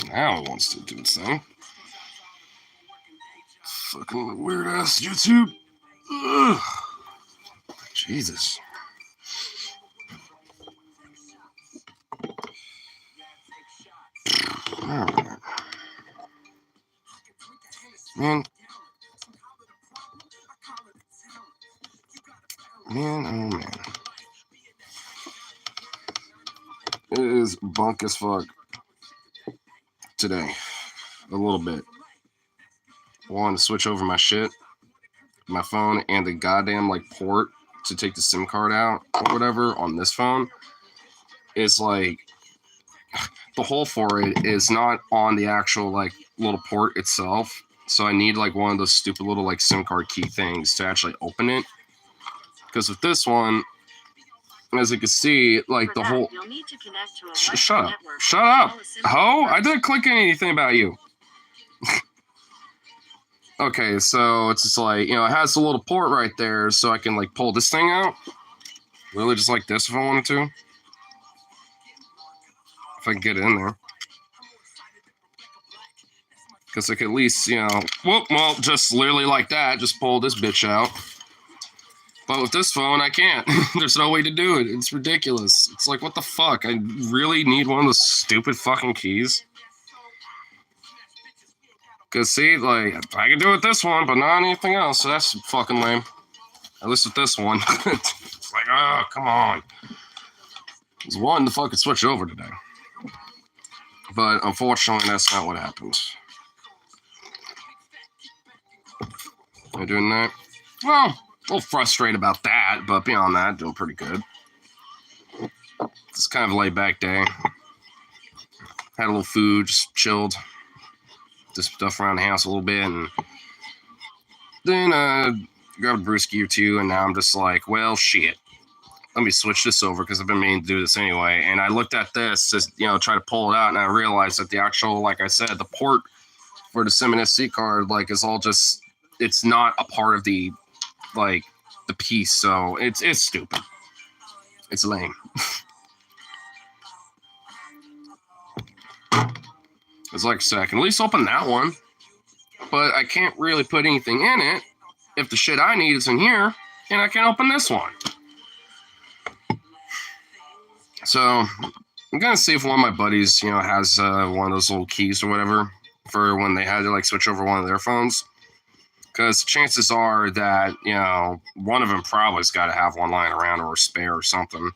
Now it wants to do its thing. Fucking weird ass YouTube. Ugh. Jesus. Alright. Man, oh man. It is bunk as fuck today. A little bit. I wanted to switch over my shit, my phone, and the goddamn like port to take the SIM card out or whatever on this phone. It's like the hole for it is not on the actual like little port itself. So I need like one of those stupid little like SIM card key things to actually open it. Because with this one, as you can see, like the whole. Shut up! Shut up! Ho! I didn't click anything about you. Okay, so it's just like, you know, it has a little port right there, so I can like pull this thing out. Really, just like this if I wanted to. If I can get it in there. Because I could at least, you know, well, just literally like that, just pull this bitch out. But with this phone, I can't. There's no way to do it. It's ridiculous. It's like, what the fuck? I really need one of those stupid fucking keys. Because, see, like, I can do it with this one, but not anything else. So that's fucking lame. At least with this one. It's like, oh, come on. I was wanting to fucking switch over today. But unfortunately, that's not what happened. Am I doing that? Well, a little frustrated about that, but beyond that, doing pretty good. It's kind of a laid back day. Had a little food, just chilled. Just stuff around the house a little bit, and then grabbed a brewski or two, and now I'm just like, well, shit. Let me switch this over because I've been meaning to do this anyway. And I looked at this, just, you know, try to pull it out, and I realized that the actual, like I said, the port for the SIM and SD card, like, is all just, it's not a part of the, like, the piece. So it's stupid. It's lame. It's like I said, I can at least open that one, but I can't really put anything in it if the shit I need is in here, and I can open this one. So I'm gonna see if one of my buddies, you know, has one of those little keys or whatever for when they had to like switch over one of their phones. Because chances are that, you know, one of them probably's got to have one lying around or a spare or something.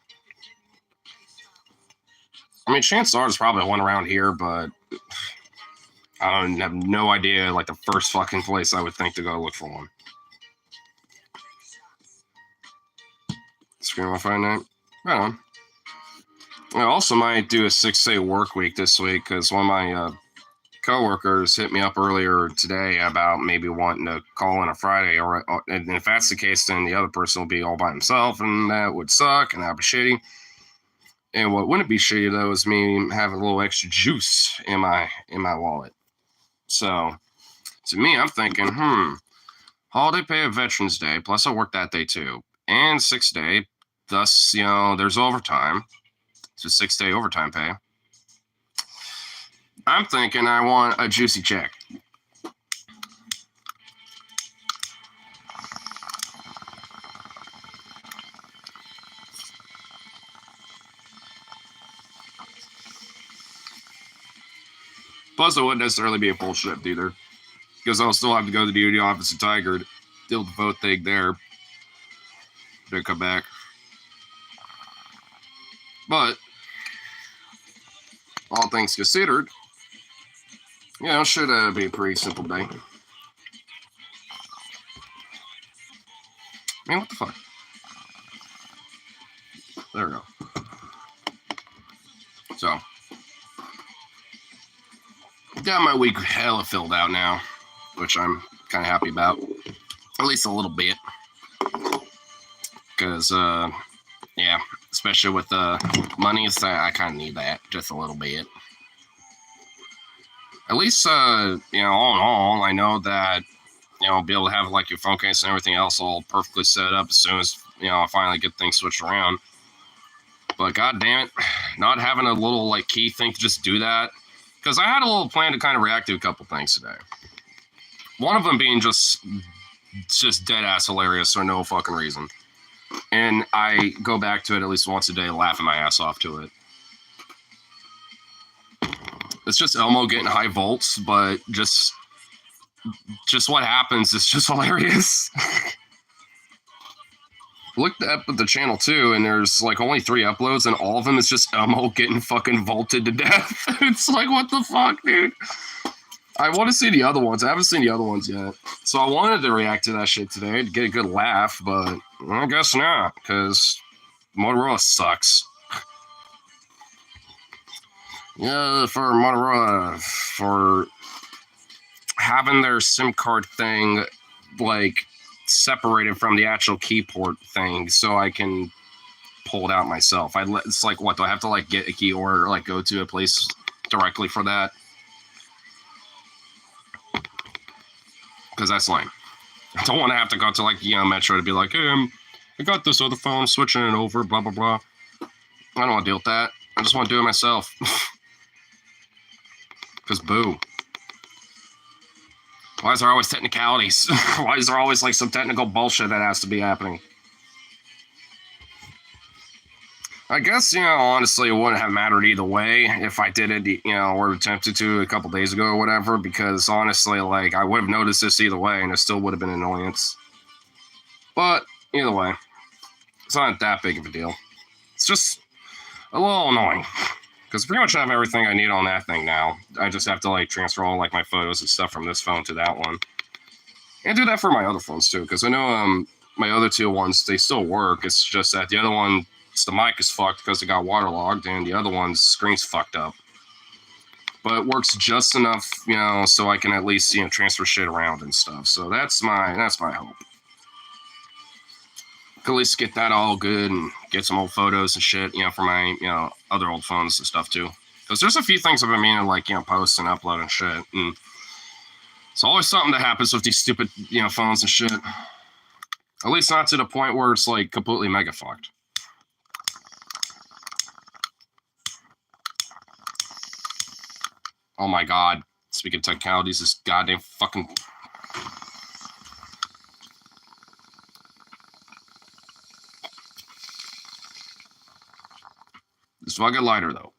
I mean, chances are there's probably one around here, but I have no idea, like, the first fucking place I would think to go look for one. Screen my phone night? Right on. I also might do a 6-day work week this week because one of my coworkers hit me up earlier today about maybe wanting to call in a Friday, and if that's the case, then the other person will be all by himself, and that would suck, and that'd be shitty. And what wouldn't be shitty though is me having a little extra juice in my wallet. So to me, I'm thinking, holiday pay of Veterans Day, plus I work that day too, and 6th day, thus, you know, there's overtime. So 6-day overtime pay. I'm thinking I want a juicy check. Plus, it wouldn't necessarily be a full shift either, because I'll still have to go to the duty office in Tigard, deal with the vote thing there, then come back. But all things considered, you know, should be a pretty simple day. Man, what the fuck? There we go. So, got my week hella filled out now, which I'm kind of happy about. At least a little bit. Because, yeah, especially with money, I kind of need that just a little bit. At least, you know, all in all, I know that, you know, be able to have like your phone case and everything else all perfectly set up as soon as, you know, I finally get things switched around. But god damn it, not having a little like key thing to just do that Because I had a little plan to kind of react to a couple things today. One of them being just dead ass hilarious for no fucking reason. And I go back to it at least once a day, laughing my ass off to it. It's just Elmo getting high volts, but just what happens is just hilarious. Looked up at the channel too, and there's like only 3 uploads, and all of them is just Elmo getting fucking vaulted to death. It's like, what the fuck, dude? I want to see the other ones. I haven't seen the other ones yet. So I wanted to react to that shit today to get a good laugh, but I guess not, because Motorola sucks. Yeah, for Motorola, for having their SIM card thing, like, separated from the actual key port thing so I can pull it out myself. It's like, what, do I have to like get a key or like go to a place directly for that? Because that's lame. I don't want to have to go to like, Metro to be like, hey, I got this other phone, switching it over, blah, blah, blah. I don't want to deal with that. I just want to do it myself. Because boo. Why is there always technicalities? Why is there always like some technical bullshit that has to be happening? I guess, honestly, it wouldn't have mattered either way if I did it, or attempted to a couple days ago or whatever, because honestly, like, I would have noticed this either way and it still would have been an annoyance. But either way, it's not that big of a deal. It's just a little annoying. Because pretty much I have everything I need on that thing now. I just have to like transfer all like my photos and stuff from this phone to that one. And do that for my other phones too. Because I know my other 2 ones, they still work. It's just that the other one, the mic is fucked because it got waterlogged, and the other one's screen's fucked up. But it works just enough, so I can at least, transfer shit around and stuff. So that's my hope. At least get that all good and get some old photos and shit, for my, other old phones and stuff too. Because there's a few things I've been meaning to like, post and upload and shit. And it's always something that happens with these stupid, phones and shit. At least not to the point where it's like completely mega fucked. Oh my god. Speaking of technicalities, this goddamn fucking... This fucking lighter, though.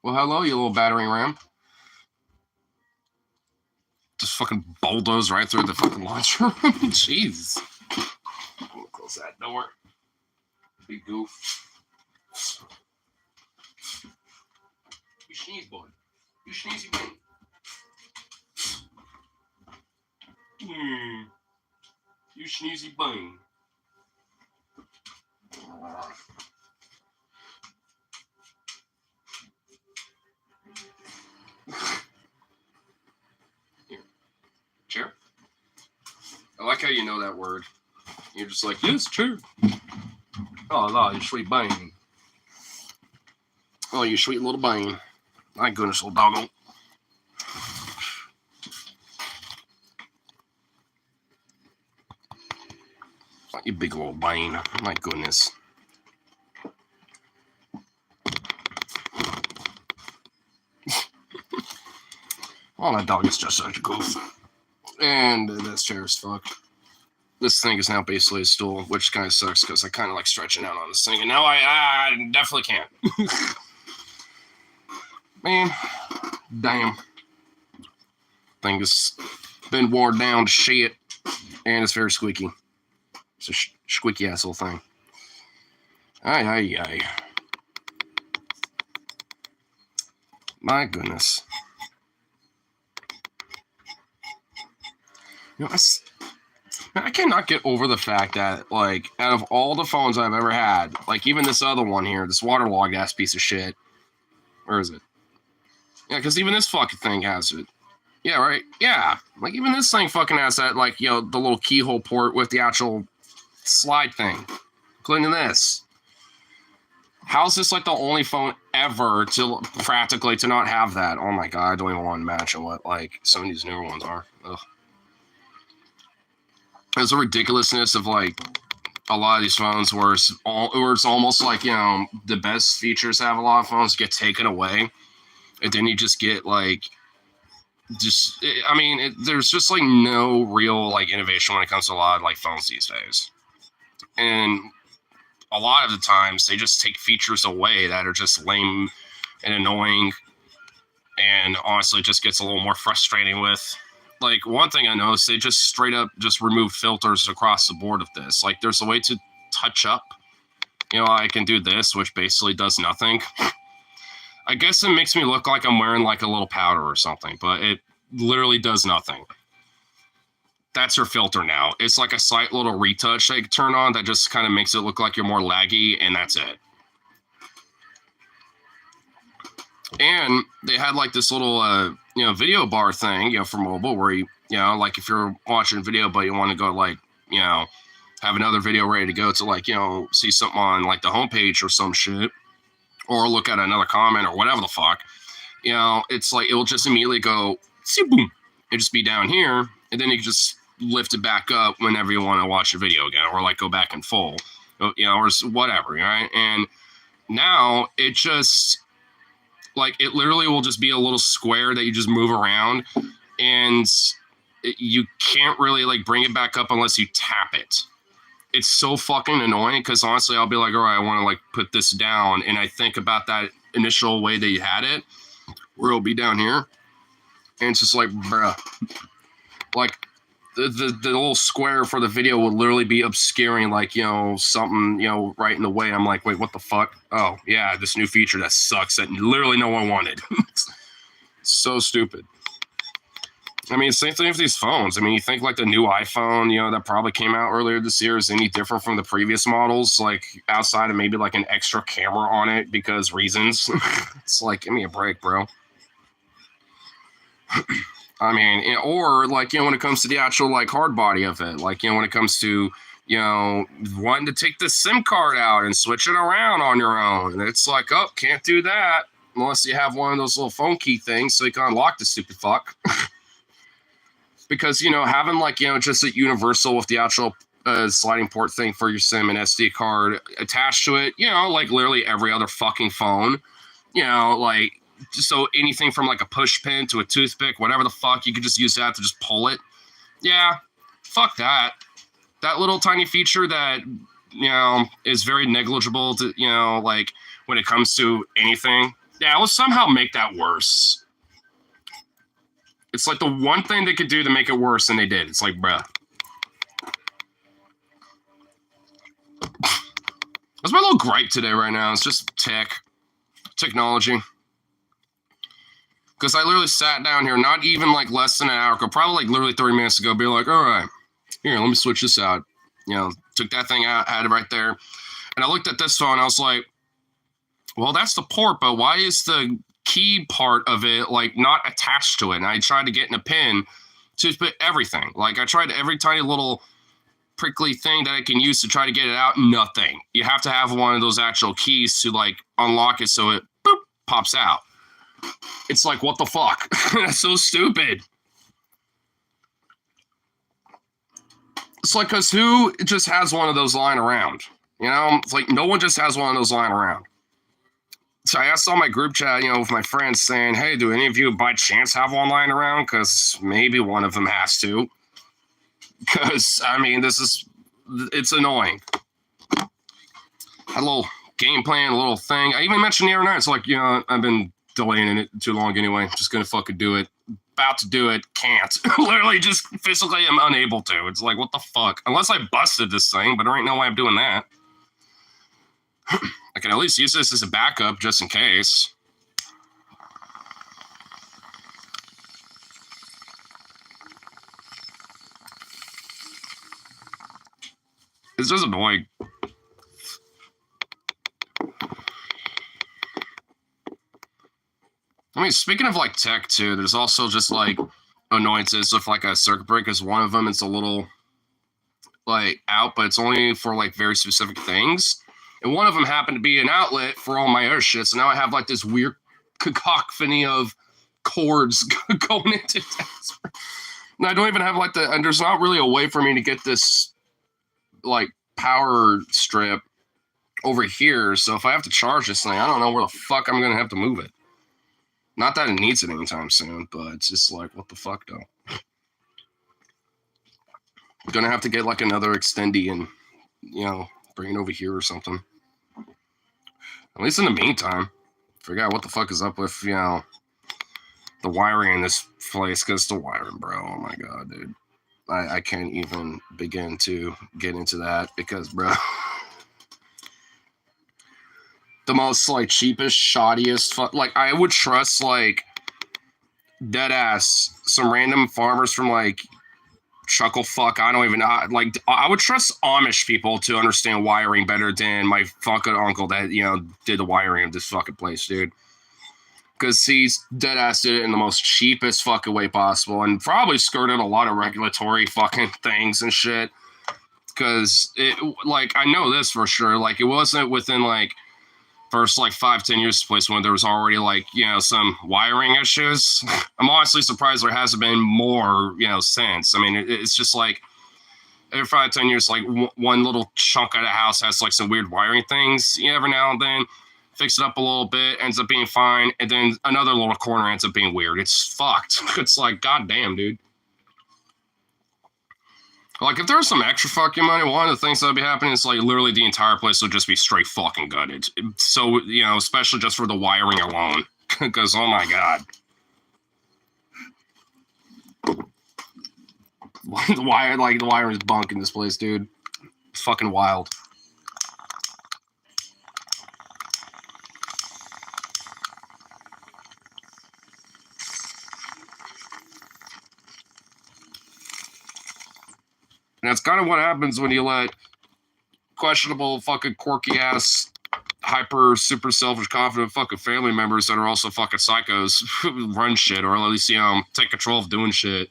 Well, hello, you little battering ram. Just fucking bulldoze right through the fucking launch room. Jeez. I'm gonna close that door. Big goof. You sneeze, boy. You sneezy boy. You sneezy bone. Here. Chair? I like how you know that word. You're just like, yes, chair. Oh, no, you sweet bone. Oh, you sweet little bone. My goodness, little doggo. You big little bane. My goodness. Oh, that dog is just such a goof. And this chair is fucked. This thing is now basically a stool, which kind of sucks because I kind of like stretching out on this thing. And now I definitely can't. Man, damn. Thing has been worn down to shit. And it's very squeaky. It's a squeaky ass little thing. Aye. My goodness. I cannot get over the fact that, like, out of all the phones I've ever had, like, even this other one here, this waterlogged ass piece of shit. Where is it? Yeah, because even this fucking thing has it. Yeah, right? Yeah. Like, even this thing fucking has that, like, the little keyhole port with the actual slide thing, including this. How's this like the only phone ever to practically to not have that? Oh my god, I don't even want to imagine what like some of these newer ones are. Ugh. There's a ridiculousness of like a lot of these phones where it's almost like, you know, the best features have a lot of phones get taken away, and then you just get like there's just like no real like innovation when it comes to a lot of like phones these days. And a lot of the times they just take features away that are just lame and annoying, and honestly just gets a little more frustrating with. Like, one thing I noticed, they just straight up just remove filters across the board of this. Like, there's a way to touch up. You know, I can do this, which basically does nothing. I guess it makes me look like I'm wearing like a little powder or something, but it literally does nothing. That's your filter now. It's like a slight little retouch I can turn on that just kind of makes it look like you're more laggy, and that's it. And they had like this little, video bar thing, you know, for mobile where you know, like if you're watching a video but you want to go like, you know, have another video ready to go to like, you know, see something on like the homepage or some shit, or look at another comment or whatever the fuck, you know, it's like it'll just immediately go, boom, it'll just be down here, and then you can just lift it back up whenever you want to watch a video again, or like go back in full, you know, or whatever, right? And now it just like it literally will just be a little square that you just move around, and you can't really like bring it back up unless you tap it. It's so fucking annoying because honestly, I'll be like, all right, I want to like put this down, and I think about that initial way that you had it, where it'll be down here, and it's just like, bruh, like the little square for the video will literally be obscuring like, you know, something, you know, right in the way. I'm like, wait, what the fuck? Oh yeah, this new feature that sucks that literally no one wanted. So stupid. I mean, same thing with these phones. I mean, you think like the new iPhone, you know, that probably came out earlier this year is any different from the previous models, like outside of maybe like an extra camera on it because reasons. It's like, give me a break, bro. I mean, or like, you know, when it comes to the actual like hard body of it, like, you know, when it comes to, you know, wanting to take the SIM card out and switch it around on your own. And it's like, oh, can't do that unless you have one of those little phone key things so you can unlock the stupid fuck. Because, you know, having like, you know, just a universal with the actual sliding port thing for your SIM and SD card attached to it, you know, like literally every other fucking phone, you know, like, so anything from like a push pin to a toothpick, whatever the fuck, you could just use that to just pull it. Yeah, fuck that. That little tiny feature that, you know, is very negligible to, you know, like when it comes to anything. Yeah, let's somehow make that worse. It's like the one thing they could do to make it worse, and they did. It's like, bruh. That's my little gripe today right now. It's just technology. Because I literally sat down here, not even like less than an hour ago, probably like literally 30 minutes ago, be like, all right, here, let me switch this out. You know, took that thing out, had it right there. And I looked at this phone, I was like, well, that's the port, but why is the key part of it like not attached to it? And I tried to get in a pin to put everything. Like I tried every tiny little prickly thing that I can use to try to get it out. Nothing. You have to have one of those actual keys to like unlock it so it boop, pops out. It's like, what the fuck? That's so stupid. It's like, because who just has one of those lying around? You know, it's like no one just has one of those lying around. So I asked all my group chat, you know, with my friends saying, hey, do any of you by chance have one lying around? Because maybe one of them has to. Because, I mean, it's annoying. Had a little game plan, a little thing. I even mentioned the other night, it's like, you know, I've been delaying it too long anyway. Just going to fucking do it. About to do it. Can't. Literally just physically am unable to. It's like, what the fuck? Unless I busted this thing, but there ain't no way I'm doing that. I can at least use this as a backup just in case. It's just annoying. I mean, speaking of like tech too, there's also just like annoyances with like a circuit breaker is one of them. It's a little like out, but it's only for like very specific things. And one of them happened to be an outlet for all my other shit. So now I have like this weird cacophony of cords going into this. And I don't even have like and there's not really a way for me to get this like power strip over here, so if I have to charge this thing, I don't know where the fuck I'm gonna have to move it. Not that it needs it anytime soon, but it's just like, what the fuck, though? I'm gonna have to get like another extendy and, you know, bring it over here or something. At least in the meantime, forgot what the fuck is up with, you know, the wiring in this place, because the wiring, bro, oh my god, dude. I can't even begin to get into that because, bro, the most, like, cheapest, shoddiest, like, I would trust, like, dead ass, some random farmers from, like, Chuckle fuck, I don't even know, like, I would trust Amish people to understand wiring better than my fucking uncle that, you know, did the wiring of this fucking place, dude. Because he's dead ass did it in the most cheapest fucking way possible and probably skirted a lot of regulatory fucking things and shit. Because it, like, I know this for sure, like, it wasn't within, like, first, like, 5-10 years of place when there was already, like, you know, some wiring issues. I'm honestly surprised there hasn't been more, you know, since. I mean, it's just like every 5-10 years, like, one little chunk of the house has, like, some weird wiring things, you know, every now and then. Fix it up a little bit, ends up being fine, and then another little corner ends up being weird. It's fucked. It's like, goddamn, dude. Like, if there was some extra fucking money, one of the things that would be happening is, like, literally the entire place would just be straight fucking gutted. So, you know, especially just for the wiring alone. Because, oh my god. The wire is bunk in this place, dude. It's fucking wild. And that's kind of what happens when you let questionable, fucking quirky ass, hyper, super selfish, confident fucking family members that are also fucking psychos run shit, or at least, you know, take control of doing shit.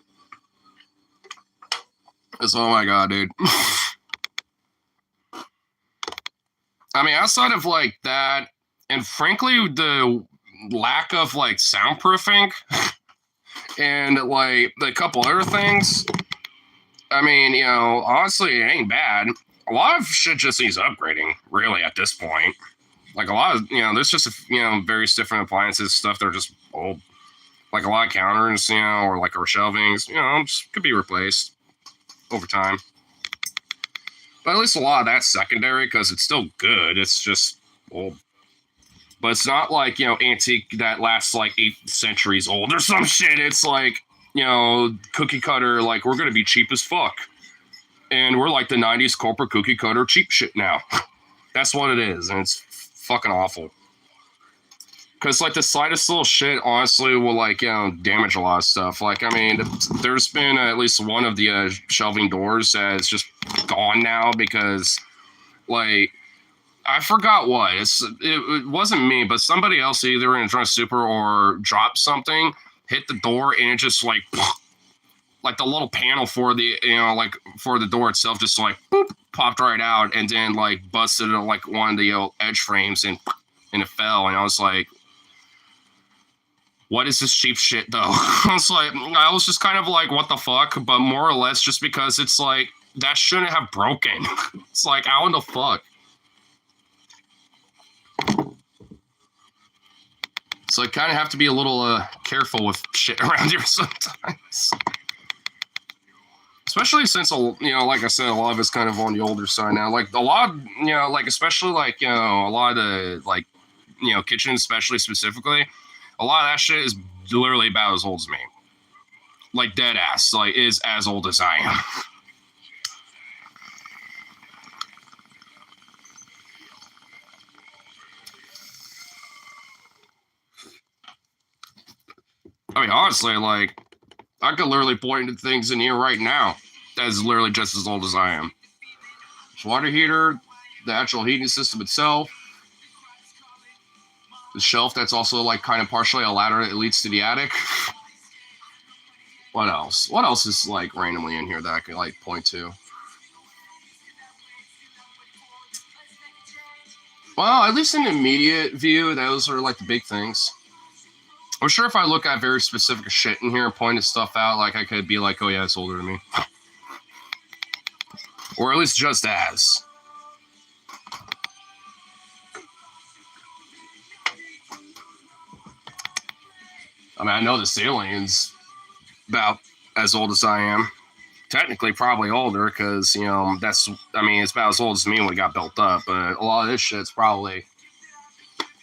It's, oh my god, dude. I mean, outside of, like, that, and frankly, the lack of, like, soundproofing and, like, a couple other things, I mean, you know, honestly, it ain't bad. A lot of shit just needs upgrading, really, at this point. Like, a lot of, you know, there's just, you know, various different appliances, stuff that are just old. Like, a lot of counters, you know, or, like, our shelvings, you know, just could be replaced over time. But at least a lot of that's secondary, because it's still good. It's just old. But it's not like, you know, antique that lasts, like, 8 centuries old or some shit. It's like, you know, cookie cutter, like, we're going to be cheap as fuck. And we're like the 90s corporate cookie cutter cheap shit now. That's what it is, and it's fucking awful. Because, like, the slightest little shit, honestly, will, like, you know, damage a lot of stuff. Like, I mean, there's been at least one of the shelving doors that's just gone now because, like, I forgot what. It wasn't me, but somebody else either in a drunk super or dropped something, hit the door, and it just, like the little panel for the, you know, like, for the door itself just, like, boop, popped right out, and then, like, busted, like, one of the edge frames, and it fell, and I was like, what is this cheap shit, though? I was just kind of like, what the fuck? But more or less just because it's like, that shouldn't have broken. It's like, how in the fuck? So I kind of have to be a little careful with shit around here sometimes. Especially since, you know, like I said, a lot of it's kind of on the older side now. Like, a lot of, you know, like, especially, like, you know, a lot of the, like, you know, kitchens, especially specifically, a lot of that shit is literally about as old as me. Like, dead ass. Like, is as old as I am. I mean, honestly, like, I could literally point to things in here right now that is literally just as old as I am. Water heater, the actual heating system itself, the shelf that's also, like, kind of partially a ladder that leads to the attic. What else? What else is, like, randomly in here that I can, like, point to? Well, at least in the immediate view, those are, like, the big things. I'm sure if I look at very specific shit in here and pointed stuff out, like, I could be like, oh yeah, it's older than me. Or at least just as. I mean, I know the ceiling's about as old as I am. Technically, probably older because, you know, it's about as old as me when it got built up. But a lot of this shit's probably.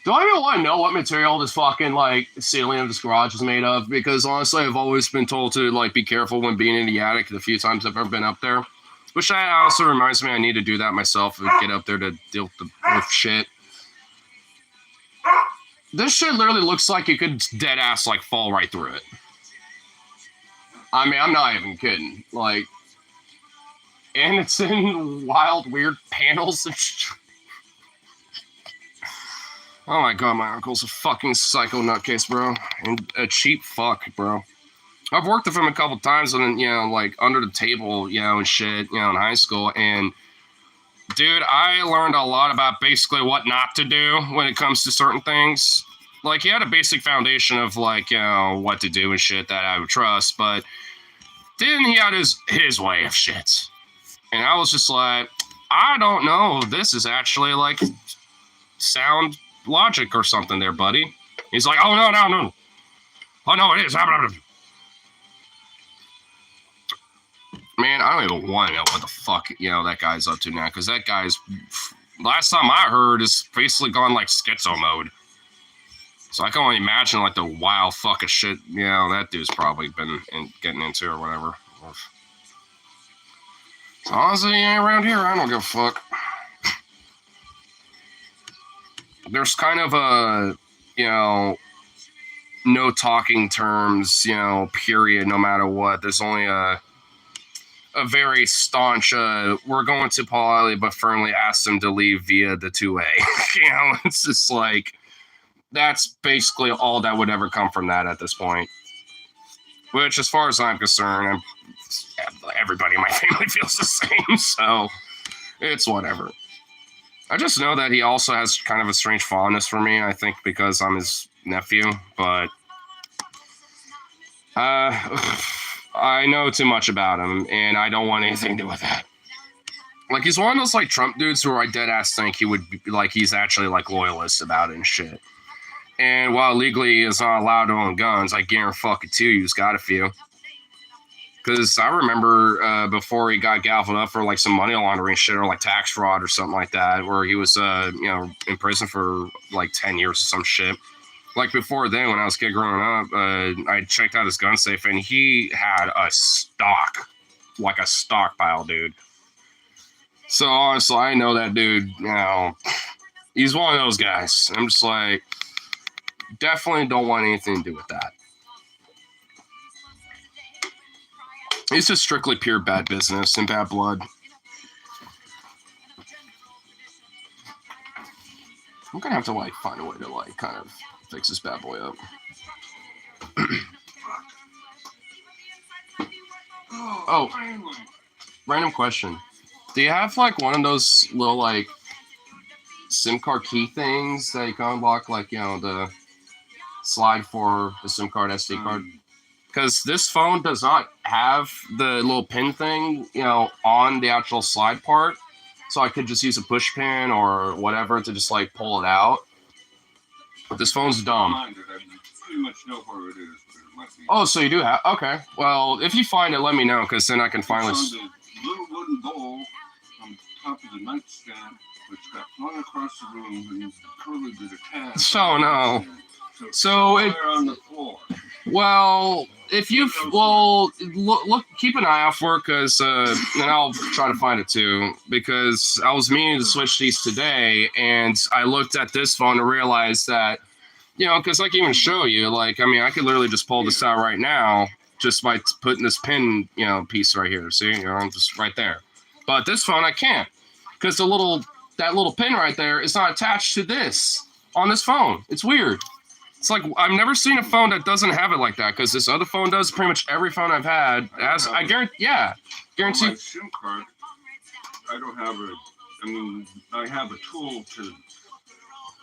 Do I even want to know what material this fucking, like, ceiling of this garage is made of? Because, honestly, I've always been told to, like, be careful when being in the attic the few times I've ever been up there. Which also reminds me I need to do that myself and get up there to deal with shit. This shit literally looks like you could dead ass, like, fall right through it. I mean, I'm not even kidding. Like, and it's in wild, weird panels and shit. Oh my god, my uncle's a fucking psycho nutcase, bro. And a cheap fuck, bro. I've worked with him a couple times and, you know, like, under the table, you know, and shit, you know, in high school. And, dude, I learned a lot about basically what not to do when it comes to certain things. Like, he had a basic foundation of, like, you know, what to do and shit that I would trust. But then he had his way of shit. And I was just like, I don't know. This is actually, like, sound logic or something there, buddy. He's like, oh, no. Oh, no, it is. Man, I don't even want to know what the fuck, you know, that guy's up to now. Because that guy's, last time I heard, is basically gone, like, schizo mode. So I can only imagine, like, the wild fucking shit, you know, that dude's probably been getting into or whatever. As long as he ain't around here, I don't give a fuck. There's kind of a, you know, no talking terms, you know, period, no matter what. There's only a very staunch, we're going to politely but firmly ask them to leave via the 2A. You know, it's just like, that's basically all that would ever come from that at this point. Which, as far as I'm concerned, everybody in my family feels the same, so it's whatever. I just know that he also has kind of a strange fondness for me, I think because I'm his nephew, but I know too much about him, and I don't want anything to do with that. Like, he's one of those, like, Trump dudes who I dead-ass think he would be, like, he's actually, like, loyalist about it and shit. And while legally he is not allowed to own guns, I guarantee you he's got a few. Because I remember before he got gaveled up for, like, some money laundering shit or, like, tax fraud or something like that, where he was, you know, in prison for, like, 10 years or some shit. Like, before then, when I was a kid growing up, I checked out his gun safe, and he had a stock. Like, a stockpile, dude. So, honestly, I know that dude, you know, he's one of those guys. I'm just like, definitely don't want anything to do with that. It's just strictly pure bad business and bad blood. I'm gonna have to, like, find a way to, like, kind of fix this bad boy up. Oh, random question. Do you have, like, one of those little, like, SIM card key things that you can unlock, like, you know, the slide for the SIM card, SD card? Because this phone does not have the little pin thing, you know, on the actual slide part. So I could just use a push pin or whatever to just, like, pull it out. But this phone's dumb. I pretty much know where it is, but it might be. Oh, so you do have... Okay. Well, if you find it, let me know, because then I can finally... It's on the little wooden bowl on top of the nightstand, which got flung across the room and curly bit of tab. So, no. So it... on the floor. Well, if you... Well, look, keep an eye out for it, because... and I'll try to find it, too. Because I was meaning to switch these today, and I looked at this phone and realized that... You know, because I can even show you, like, I mean, I could literally just pull this out right now just by putting this pin, you know, piece right here. See, you know, I'm just right there. But this phone, I can't, because that little pin right there is not attached to this on this phone. It's weird. It's like, I've never seen a phone that doesn't have it like that, because this other phone does. Pretty much every phone I've had has, I guarantee, yeah. Guarantee. On my SIM card, I don't have I have a tool to...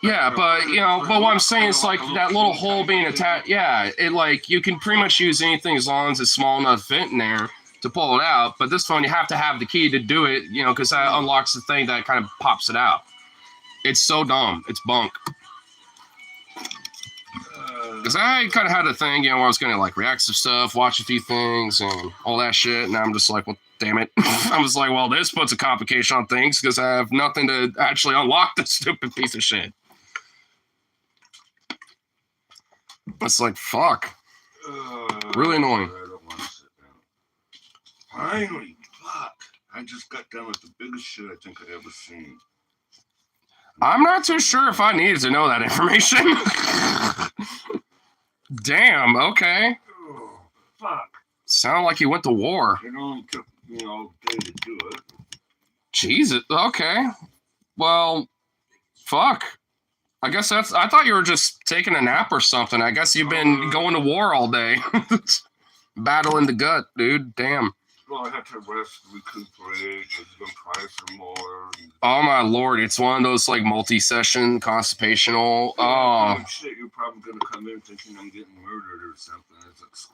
Yeah, but, you know, but what I'm saying is, like, that little hole being attached, yeah, it, like, you can pretty much use anything as long as it's small enough fit in there to pull it out, but this phone, you have to have the key to do it, you know, because that unlocks the thing that kind of pops it out. It's so dumb. It's bunk. Because I kind of had a thing, where I was going to like react to stuff, watch a few things, and all that shit. And I'm just like, well, damn it. I was like, well, this puts a complication on things because I have nothing to actually unlock this stupid piece of shit. It's like, fuck. Really annoying. I don't want to sit down. Finally, fuck. I just got done with the biggest shit I think I've ever seen. I'm not too sure if I needed to know that information. Damn, okay. Oh, fuck. Sound like you went to war. It only took me all day to do it. Jesus, okay. Well, fuck. I guess I thought you were just taking a nap or something. I guess you've been going to war all day. Battling the gut, dude. Damn. Well, I had to rest, recuperate, go try some more. Oh my lord, it's one of those like multi-session constipational. Oh shit, you're probably gonna come in thinking I'm getting murdered or something.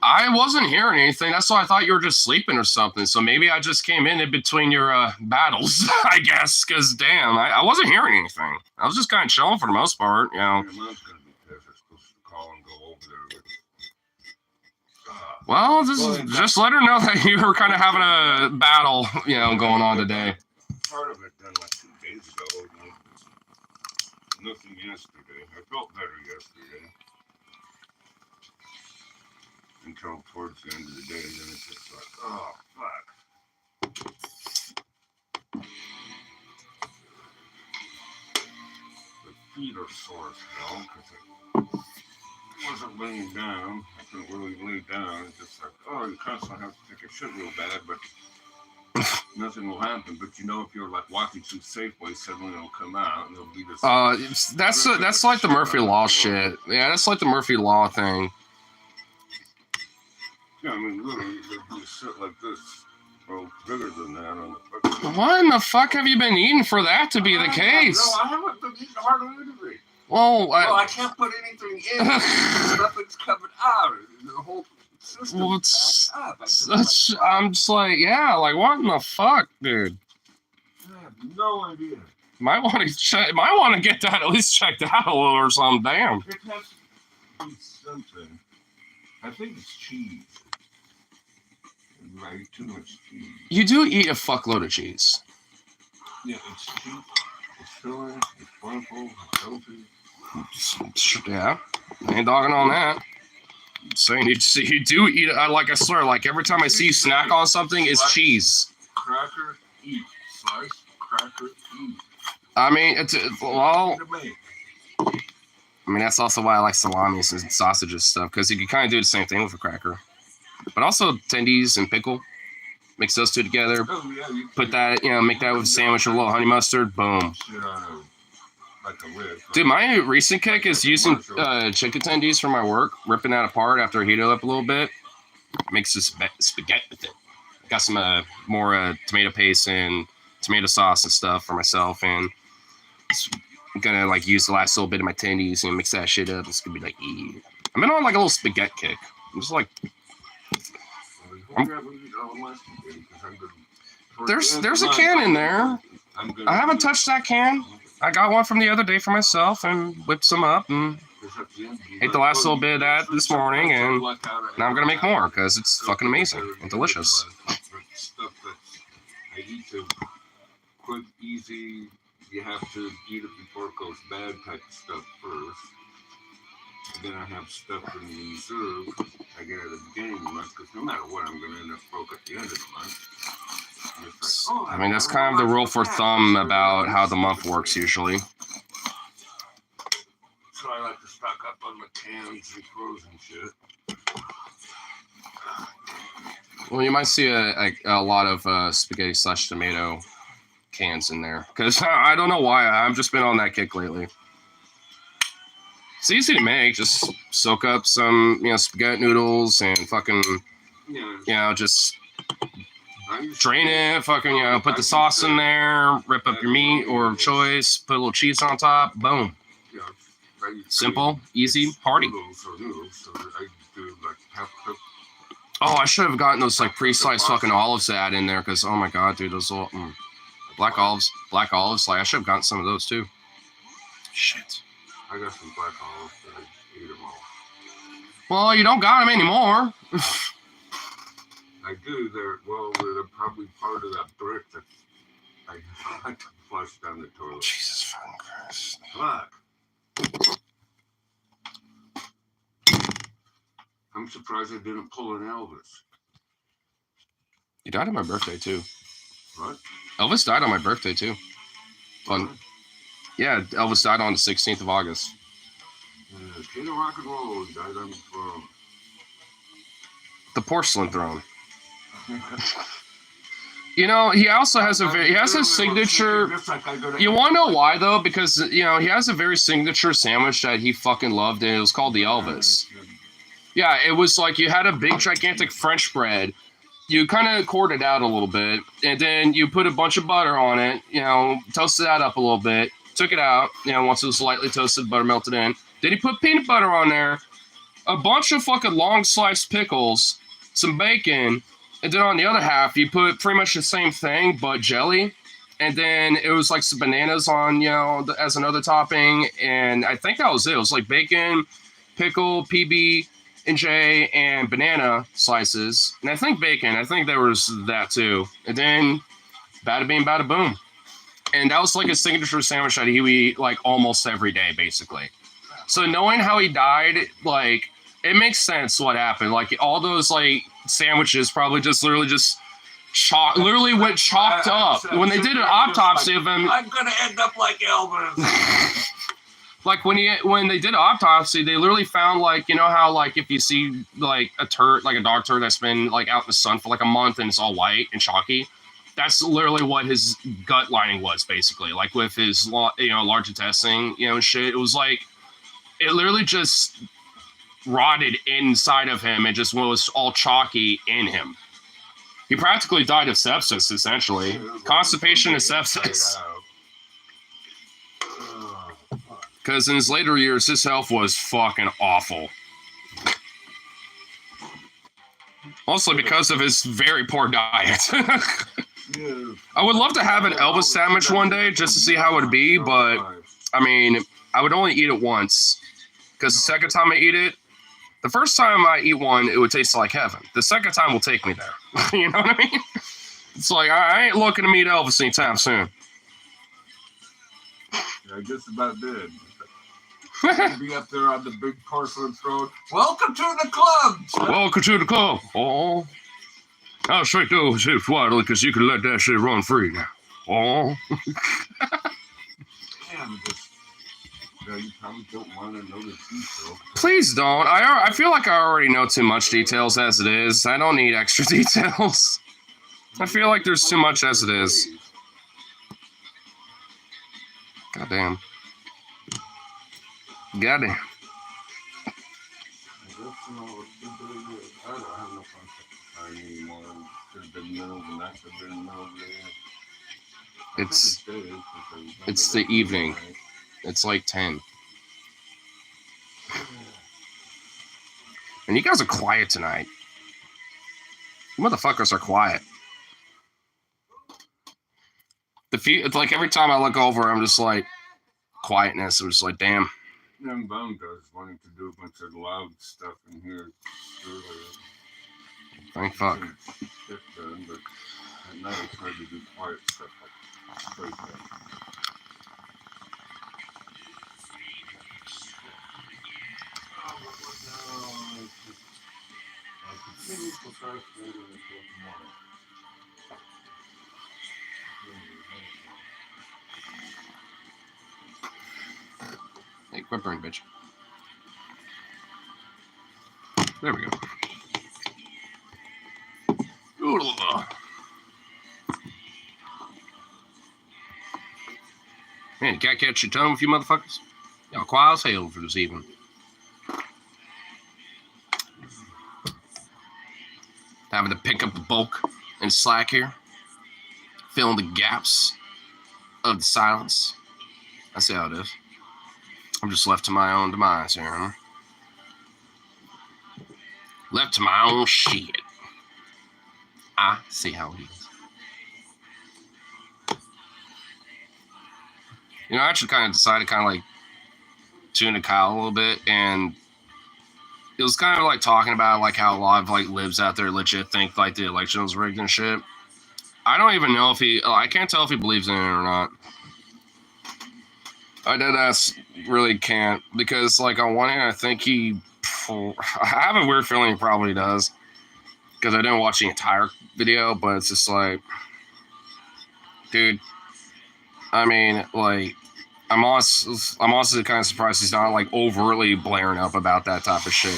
I wasn't hearing anything. That's why I thought you were just sleeping or something. So maybe I just came in between your battles, I guess. Because damn, I wasn't hearing anything. I was just kind of chilling for the most part, Your mom's gonna be pissed. I'm supposed to call and go over there. Well, just let her know that you were kind of having a battle, going on today. Part of it done like 2 days ago. Nothing yesterday. I felt better yesterday. Until towards the end of the day, and then it's just like, oh, fuck. The feet are sore as hell, because I wasn't laying down. I couldn't really lay down. It's just like, oh, you constantly have to take a shit real bad, but nothing will happen. But if you're like walking through Safeway, suddenly it'll come out and it'll be this. That's like the Murphy Law shit. Yeah, that's like the Murphy Law thing. Yeah, I mean, literally, there'll be shit like this. Well, bigger than that on the fucking. What in the fuck have you been eating for that to be the case? No, I haven't been eating hardly anything. Well, I can't put anything in. Nothing's coming out. The whole system is back up. I'm just like, yeah, like what in the fuck, dude? I have no idea. Might want to get that at least checked out a little or something. Damn. It has to be something. I think it's cheese. Right, too much cheese. You do eat a fuckload of cheese. Yeah, it's cheap. It's filling. It's plentiful. It's healthy. Yeah, I ain't dogging on that. I'm saying you do eat. I swear, like every time I see you snack on something, it's cheese. Cracker, eat. Slice, cracker, eat. I mean, that's also why I like salami and sausages stuff, because you can kind of do the same thing with a cracker. But also tendies and pickle. Mix those two together. Oh, yeah, put that, make that with a sandwich with a little honey mustard. Boom. Like a rib. Dude, my recent kick is using chicken tendies for my work, ripping that apart after I heat it up a little bit. Mix this spaghetti with it. Got some more tomato paste and tomato sauce and stuff for myself, and I'm gonna like use the last little bit of my tendies and mix that shit up. It's gonna be like, I've been on like a little spaghetti kick. I'm just like, there's a can in there. I haven't touched that can. I got one from the other day for myself and whipped some up and ate the last little bit of that this morning, and now I'm gonna make more because it's fucking amazing and delicious. Stuff that I eat quick, easy. You have to eat it before it goes bad type of stuff first. And then I have stuff in the reserve. I get it at the beginning of the month because no matter what, I'm gonna end up broke at the end of the month. I mean, that's kind of the rule for thumb about how the month works usually. So I like to stock up on my cans and frozen shit. Well, you might see a lot of spaghetti / tomato cans in there because I don't know why. I've just been on that kick lately. It's easy to make. Just soak up some, spaghetti noodles and fucking, just drain it, fucking, put the sauce in there, rip up your meat or choice, put a little cheese on top, boom. Simple, easy, hearty. Oh, I should have gotten those like pre-sliced fucking olives to add in there because, oh my god, dude, those little black olives. Like I should have gotten some of those too. Shit. I got some black olives, but I ate them all. Well, you don't got them anymore. I do. They're probably part of that brick that I had to flush down the toilet. Jesus fucking Christ. Fuck. I'm surprised I didn't pull an Elvis. He died on my birthday, too. What? Elvis died on my birthday, too. Fun. Yeah, Elvis died on the 16th of August. King of Rock and Roll died on the throne. The porcelain throne. You know, he also has a signature. You want to know why though? Because he has a very signature sandwich that he fucking loved, and it was called the Elvis. Yeah, it was like you had a big gigantic French bread. You kind of cored it out a little bit, and then you put a bunch of butter on it. Toasted that up a little bit. Took it out. Once it was lightly toasted, butter melted in. Then he put peanut butter on there, a bunch of fucking long sliced pickles, some bacon. And then on the other half, you put pretty much the same thing, but jelly. And then it was like some bananas on, as another topping. And I think that was it. It was like bacon, pickle, PB&J, and banana slices. And I think bacon. I think there was that too. And then bada bing, bada boom. And that was like a signature sandwich that he would eat like almost every day, basically. So knowing how he died, like, it makes sense what happened. Like all those like sandwiches probably just literally went chalked up. When they did an autopsy of him, I'm gonna end up like Elvis. Like when they did an autopsy, they literally found like how like if you see like a turd, like a dog turd that's been like out in the sun for like a month and it's all white and chalky. That's literally what his gut lining was basically. Like with his large intestine, and shit. It was like it literally just rotted inside of him and just was all chalky in him. He practically died of sepsis, essentially. Constipation and sepsis. Because in his later years, his health was fucking awful. Mostly because of his very poor diet. I would love to have an Elvis sandwich one day just to see how it would be, but I mean, I would only eat it once. Because the second time I eat it, the first time I eat one, it would taste like heaven. The second time will take me there. You know what I mean? It's like, I ain't looking to meet Elvis anytime soon. Yeah, I just about did. Be up there on the big porcelain throne. Welcome to the club! Son. Welcome to the club. Oh. I'll straight those hips widely because you can let that shit run free now. Oh. Damn, you probably don't want to know the details. Please don't. I feel like I already know too much details as it is. I don't need extra details. I feel like there's too much as it is. Goddamn. Goddamn. I don't have no contact time anymore. Could have been middle and that could have been middle. It's the evening. It's like 10. And you guys are quiet tonight. You motherfuckers are quiet. It's like every time I look over, I'm just like, quietness. I'm just like, damn. I'm bummed. I was wanting to do a bunch of loud stuff in here earlier. Thank fuck. Shit done, but at night it's hard to do quiet stuff like that. Hey, quit burning, bitch. There we go. Man, you can't catch your tongue with you motherfuckers? Y'all quiet as hell for this evening. Having to pick up the bulk and slack here. Filling the gaps of the silence. I see how it is. I'm just left to my own demise here, huh? Left to my own shit. I see how it is. I actually kind of decided to kind of like tune to Kyle a little bit, and it was kind of like talking about like how a lot of like libs out there legit think like the election was rigged and shit. I don't even know if I can't tell if he believes in it or not. I deadass really can't, because like on one hand I think I have a weird feeling he probably does, because I didn't watch the entire video, but it's just like, dude, I mean, like, I'm honestly kind of surprised he's not like overtly blaring up about that type of shit.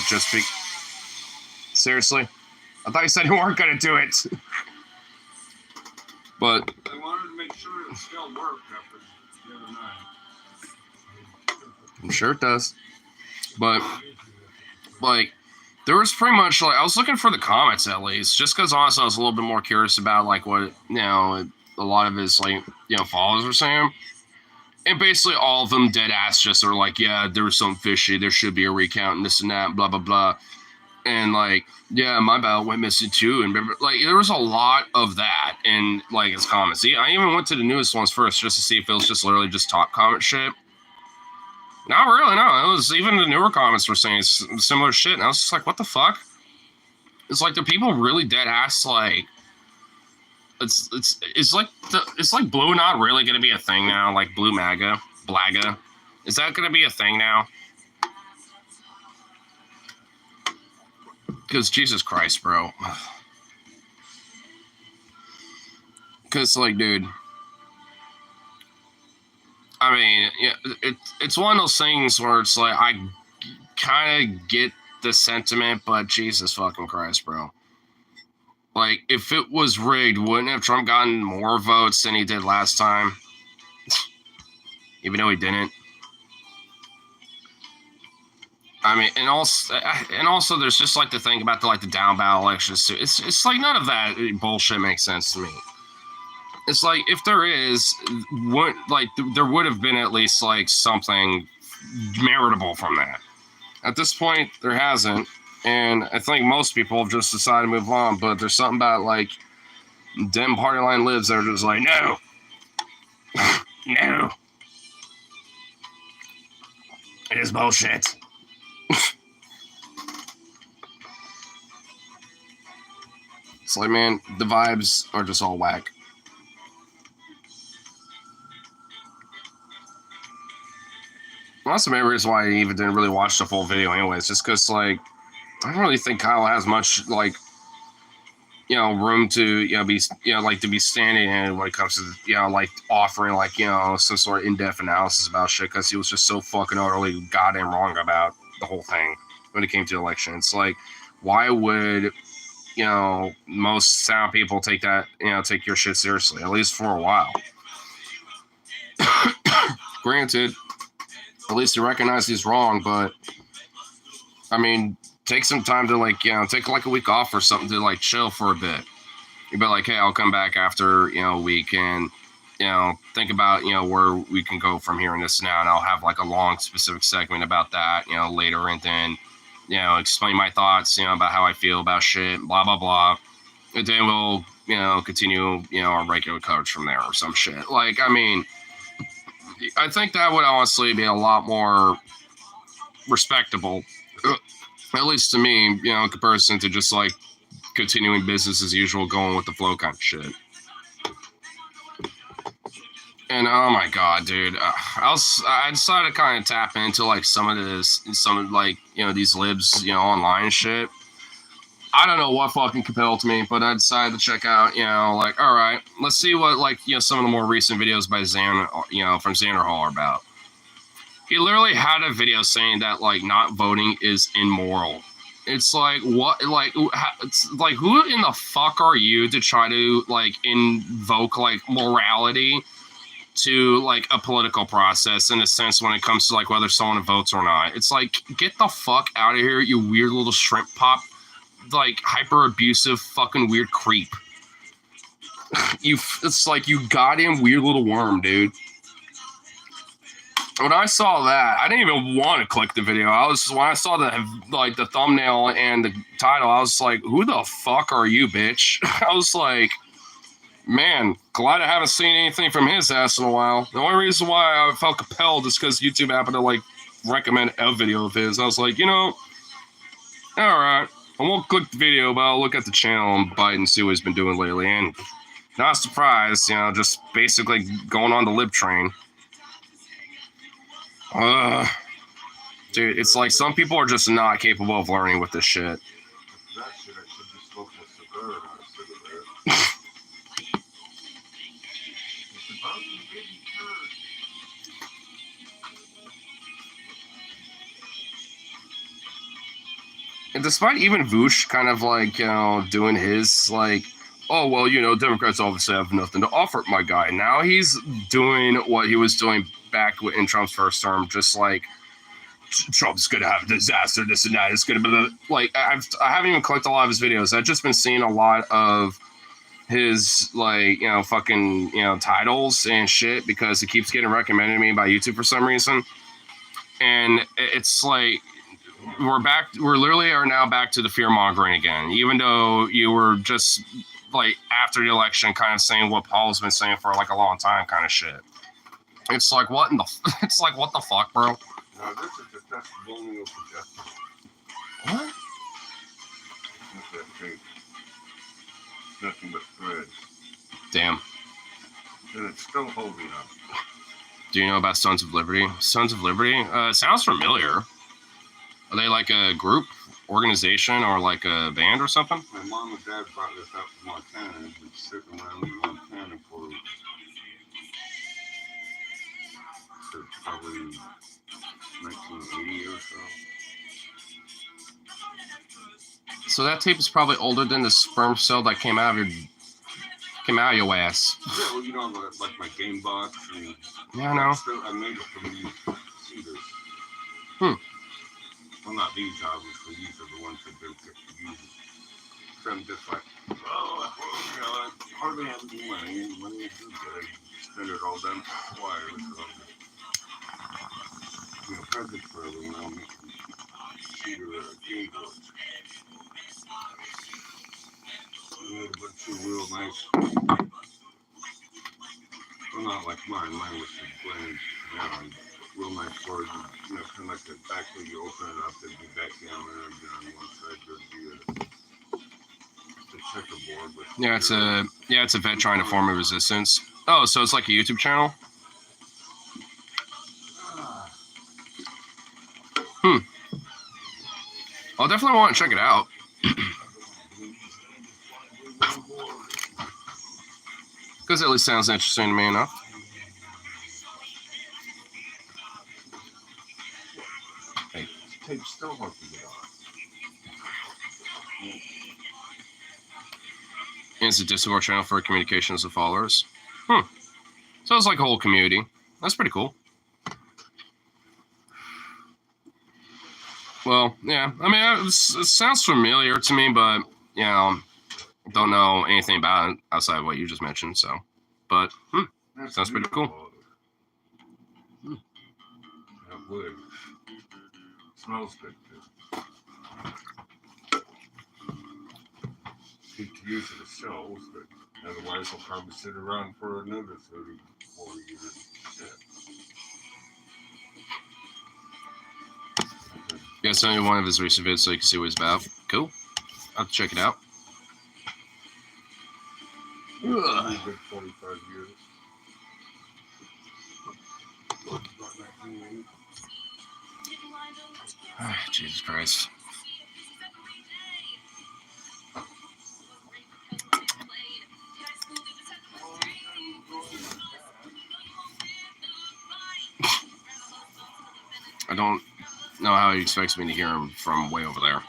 Seriously, I thought you said you weren't gonna do it. But They wanted to make sure it still worked after the other night. I'm sure it does. But like, there was pretty much like I was looking for the comments at least, just because honestly I was a little bit more curious about like what a lot of his like followers were saying. And basically all of them dead ass just are like, yeah, there was something fishy. There should be a recount and this and that, blah, blah, blah. And like, yeah, my ballot went missing too. And like, there was a lot of that in like his comments. I even went to the newest ones first just to see if it was just literally just top comment shit. Not really, no. It was even the newer comments were saying similar shit. And I was just like, what the fuck? It's like the people really dead ass like, it's like blue not really gonna be a thing now, like blue blaga. Is that gonna be a thing now? Because Jesus Christ, bro. Because like, dude, I mean, yeah, it's one of those things where it's like I kind of get the sentiment, but Jesus fucking Christ, bro. Like, if it was rigged, wouldn't have Trump gotten more votes than he did last time? Even though he didn't. I mean, and also, there's just like the thing about the down ballot elections too. It's like none of that bullshit makes sense to me. It's like if there is, there would have been at least like something meritable from that. At this point, there hasn't. And I think most people have just decided to move on, but there's something about like Dem party line lives that are just like, no, no, it is bullshit. It's like, man, the vibes are just all whack. Well, that's the main reason why I even didn't really watch the full video anyways, just because like I don't really think Kyle has much like room to be to be standing in when it comes to like offering like some sort of in-depth analysis about shit, because he was just so fucking utterly goddamn wrong about the whole thing when it came to the election. It's like, why would most sound people take your shit seriously, at least for a while? Granted, at least you recognize he's wrong, but I mean, take some time to like take like a week off or something to like chill for a bit. You'd be like, hey, I'll come back after a week and think about where we can go from here and this and now, and I'll have like a long specific segment about that later, and then explain my thoughts about how I feel about shit, blah blah blah, and then we'll continue our regular coverage from there or some shit. Like, I mean, I think that would honestly be a lot more respectable, at least to me, in comparison to just like continuing business as usual, going with the flow kind of shit. And oh my god, dude, I decided to kind of tap into like some of like these libs online shit. I don't know what fucking compelled me, but I decided to check out like, all right, let's see what like some of the more recent videos by Xander from Xander Hall are about. He literally had a video saying that like not voting is immoral. It's like, what, like, it's like, who in the fuck are you to try to like invoke like morality to like a political process in a sense when it comes to like whether someone votes or not? It's like, get the fuck out of here, you weird little shrimp pop, like hyper abusive fucking weird creep. It's like, you goddamn weird little worm, dude. When I saw that, I didn't even want to click the video. When I saw the thumbnail and the title, I was like, who the fuck are you, bitch? I was like, man, glad I haven't seen anything from his ass in a while. The only reason why I felt compelled is because YouTube happened to like recommend a video of his. I was like, Alright. I won't click the video, but I'll look at the channel and bite and see what he's been doing lately. And not surprised, you know, just basically going on the lib train. Dude, it's like some people are just not capable of learning with this shit. That shit, I should just smoke a cigar and a cigarette. It's about to get hurt. And despite even Voosh kind of like, you know, doing his like, oh, well, you know, Democrats obviously have nothing to offer, my guy. Now he's doing what he was doing back in Trump's first term, just like, Trump's going to have a disaster, this and that. It's going to be like, I haven't even clicked a lot of his videos. I've just been seeing a lot of his, like, you know, fucking, you know, titles and shit because it keeps getting recommended to me by YouTube for some reason. And it's like, we're literally are now back to the fear mongering again, even though you were just like after the election kind of saying what Paul's been saying for like a long time kind of shit. It's like, what in the it's like, what the fuck, bro? Now this is the testimonial for justice. What? What's that tape? Nothing but threads. Damn. And it's still holding up. Do you know about Sons of Liberty? Sons of Liberty? Sounds familiar. Are they like a group, organization, or like a band or something? My mom and dad brought this out from Montana. It's been sitting around in Montana for probably 1980 or so. So that tape is probably older than the sperm cell that came out of your ass. Yeah, well, you know, like my game box. And Yeah, I know. I made it from these cedars. Well, not these, obviously. These are the ones that they're using. So I'm just like, oh, you know, I hardly have any money. And money is good. I spend it all down for the wire. So I'm just, you know, presents for everyone. Cedar game boards. A bunch of real nice. Well, not like mine. Mine was some plain, real nice boards. You know, kind of like the back when you open it up, there'd be back down there, and then on one side there'd be a checkerboard. It's a vet trying to form a resistance. Oh, so it's like a YouTube channel? I'll definitely want to check it out. Because at least sounds interesting to me enough. Hey, tape still hard to get on. And it's a Discord channel for communications with followers. So it's like a whole community. That's pretty cool. Well, yeah. I mean, it sounds familiar to me, but, you know, don't know anything about it outside of what you just mentioned, so. But, sounds pretty cool. That wood. Smells good, too. Hate to use it as shells, but otherwise I'll probably sit around for another 30, 40 years. Yeah, send me one of his recent vids so you can see what he's about. Cool. I'll have to check it out. Ugh. Good 45 years. Jesus Christ. I don't know how he expects me to hear him from way over there.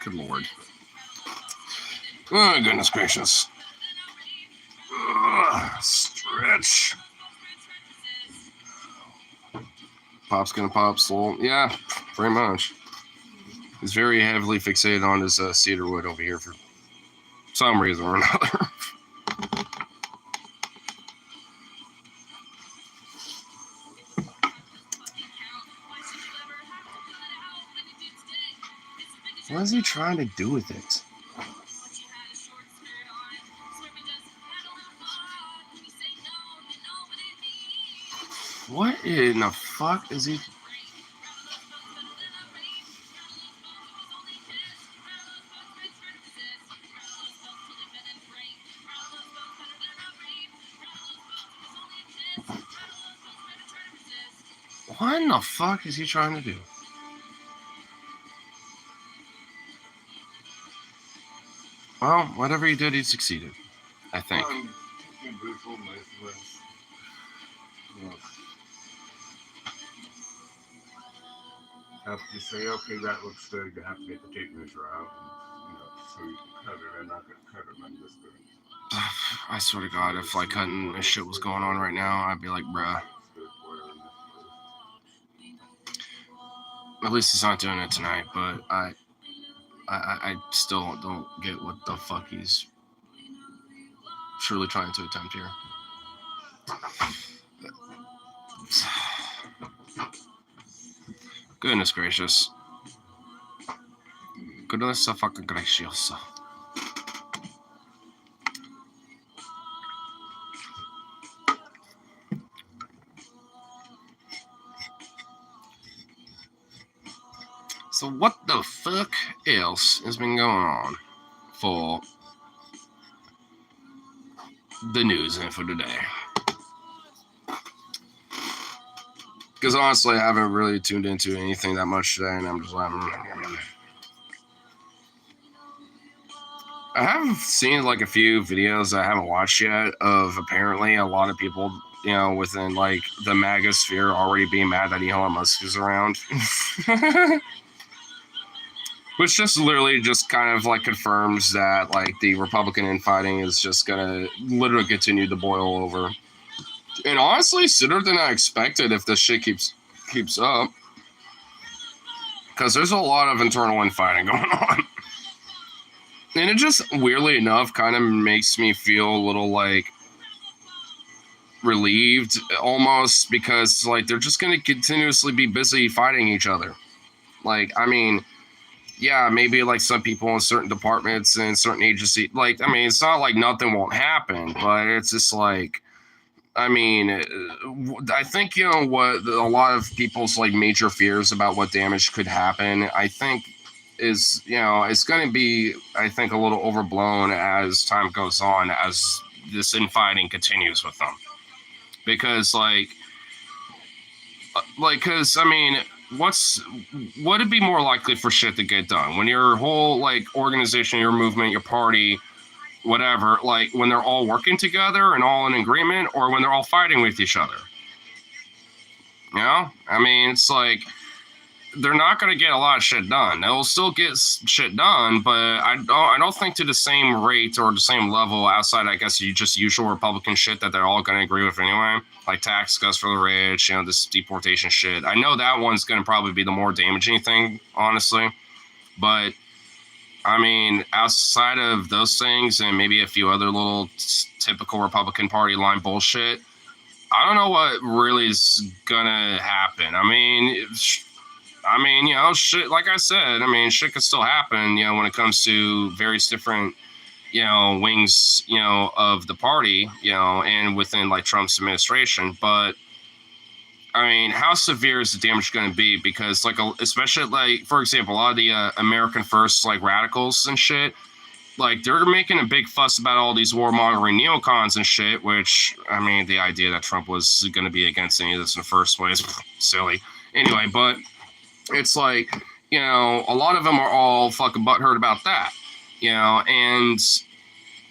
Good Lord. Oh, goodness gracious. Stretch. Pop's gonna pop slow. Yeah, pretty much. He's very heavily fixated on his cedar wood over here for some reason or another. What is he trying to do with it? What in the fuck is he? What in the fuck is he trying to do? Well, whatever he did, he succeeded. I think. Visual measurements. Have to say, okay, that looks good. You have to get the tape measure out, and, so you can cut it. I'm not going to cut it on this good. I swear to God, if like cutting this shit was going on right now, I'd be like, bruh. At least he's not doing it tonight, but I still don't get what the fuck he's truly trying to attempt here. Goodness gracious. Goodness fucking gracious. So what the fuck else has been going on for the news and for today? Because honestly, I haven't really tuned into anything that much today, and I'm just like, I have seen like a few videos I haven't watched yet of apparently a lot of people, within like the MAGA sphere already being mad that Elon Musk is around. Which just literally just kind of like confirms that like the Republican infighting is just gonna literally continue to boil over. And honestly, sooner than I expected if this shit keeps up. Because there's a lot of internal infighting going on. And it just, weirdly enough, kind of makes me feel a little like relieved almost, because like they're just gonna continuously be busy fighting each other. Like, I mean, yeah, maybe like some people in certain departments and certain agencies, like, I mean, it's not like nothing won't happen, but it's just like, I mean, I think, what a lot of people's like major fears about what damage could happen, I think is, it's going to be, I think, a little overblown as time goes on, as this infighting continues with them. Because because, I mean, would it be more likely for shit to get done when your whole like organization, your movement, your party, whatever, like when they're all working together and all in agreement, or when they're all fighting with each other? I mean, it's like they're not going to get a lot of shit done. They'll still get shit done, but I don't think to the same rate or the same level outside, I guess, you just usual Republican shit that they're all going to agree with anyway. Like tax cuts for the rich, this deportation shit. I know that one's going to probably be the more damaging thing, honestly. But, I mean, outside of those things and maybe a few other little typical Republican Party line bullshit, I don't know what really is going to happen. I mean, shit, like I said, I mean, shit could still happen, when it comes to various different, wings, of the party, and within like Trump's administration. But I mean, how severe is the damage going to be? Because like, especially like, for example, a lot of the American First like radicals and shit, like they're making a big fuss about all these warmongering neocons and shit, which, I mean, the idea that Trump was going to be against any of this in the first place, silly. Anyway, but it's like, a lot of them are all fucking butthurt about that, and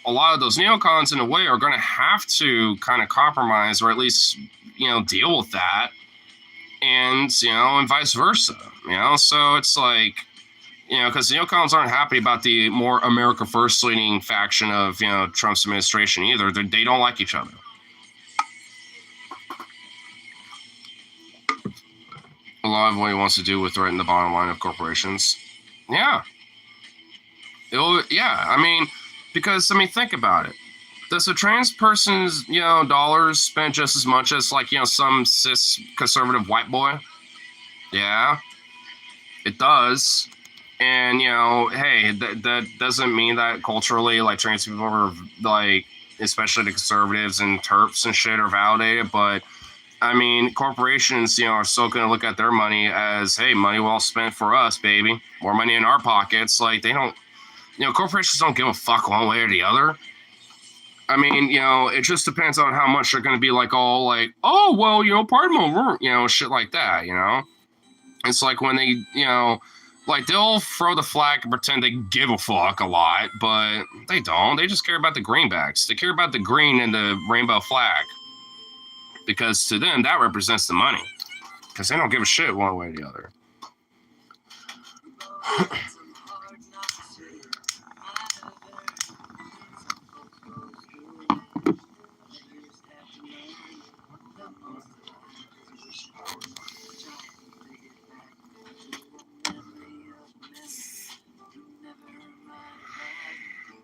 a lot of those neocons in a way are going to have to kind of compromise, or at least, deal with that, and, and vice versa, so it's like, because neocons aren't happy about the more America First leaning faction of, Trump's administration either. They don't like each other. A lot of what he wants to do with threaten the bottom line of corporations. Yeah. I mean, because, I mean, think about it. Does a trans person's, dollars spend just as much as, like, some cis conservative white boy? Yeah. It does. And, hey, that doesn't mean that culturally, like, trans people are, like, especially the conservatives and TERFs and shit are validated, but I mean, corporations, are still going to look at their money as, hey, money well spent for us, baby. More money in our pockets. Like, they don't, corporations don't give a fuck one way or the other. I mean, it just depends on how much they're going to be like, all like, oh, well, pardon me, shit like that, It's like when they, like they'll throw the flag and pretend they give a fuck a lot, but they don't. They just care about the greenbacks. They care about the green and the rainbow flag. Because to them, that represents the money. Because they don't give a shit one way or the other.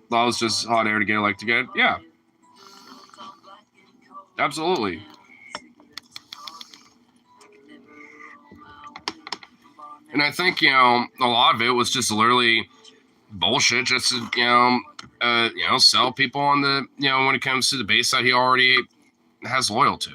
That was just hot air to get. Yeah. Absolutely. And I think, a lot of it was just literally bullshit just to, sell people on the, when it comes to the base that he already has loyal to.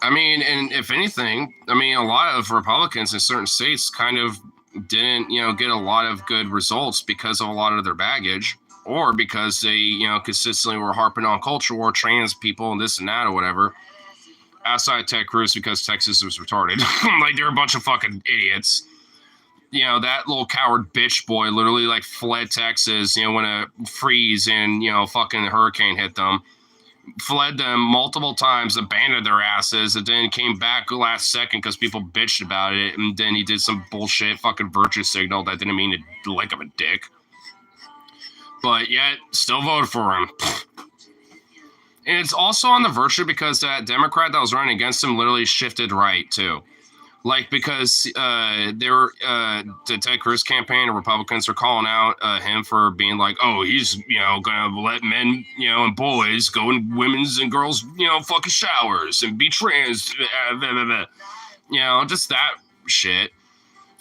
I mean, and if anything, a lot of Republicans in certain states kind of didn't, get a lot of good results because of a lot of their baggage, or because they, consistently were harping on culture war, trans people, and this and that or whatever. Outside Ted Cruz, because Texas was retarded. Like, they're a bunch of fucking idiots. That little coward bitch boy literally, like, fled Texas, when a freeze and, fucking hurricane hit them. Fled them multiple times, abandoned their asses, and then came back last second because people bitched about it, and then he did some bullshit fucking virtue signal that didn't mean to lick of a dick. But yet, still voted for him. And it's also on the virtue because that Democrat that was running against him literally shifted right, too. Like, because the Ted Cruz campaign, the Republicans are calling out him for being like, oh, he's, gonna let men, and boys go in women's and girls, fucking showers and be trans, just that shit.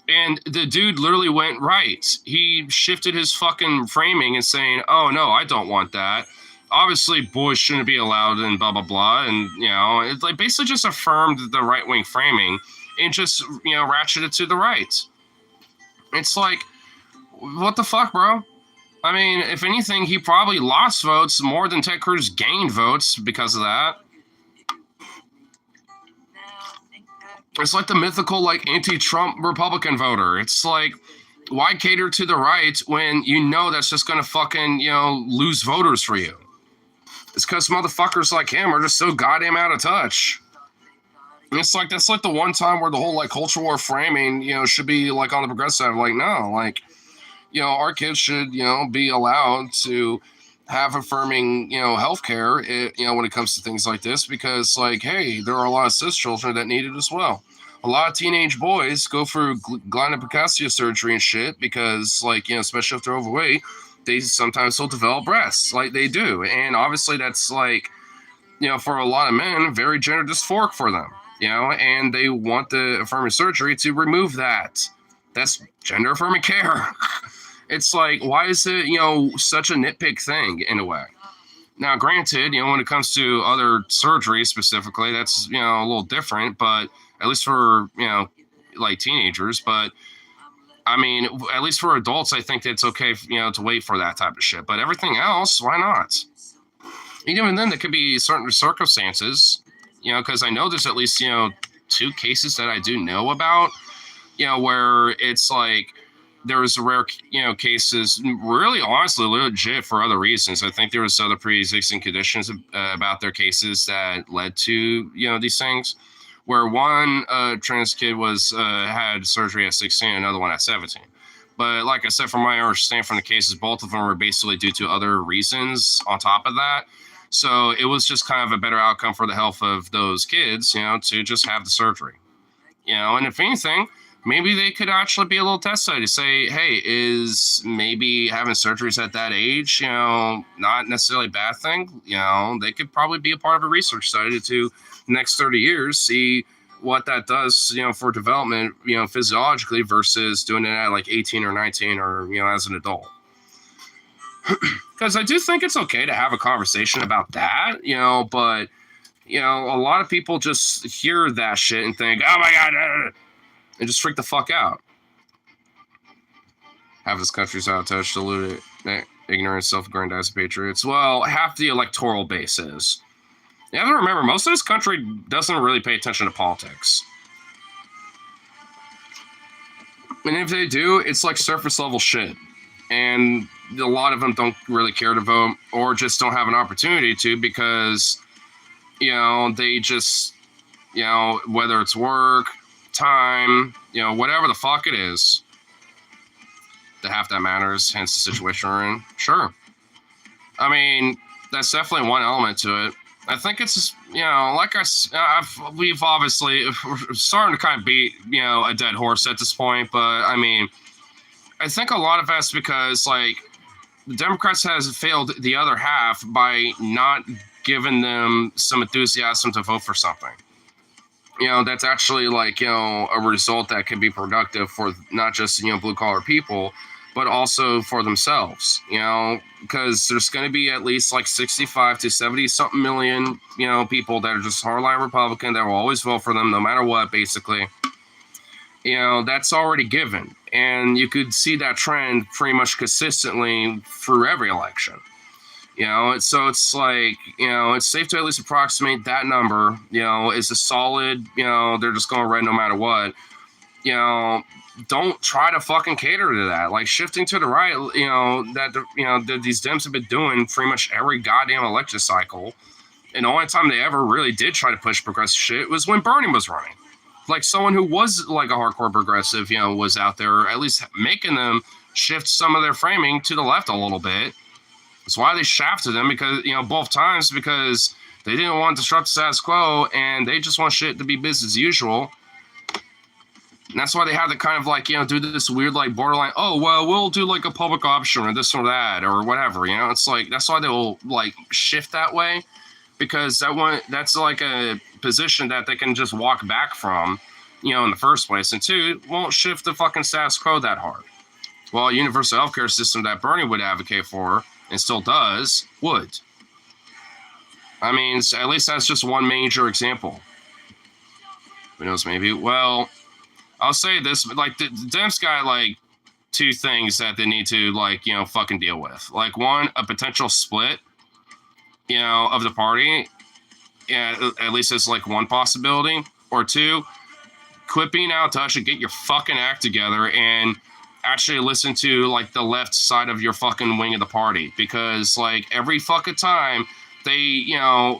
And the dude literally went right. He shifted his fucking framing and saying, oh, no, I don't want that. Obviously, boys shouldn't be allowed and blah, blah, blah. And, it like basically just affirmed the right-wing framing and just, ratcheted to the right. It's like, what the fuck, bro? I mean, if anything, he probably lost votes more than Ted Cruz gained votes because of that. It's like the mythical, like, anti-Trump Republican voter. It's like, why cater to the right when that's just going to fucking, lose voters for you? It's because motherfuckers like him are just so goddamn out of touch. And it's like, that's like the one time where the whole, like, culture war framing, should be, like, on the progressive side. Like, no, like, our kids should, be allowed to have affirming, healthcare, when it comes to things like this, because, like, hey, there are a lot of cis children that need it as well. A lot of teenage boys go through gynecomastia surgery and shit because, like, especially if they're overweight, they sometimes will develop breasts, like they do. And obviously that's, like, for a lot of men, very gender dysphoric for them, and they want the affirming surgery to remove that. That's gender affirming care. It's like, why is it, such a nitpick thing in a way? Now, granted, when it comes to other surgeries specifically, that's, a little different, but at least for, like teenagers. But I mean, at least for adults, I think it's okay, to wait for that type of shit. But everything else, why not? Even then, there could be certain circumstances, because I know there's at least, 2 cases that I do know about, where it's like, there's rare, cases, really honestly legit for other reasons. I think there was other pre-existing conditions about their cases that led to, these things, where one trans kid had surgery at 16, another one at 17. But like I said, from my understanding from the cases, both of them were basically due to other reasons on top of that. So it was just kind of a better outcome for the health of those kids, to just have the surgery. And if anything, maybe they could actually be a little test study to say, hey, is maybe having surgeries at that age, not necessarily a bad thing? They could probably be a part of a research study to the next 30 years, see what that does, for development, physiologically versus doing it at like 18 or 19 or, as an adult. Because I do think it's okay to have a conversation about that, but, a lot of people just hear that shit and think, oh my God, and just freak the fuck out. Half this country's out of touch, diluted. Ignorant, self-aggrandized patriots. Well, half the electoral base is. You have to remember, most of this country doesn't really pay attention to politics. And if they do, it's like surface level shit. And a lot of them don't really care to vote or just don't have an opportunity to because, they just, whether it's work, time, whatever the fuck it is, the half that matters, hence the situation we're in. Sure. I mean, that's definitely one element to it. I think it's just, like we've obviously, we're starting to kind of beat, a dead horse at this point. But I mean, I think a lot of that's because, like, the Democrats has failed the other half by not giving them some enthusiasm to vote for something. That's actually like, a result that can be productive for not just, blue collar people, but also for themselves, because there's going to be at least like 65 to 70 something million, people that are just hardline Republican that will always vote for them no matter what, basically. That's already given. And you could see that trend pretty much consistently through every election. So it's like, it's safe to at least approximate that number, is a solid, they're just going red no matter what. Don't try to fucking cater to that. Like shifting to the right, that these Dems have been doing pretty much every goddamn election cycle. And the only time they ever really did try to push progressive shit was when Bernie was running. Like someone who was like a hardcore progressive, was out there at least making them shift some of their framing to the left a little bit. That's why they shafted them because, both times because they didn't want to disrupt the status quo and they just want shit to be business as usual. And that's why they had to kind of like, do this weird like borderline, oh, well, we'll do like a public option or this or that or whatever, it's like, that's why they'll like shift that way because that's like a position that they can just walk back from, in the first place. And two, won't shift the fucking status quo that hard. Well, a universal healthcare system that Bernie would advocate for and still does would. I mean, at least that's just one major example. Who knows, maybe. Well, I'll say this, like the Dems got like two things that they need to like, fucking deal with. Like one, a potential split, of the party. Yeah, at least it's like one possibility. Or two, quit being out of touch and get your fucking act together and actually listen to like the left side of your fucking wing of the party. Because like every fucking time they,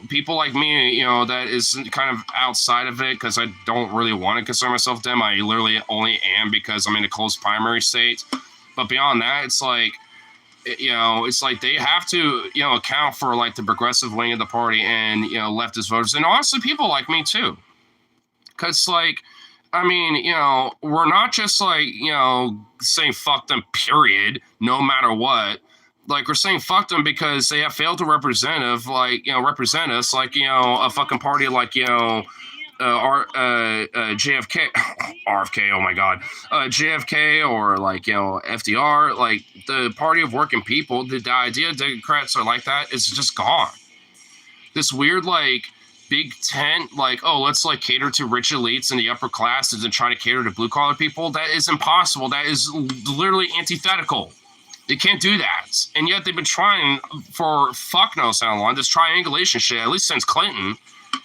people like me, that is kind of outside of it because I don't really want to consider myself Dem. I literally only am because I'm in a close primary state. But beyond that, it's like, it's like they have to, account for like the progressive wing of the party and, leftist voters. And honestly, people like me too. Because like, I mean, we're not just like, saying fuck them, period, no matter what. Like we're saying fuck them because they have failed to represent us, like a fucking party like JFK, RFK. Oh my God, JFK or like FDR, like the party of working people. The idea Democrats are like that is just gone. This weird like big tent, like let's like cater to rich elites and the upper classes and try to cater to blue collar people. That is impossible. That is literally antithetical. They can't do that. And yet they've been trying for fuck knows how long, this triangulation shit, at least since Clinton.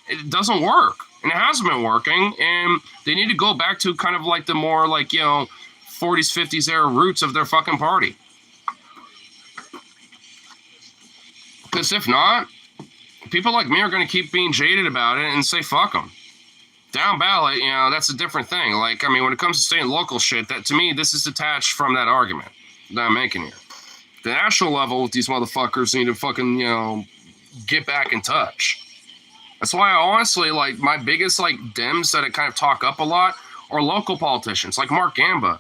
It doesn't work. And it hasn't been working. And they need to go back to kind of like the more like, 40s, 50s era roots of their fucking party. Because if not, people like me are going to keep being jaded about it and say fuck them. Down ballot, that's a different thing. Like, I mean, when it comes to state and local shit, that to me, this is detached from that argument that I'm making here. The national level, these motherfuckers need to fucking, get back in touch. That's why I honestly, like, my biggest, like, Dems that I kind of talk up a lot are local politicians, like Mark Gamba.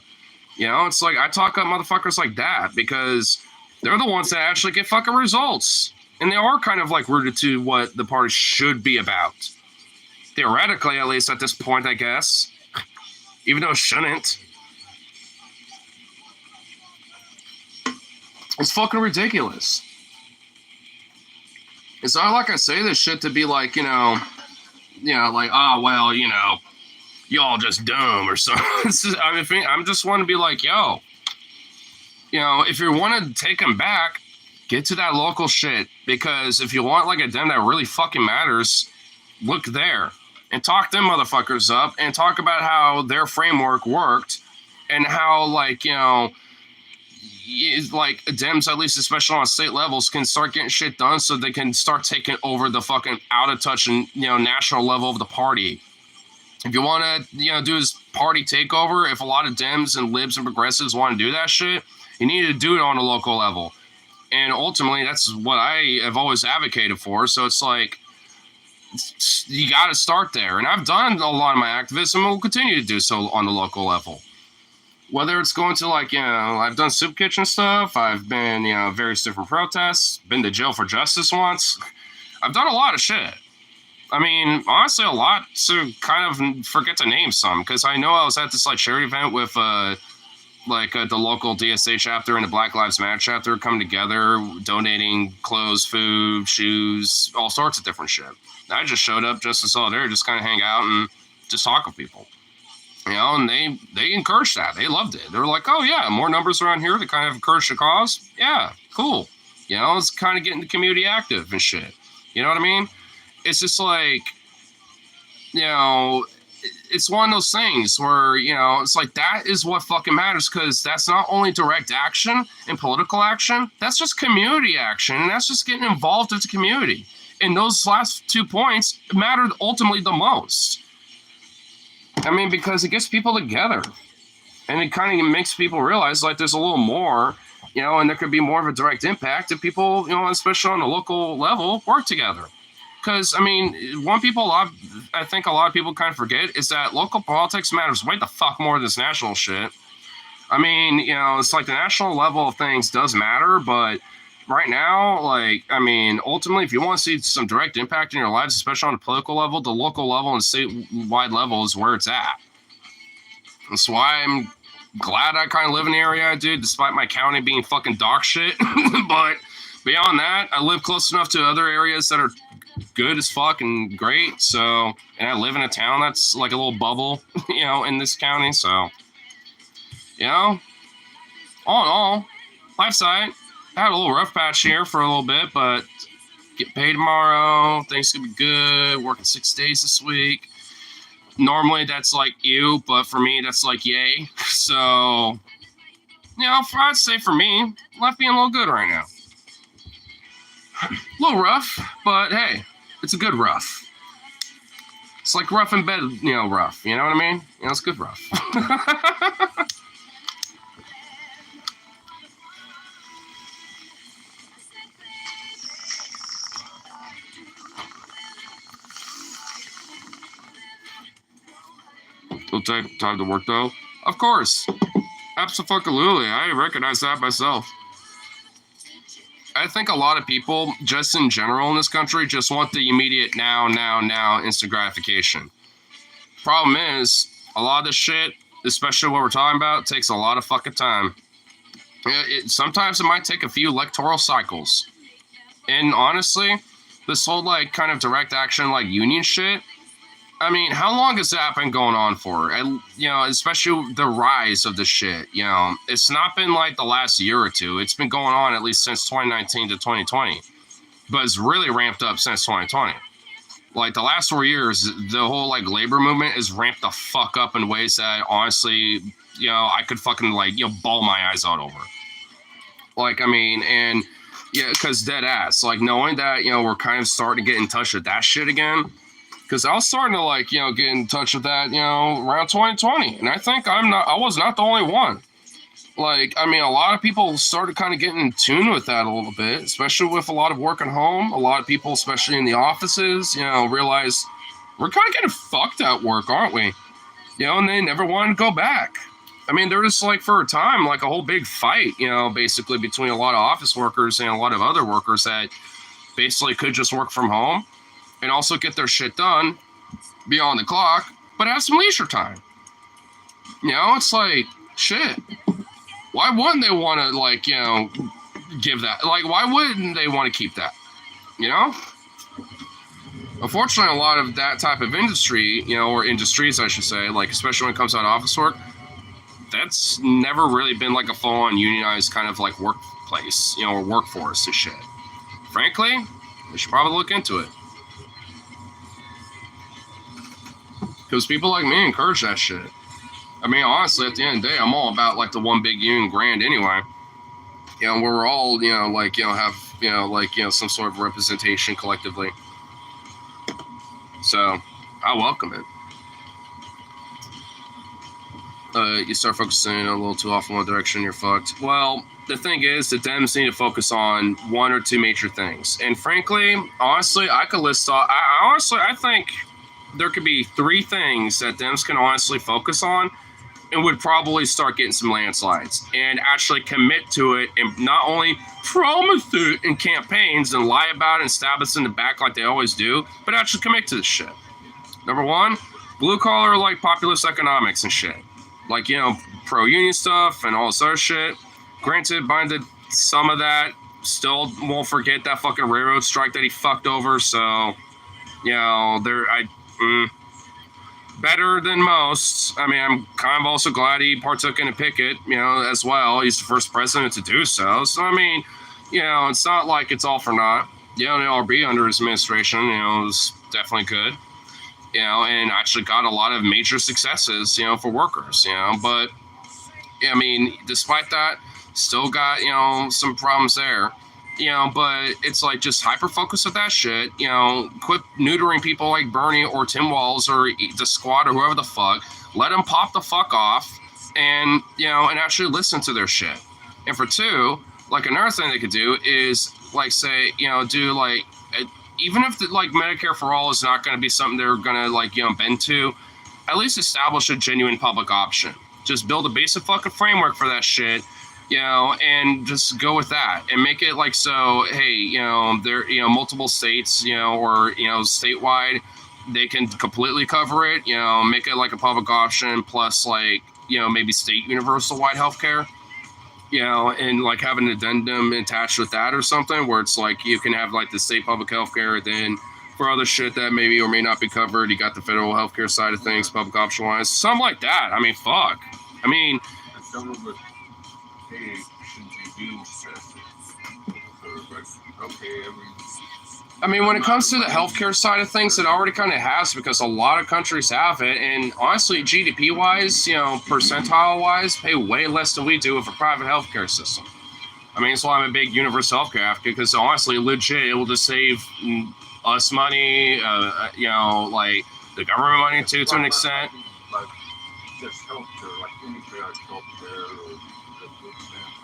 It's like, I talk up motherfuckers like that because they're the ones that actually get fucking results. And they are kind of, like, rooted to what the party should be about. Theoretically, at least at this point, I guess. Even though it shouldn't. It's fucking ridiculous. It's not like I say this shit to be like, like, oh, well, y'all just dumb or something. I'm just want to be like, yo, if you want to take them back, Get to that local shit, because if you want like a dem that really fucking matters, look there and talk them motherfuckers up and talk about how their framework worked and how, like, you know, like Dems, at least especially on state levels, can start getting shit done so they can start taking over the fucking out of touch and, you know, national level of the party. If you want to, you know, do this party takeover, if a lot of Dems and libs and progressives want to do that shit, you need to do it on a local level. And ultimately, that's what I have always advocated for. So it's like, you got to start there. And I've done a lot of my activism and will continue to do so on the local level. Whether it's going to, like, you know, I've done soup kitchen stuff. I've been, you know, various different protests, been to jail for justice once. I've done a lot of shit. I mean, honestly, a lot to kind of forget to name some, because I know I was at this, like, charity event with, the local DSA chapter and the Black Lives Matter chapter coming together, donating clothes, food, shoes, all sorts of different shit. I just showed up just to solidarity, just kind of hang out and just talk with people. You know, and they encouraged that. They loved it. They were like, oh, yeah, more numbers around here to kind of encourage the cause. Yeah, cool. You know, it's kind of getting the community active and shit. You know what I mean? It's just like, you know, it's one of those things where, you know, it's like that is what fucking matters, because that's not only direct action and political action, that's just community action, and that's just getting involved with the community. And those last 2 points mattered ultimately the most. I mean, because it gets people together, and it kind of makes people realize, like, there's a little more, you know, and there could be more of a direct impact if people, you know, especially on the local level, work together. Because, I mean, I think a lot of people kind of forget is that local politics matters way the fuck more than this national shit. I mean, you know, it's like the national level of things does matter, but right now, like, I mean, ultimately, if you want to see some direct impact in your lives, especially on the political level, the local level and statewide level is where it's at. That's why I'm glad I kind of live in the area I do, despite my county being fucking dog shit. But beyond that, I live close enough to other areas that are good as fuck and great. So, and I live in a town that's like a little bubble, you know, in this county. So, you know, all in all, life's side. I had a little rough patch here for a little bit, but get paid tomorrow. Things gonna be good. Working 6 days this week. Normally that's like ew, but for me that's like yay. So, you know, I'd say for me, life being a little good right now. A little rough, but hey, it's a good rough. It's like rough in bed, you know, rough. You know what I mean? You know, it's good rough. It'll take time to work, though. Of course. Absolutely. I recognize that myself. I think a lot of people, just in general in this country, just want the immediate now, instant gratification. Problem is, a lot of this shit, especially what we're talking about, takes a lot of fucking time. Sometimes it might take a few electoral cycles. And honestly, this whole, like, kind of direct action, like, union shit, I mean, how long has that been going on for? And, you know, especially the rise of the shit, you know, it's not been like the last year or two. It's been going on at least since 2019 to 2020, but it's really ramped up since 2020. Like the last 4 years, the whole like labor movement is ramped the fuck up in ways that honestly, you know, I could fucking like, you know, bawl my eyes out over. Like, I mean, and yeah, because dead ass, like knowing that, you know, we're kind of starting to get in touch with that shit again. Because I was starting to like, you know, get in touch with that, you know, around 2020. And I think I was not the only one. Like, I mean, a lot of people started kind of getting in tune with that a little bit, especially with a lot of work at home. A lot of people, especially in the offices, you know, realize we're kind of getting fucked at work, aren't we? You know, and they never wanted to go back. I mean, there was like for a time, like a whole big fight, you know, basically between a lot of office workers and a lot of other workers that basically could just work from home and also get their shit done beyond the clock, but have some leisure time. You know, it's like, shit. Why wouldn't they want to, like, you know, give that? Like, why wouldn't they want to keep that? You know? Unfortunately, a lot of that type of industry, you know, or industries, I should say, like, especially when it comes to office work, that's never really been, like, a full-on unionized kind of, like, work workplace, or workforce and shit. Frankly, we should probably look into it. Because people like me encourage that shit. I mean, honestly, at the end of the day, I'm all about like the one big union grand anyway. Where we're all, have, some sort of representation collectively. So, I welcome it. You start focusing a little too often in one direction, you're fucked. Well, the thing is, the Dems need to focus on one or two major things. And frankly, honestly, I could list off. I think there could be three things that Dems can honestly focus on and would probably start getting some landslides and actually commit to it and not only promise it in campaigns and lie about it and stab us in the back like they always do, but actually commit to this shit. Number one, blue collar, like populist economics and shit. Like, pro-union stuff and all this other shit. Granted, Biden did some of that. Still won't forget that fucking railroad strike that he fucked over. So, better than most. I mean, I'm kind of also glad he partook in a picket, as well. He's the first president to do so. So, I mean, it's not like it's all for naught. The NLRB under his administration, was definitely good. And actually got a lot of major successes, for workers, but, I mean, despite that, still got, some problems there, but it's like just hyper-focus with that shit, quit neutering people like Bernie or Tim Walz or the squad or whoever the fuck, let them pop the fuck off and, and actually listen to their shit. And for two, like another thing they could do is like say, do like, even if like Medicare for all is not going to be something they're going to bend to, at least establish a genuine public option. Just build a basic fucking framework for that shit, and just go with that and make it like so. Hey, there, multiple states, or statewide, they can completely cover it. Make it like a public option plus like maybe state universal wide healthcare. And like have an addendum attached with that or something where it's like you can have like the state public health care, then for other shit that maybe or may not be covered, you got the federal healthcare side of things, public option wise, something like that. I mean, fuck. I mean, when it comes to the healthcare side of things, it already kind of has because a lot of countries have it. And honestly, GDP-wise, percentile-wise, pay way less than we do with a private healthcare system. I mean, that's why I'm a big universal healthcare advocate because honestly, legit, it will just save us money, like the government money too, to an extent. Like just healthcare, like any healthcare.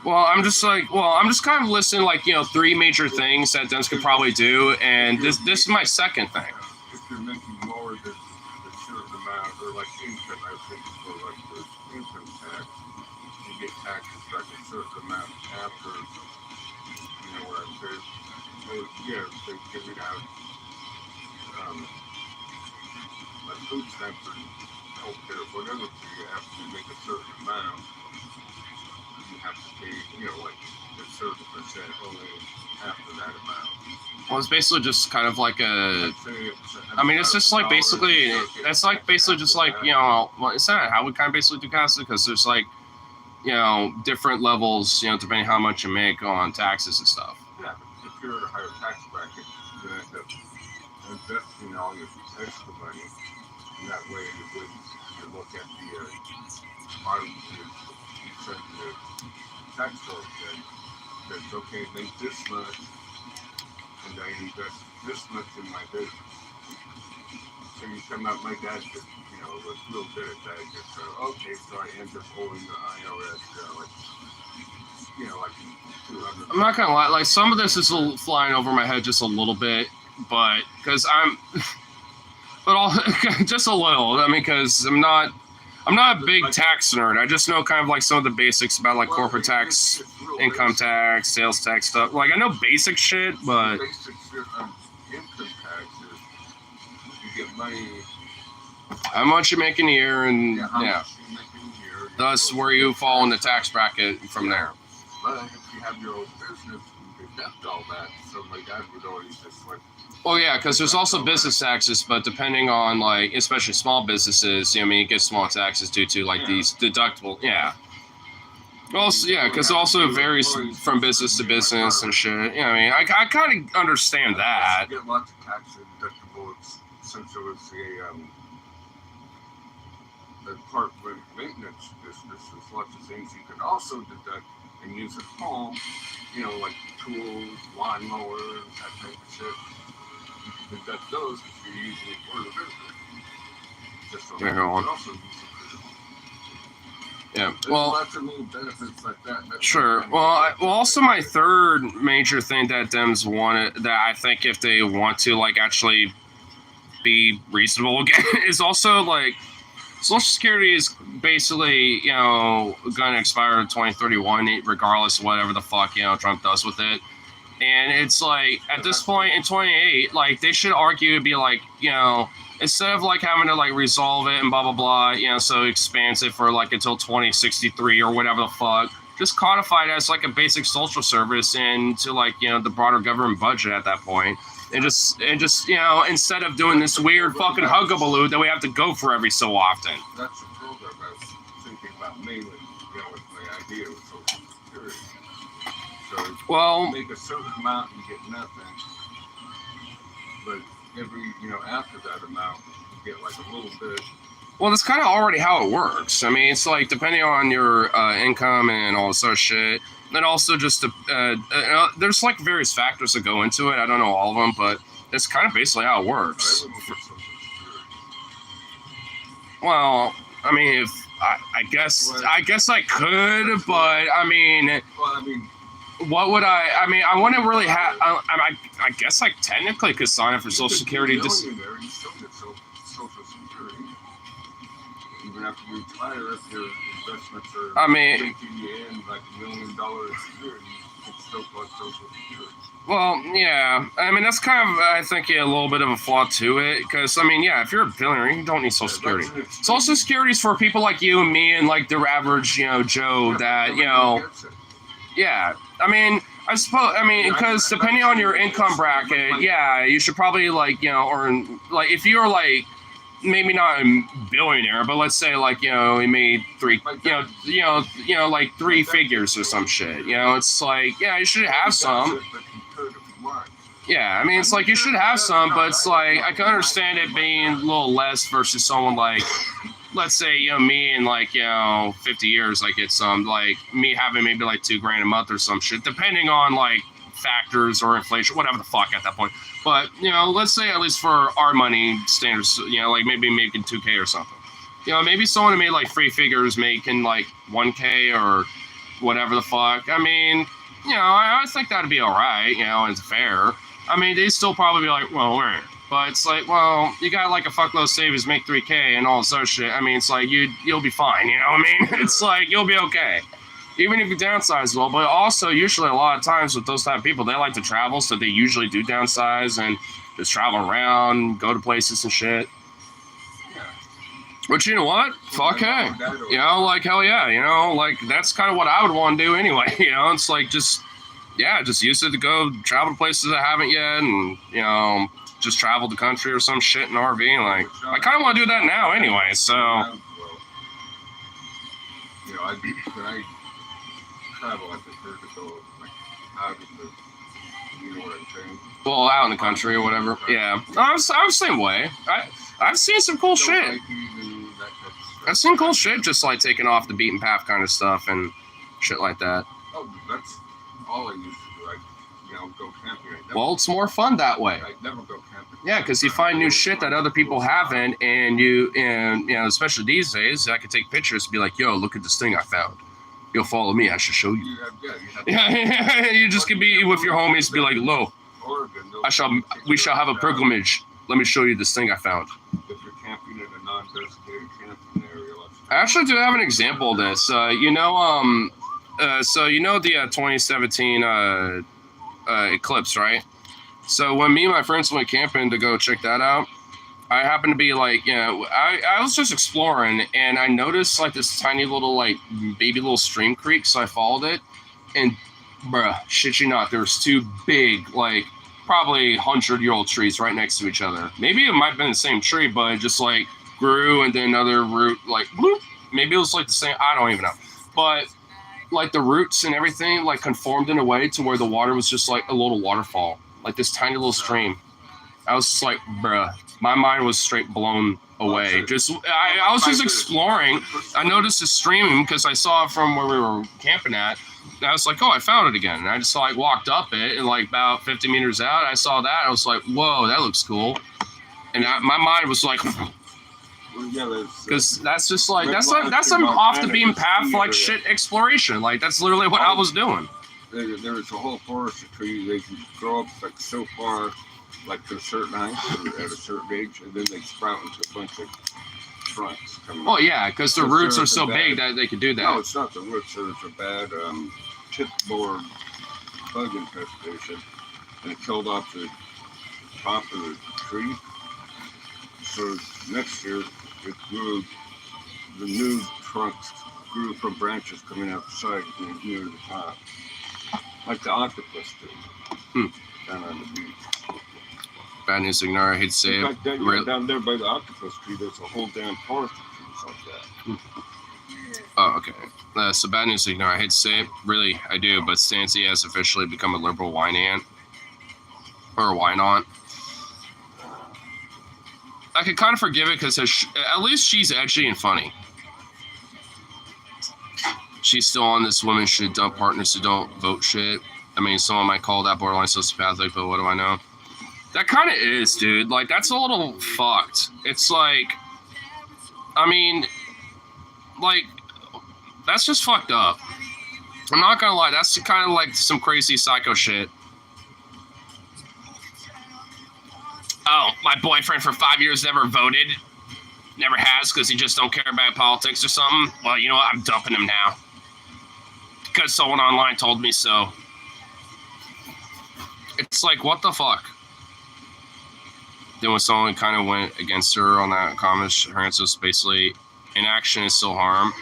Well, I'm just kind of listing like, three major things that Dems could probably do, and this is my second thing. If you're making more than a certain amount, or like income, I think, for like the income tax, you get taxes like a certain amount after, what I'm saying? So, they give it out, like food stamps or healthcare, whatever, so you have to make a certain amount. You have to pay, like a certain percent only after that amount. Well, it's basically just kind of like it's just like basically, it's like basically just like, well, it's not how we kind of basically do taxes because there's like, different levels, depending how much you make on taxes and stuff. Yeah, but if you're at a higher tax bracket, you end up investing all your extra money, and that way you look at the bottom of the tax code that's okay, make this much, and I invest this much in my business. So you come out, my dad just, was real good at that. Just okay, so I end up owing the IRS, like 200. I'm not gonna lie, like some of this is flying over my head just a little bit, but because just a little. I mean, because I'm not a big tax nerd. I just know kind of like some of the basics about like corporate tax, income tax, sales tax stuff. Like I know basic shit, but basic shit on income taxes, you get money. How much you make in a year, and How much you make in a year. Thus where you fall in the tax bracket from there. But if you have your own business, you deduct all that. So my dad would always just like. Well, yeah, because there's also business taxes, but depending on like, especially small businesses, you get small taxes due to like these deductible. Yeah. Also, yeah, because it also varies from business to business and shit. I mean, I kind of understand that. You get lots of tax deductible. Essentially, it's the apartment maintenance business. There's lots of things you can also deduct and use at home. Like tools, lawnmowers, that type of shit. You can deduct those if you're using it for the business. Just so you can also use it for your home. Yeah, There's well, lots of little benefits like that. Sure. Well, also my third major thing that Dems wanted, that I think if they want to like actually be reasonable again, is also like Social Security is basically going to expire in 2031 regardless of whatever the fuck Trump does with it. And it's like at this point in 28, like they should argue to be like instead of like having to like resolve it and blah blah blah, so expansive for like until 2063 or whatever the fuck, just codify it as like a basic social service into like the broader government budget at that point, and just instead of doing this weird fucking hugabaloo that we have to go for every so often. That's the program I was thinking about mainly, with my idea of Social Security. So well, make a certain amount and get nothing, but every after that amount you get like a little bit. Well, that's kind of already how it works. I mean, it's like depending on your income and all this sort of shit. And also just there's like various factors that go into it. I don't know all of them, but it's kind of basically how it works. Well, I mean, if I guess I could, but I mean, what would I mean, I wouldn't really have. I guess I technically could sign up for Social Security. Just you still get Social Security even after you retire. If your investments are making you in like $1 million a year, you can still collect Social Security. Well, yeah. I mean, that's kind of, I think, a little bit of a flaw to it. Because, I mean, yeah, if you're a billionaire, you don't need Social Security. Social Security is for people like you and me and, like, the average, Joe that, yeah. I mean, I suppose, because depending on your income bracket, yeah, you should probably, like, earn, like, if you're, like, maybe not a billionaire, but let's say, like, he made like 3 figures or some shit. It's like, yeah, you should have some. Yeah, I mean, it's like you should have some, but it's like I can understand it being a little less versus someone like, let's say, me in like 50 years, like it's like me having maybe like $2,000 a month or some shit, depending on like factors or inflation, whatever the fuck at that point. But let's say at least for our money standards, like maybe making $2,000 or something. Maybe someone who made like 3 figures making like $1,000 or whatever the fuck. I mean, I think that'd be all right. It's fair. I mean, they'd still probably be like, well, where? But it's like, well, you got like a fuckload of savings, make $3,000 and all this other shit. I mean, it's like you'll be fine. You know what I mean? It's like you'll be okay, even if you downsize well. But also, usually a lot of times with those type of people, they like to travel, so they usually do downsize and just travel around, go to places and shit. But you know what? Fuck hey. Like hell yeah. Like that's kind of what I would want to do anyway. It's like just use it to go travel to places I haven't yet, and just travel the country or some shit in RV. Like I kind of want to do that now anyway. So. I travel, I prefer to go like out of the, what I'm saying. Well, out in the country or whatever. Yeah, I was the same way. I've seen some cool shit. I've seen cool shit just like taking off the beaten path kind of stuff and shit like that. Oh, that's all I used to do. I go camping. Well, it's more fun that way. I never go camping. Yeah, because you find new shit that other people haven't, and especially these days, I could take pictures and be like, yo, look at this thing I found. You'll follow me, I should show you. Yeah, you just could be with your homies and be like, lo, we shall have a pilgrimage. Let me show you this thing I found. If you're camping in a non-designated camping area, I actually do have an example of this. So the 2017 eclipse, right? So when me and my friends went camping to go check that out, I happened to be like, I was just exploring, and I noticed like this tiny little like baby little stream creek, so I followed it, and bruh, shit you not, there's 2 big like probably 100-year-old trees right next to each other. Maybe it might have been the same tree, but it just like grew, and then another root like bloop. Maybe it was like the same. I don't even know, but like the roots and everything like conformed in a way to where the water was just like a little waterfall, like this tiny little stream. I was just like, bruh, my mind was straight blown away. I was just exploring. I noticed the stream because I saw it from where we were camping at. And I was like, oh, I found it again. And I just like walked up it, and like about 50 meters out, I saw that. I was like, whoa, that looks cool. And my mind was like, because that's just like that's an off the beam path like shit exploration. Like that's literally what I was doing. There's a whole forest of trees. They can grow up like so far, like to a certain height or at a certain age, and then they sprout into a bunch of trunks. Oh yeah, because the roots are so big that they could do that. No, it's not the roots. There's a bad chipboard bug infestation, and it killed off the top of the tree. So next year, it grew. The new trunks grew from branches coming out the side and near the top, like the octopus do down on the beach. Bad news, ignore. I hate to say it. Fact, down there by the octopus tree, there's a whole damn forest of trees like that. Oh, okay. So bad news, ignore. I hate to say it. Really, I do. But Stancy has officially become a liberal wine ant. Or a wine aunt. I could kind of forgive it because at least she's edgy and funny. She's still on this women should dump partners who don't vote shit. I mean, someone might call that borderline sociopathic, but what do I know? That kind of is, dude. Like, that's a little fucked. It's like, I mean, like, that's just fucked up. I'm not gonna lie, that's kind of like some crazy psycho shit. Oh, my boyfriend for 5 years never voted. Never has because he just don't care about politics or something. Well, you know what? I'm dumping him now. Because someone online told me so. It's like, what the fuck? Then when someone kind of went against her on that comment, her answer was basically, inaction is still harm.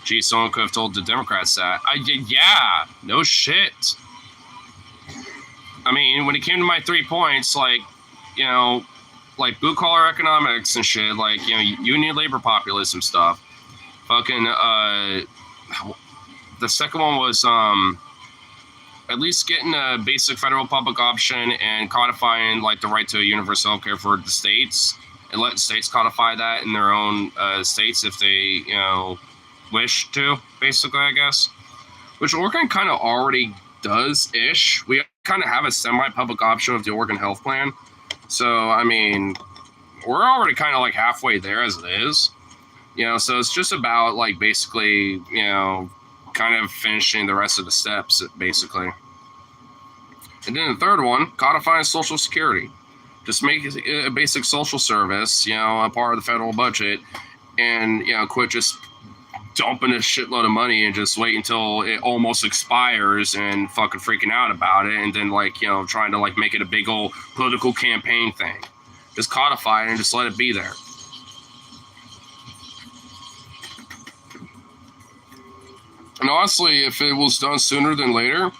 Gee, someone could have told the Democrats that. Yeah, no shit. I mean, when it came to my 3 points, like, you know, like blue collar economics and shit, like, you know, union labor populism stuff. Fucking, the second one was, at least getting a basic federal public option and codifying, like, the right to universal health care for the states and letting states codify that in their own states if they, you know, wish to, basically, I guess. Which Oregon kind of already does-ish. We kind of have a semi-public option of the Oregon Health Plan. So, I mean, we're already kind of like halfway there as it is, you know, so it's just about like basically, you know, kind of finishing the rest of the steps, basically. And then the third one, codifying Social Security. Just make it a basic social service, you know, a part of the federal budget, and, you know, quit just dumping a shitload of money and just wait until it almost expires and fucking freaking out about it, and then, like, you know, trying to like make it a big old political campaign thing. Just codify it and just let it be there. And honestly, if it was done sooner than later,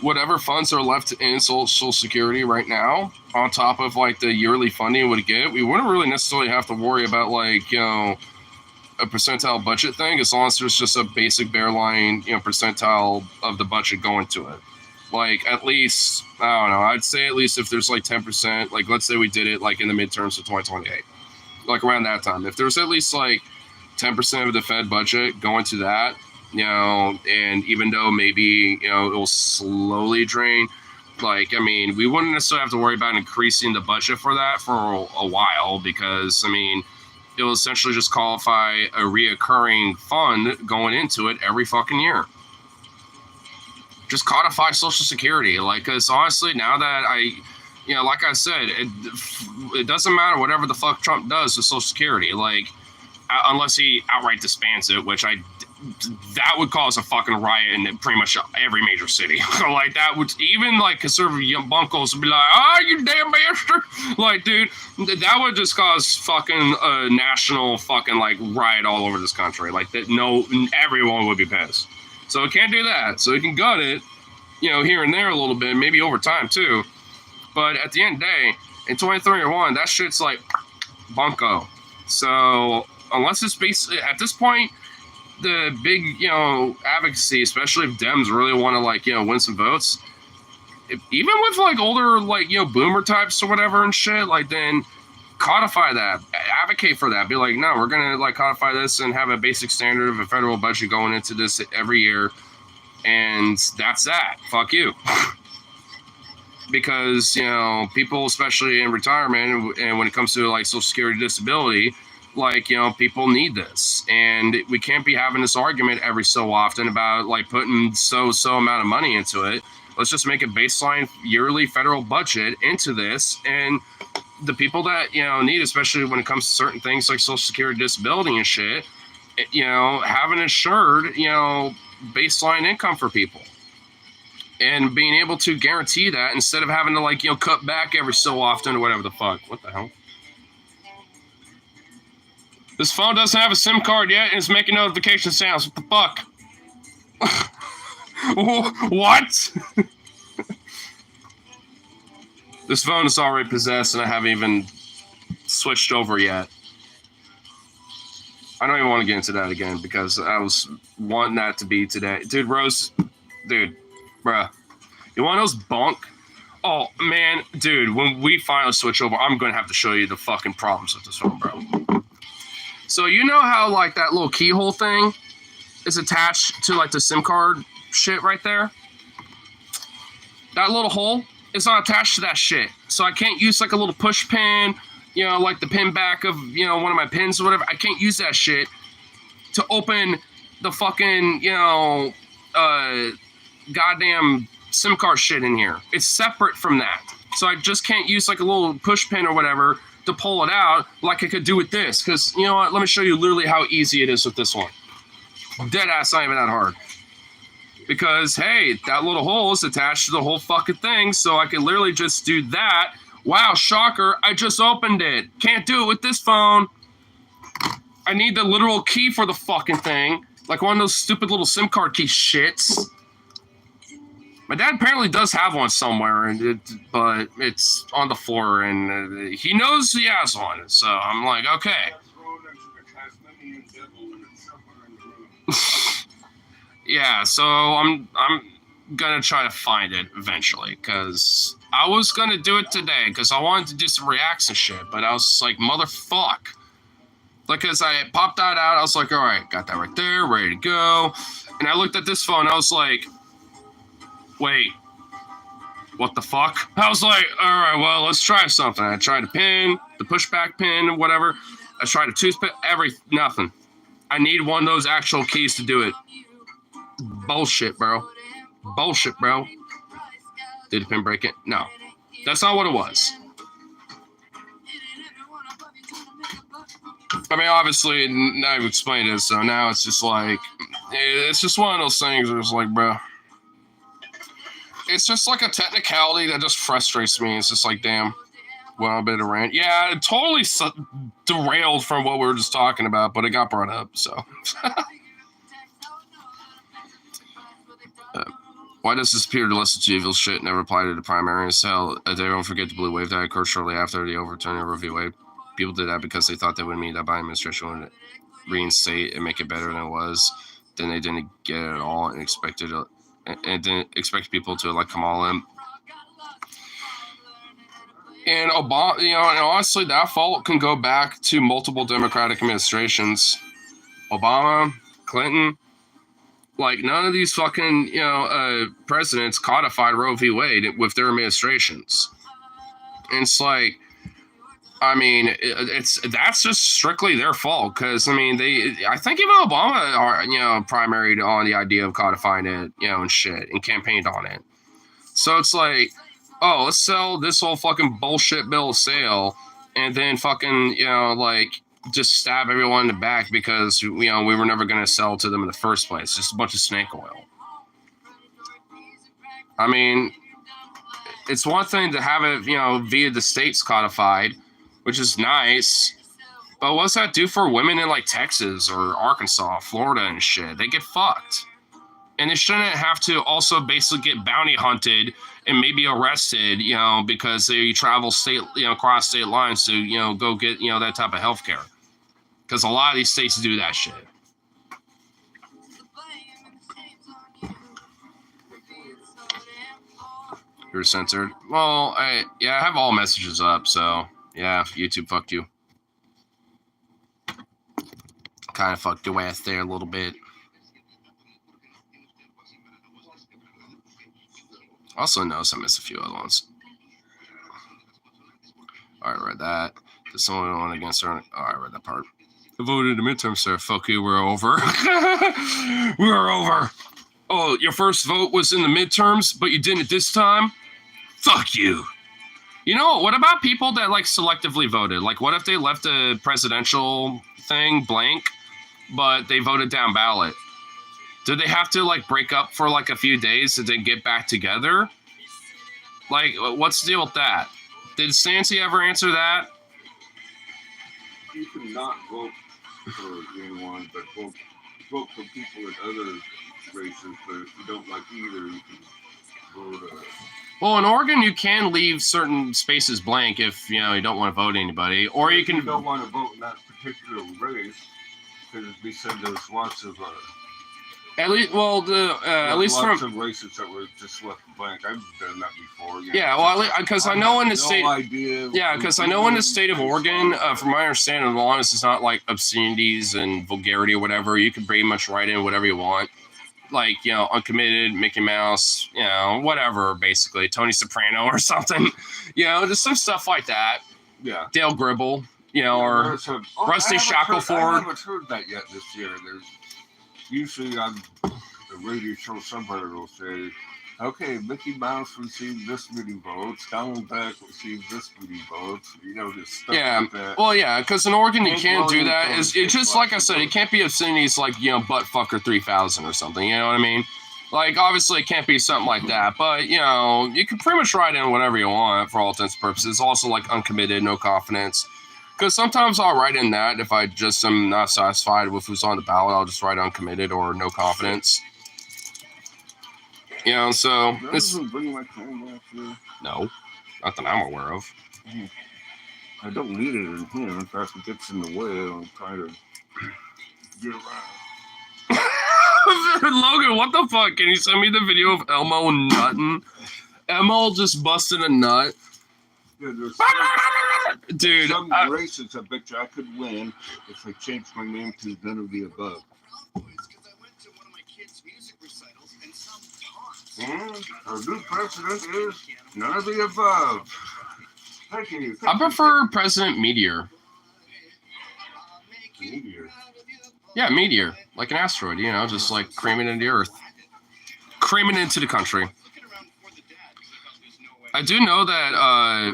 whatever funds are left in Social Security right now, on top of like the yearly funding it would get, we wouldn't really necessarily have to worry about, like, you know, a percentile budget thing, as long as there's just a basic bare line, you know, percentile of the budget going to it. Like, at least, I don't know, I'd say at least if there's like 10%, like let's say we did it like in the midterms of 2028, like around that time, if there's at least like 10% of the Fed budget going to that, you know, and even though maybe, you know, it will slowly drain, like, I mean, we wouldn't necessarily have to worry about increasing the budget for that for a while, because, I mean, it will essentially just qualify a reoccurring fund going into it every fucking year. Just codify Social Security. Like, because honestly, now that you know, like I said, it doesn't matter whatever the fuck Trump does with Social Security. Like, unless he outright disbands it, which that would cause a fucking riot in pretty much every major city. Like, that would, even like conservative young bunkles would be like, "Ah, you damn bastard!" Like, dude, that would just cause fucking a national fucking like riot all over this country. Like, that, no, everyone would be pissed. So it can't do that. So it can gut it, you know, here and there a little bit, maybe over time too. But at the end of the day, in 2031, that shit's like bunko. So unless it's basically at this point, the big, advocacy, especially if Dems really want to, like, win some votes. Even with, like, older, like, boomer types or whatever and shit, like, then codify that, advocate for that. Be like, no, we're going to, like, codify this and have a basic standard of a federal budget going into this every year. And that's that. Fuck you. Because, people, especially in retirement and when it comes to, like, Social Security disability, like, people need this. And we can't be having this argument every so often about, like, putting so amount of money into it. Let's just make a baseline yearly federal budget into this. And the people that, need, especially when it comes to certain things like Social Security disability and shit, have an assured, baseline income for people. And being able to guarantee that instead of having to, like, cut back every so often or whatever the fuck. What the hell? This phone doesn't have a SIM card yet and it's making notification sounds. What the fuck? What? This phone is already possessed and I haven't even switched over yet. I don't even want to get into that again because I was wanting that to be today. Dude, Rose, dude. Bruh, you want those bunk? Oh, man, dude, when we finally switch over, I'm going to have to show you the fucking problems with this phone, bro. So you know how, like, that little keyhole thing is attached to, like, the SIM card shit right there? That little hole is not attached to that shit. So I can't use, like, a little push pin, like the pin back of, one of my pins or whatever. I can't use that shit to open the fucking, goddamn SIM card shit in here. It's separate from that. So I just can't use, like, a little push pin or whatever to pull it out like I could do with this. Because, you know what? Let me show you literally how easy it is with this one. Deadass, not even that hard. Because, hey, that little hole is attached to the whole fucking thing. So I can literally just do that. Wow, shocker. I just opened it. Can't do it with this phone. I need the literal key for the fucking thing. Like one of those stupid little SIM card key shits. My dad apparently does have one somewhere, but it's on the floor, and he knows he has one. So I'm like, okay. Yeah, so I'm gonna try to find it eventually, because I was gonna do it today, because I wanted to do some reacts and shit, but I was like, motherfuck. Like, as I popped that out, I was like, all right, got that right there, ready to go. And I looked at this phone, I was like, wait, what the fuck? I was like, all right, well, let's try something. I tried a pin, the pushback pin, whatever. I tried a toothpick, nothing. I need one of those actual keys to do it. Bullshit, bro. Bullshit, bro. Did the pin break it? No. That's not what it was. I mean, obviously, I've explained it, so now it's just like, it's just one of those things where it's like, bro. It's just like a technicality that just frustrates me. It's just like, damn, well, a bit of rant. Yeah, it totally derailed from what we were just talking about, but it got brought up, so. Why does this appear to listen to evil shit never apply to the primaries? Hell, did everyone forget the blue wave that occurred shortly after the overturning of Roe v. Wade? People did that because they thought they would mean that Biden administration would reinstate and make it better than it was. Then they didn't get it at all and didn't expect people to, like, come all in. And Obama, and honestly, that fault can go back to multiple Democratic administrations. Obama, Clinton, like, none of these fucking, presidents codified Roe v. Wade with their administrations. And it's like, I mean, that's just strictly their fault. Because, I mean, I think even Obama, primaried on the idea of codifying it, and shit, and campaigned on it. So it's like, oh, let's sell this whole fucking bullshit bill of sale, and then fucking, just stab everyone in the back because, we were never going to sell to them in the first place. Just a bunch of snake oil. I mean, it's one thing to have it, via the states codified, which is nice, but what's that do for women in, like, Texas or Arkansas, Florida and shit? They get fucked. And they shouldn't have to also basically get bounty hunted and maybe arrested, because they travel across state lines to, go get, that type of health care. Because a lot of these states do that shit. You're censored. Well, I have all messages up, so yeah, YouTube fucked you. Kind of fucked your ass there a little bit. Also notice I missed a few other ones. All right, read that. Did someone want against her? Oh, I read that part. I voted in the midterm, sir. Fuck you, we're over. We're over. Oh, your first vote was in the midterms, but you didn't this time? Fuck you. You know, what about people that like selectively voted? Like, what if they left a presidential thing blank, but they voted down ballot? Did they have to like break up for like a few days and then get back together? Like, what's the deal with that? Did Sansi ever answer that? You can not vote for anyone, but vote for people in other races. But if you don't like either, you can vote. Well, in Oregon, you can leave certain spaces blank if you don't want to vote anybody, or you can. If you don't want to vote in that particular race, because we said there's lots of. At least, well, at least lots from of races that were just left blank. I've done that before. Yeah, well, because I know in the state. Idea Yeah, because I know in the state of Oregon, from my understanding, as long as it's not like obscenities and vulgarity or whatever, you can pretty much write in whatever you want. Like, uncommitted, Mickey Mouse, whatever, basically. Tony Soprano or something. Just some stuff like that. Yeah. Dale Gribble, or Rusty Shackleford. I haven't heard that yet this year. There's usually on the radio show somebody will say, okay, Mickey Mouse received this many votes, Donald Duck received this many votes, just stuff like that. Well, yeah, because in Oregon you can't do that. It's just like I said, it can't be obscenities like, buttfucker 3000 or something, you know what I mean? Like, obviously it can't be something like that, but, you can pretty much write in whatever you want for all intents and purposes. Also, like, uncommitted, no confidence. Because sometimes I'll write in that if I just am not satisfied with who's on the ballot, I'll just write uncommitted or no confidence. So it's bring my camera back here. No, not that I'm aware of. I don't need it in here. In fact, it gets in the way. I'm trying to get around. Logan, what the fuck? Can you send me the video of Elmo nutting? Elmo just busted a nut. Yeah, there's Dude, some races I bet you I could win if I changed my name to none of the above. And our new president is none of the above. Thank you. I prefer President Meteor. Meteor. Yeah, meteor. Like an asteroid, just like creaming into the earth. Creaming into the country. I do know that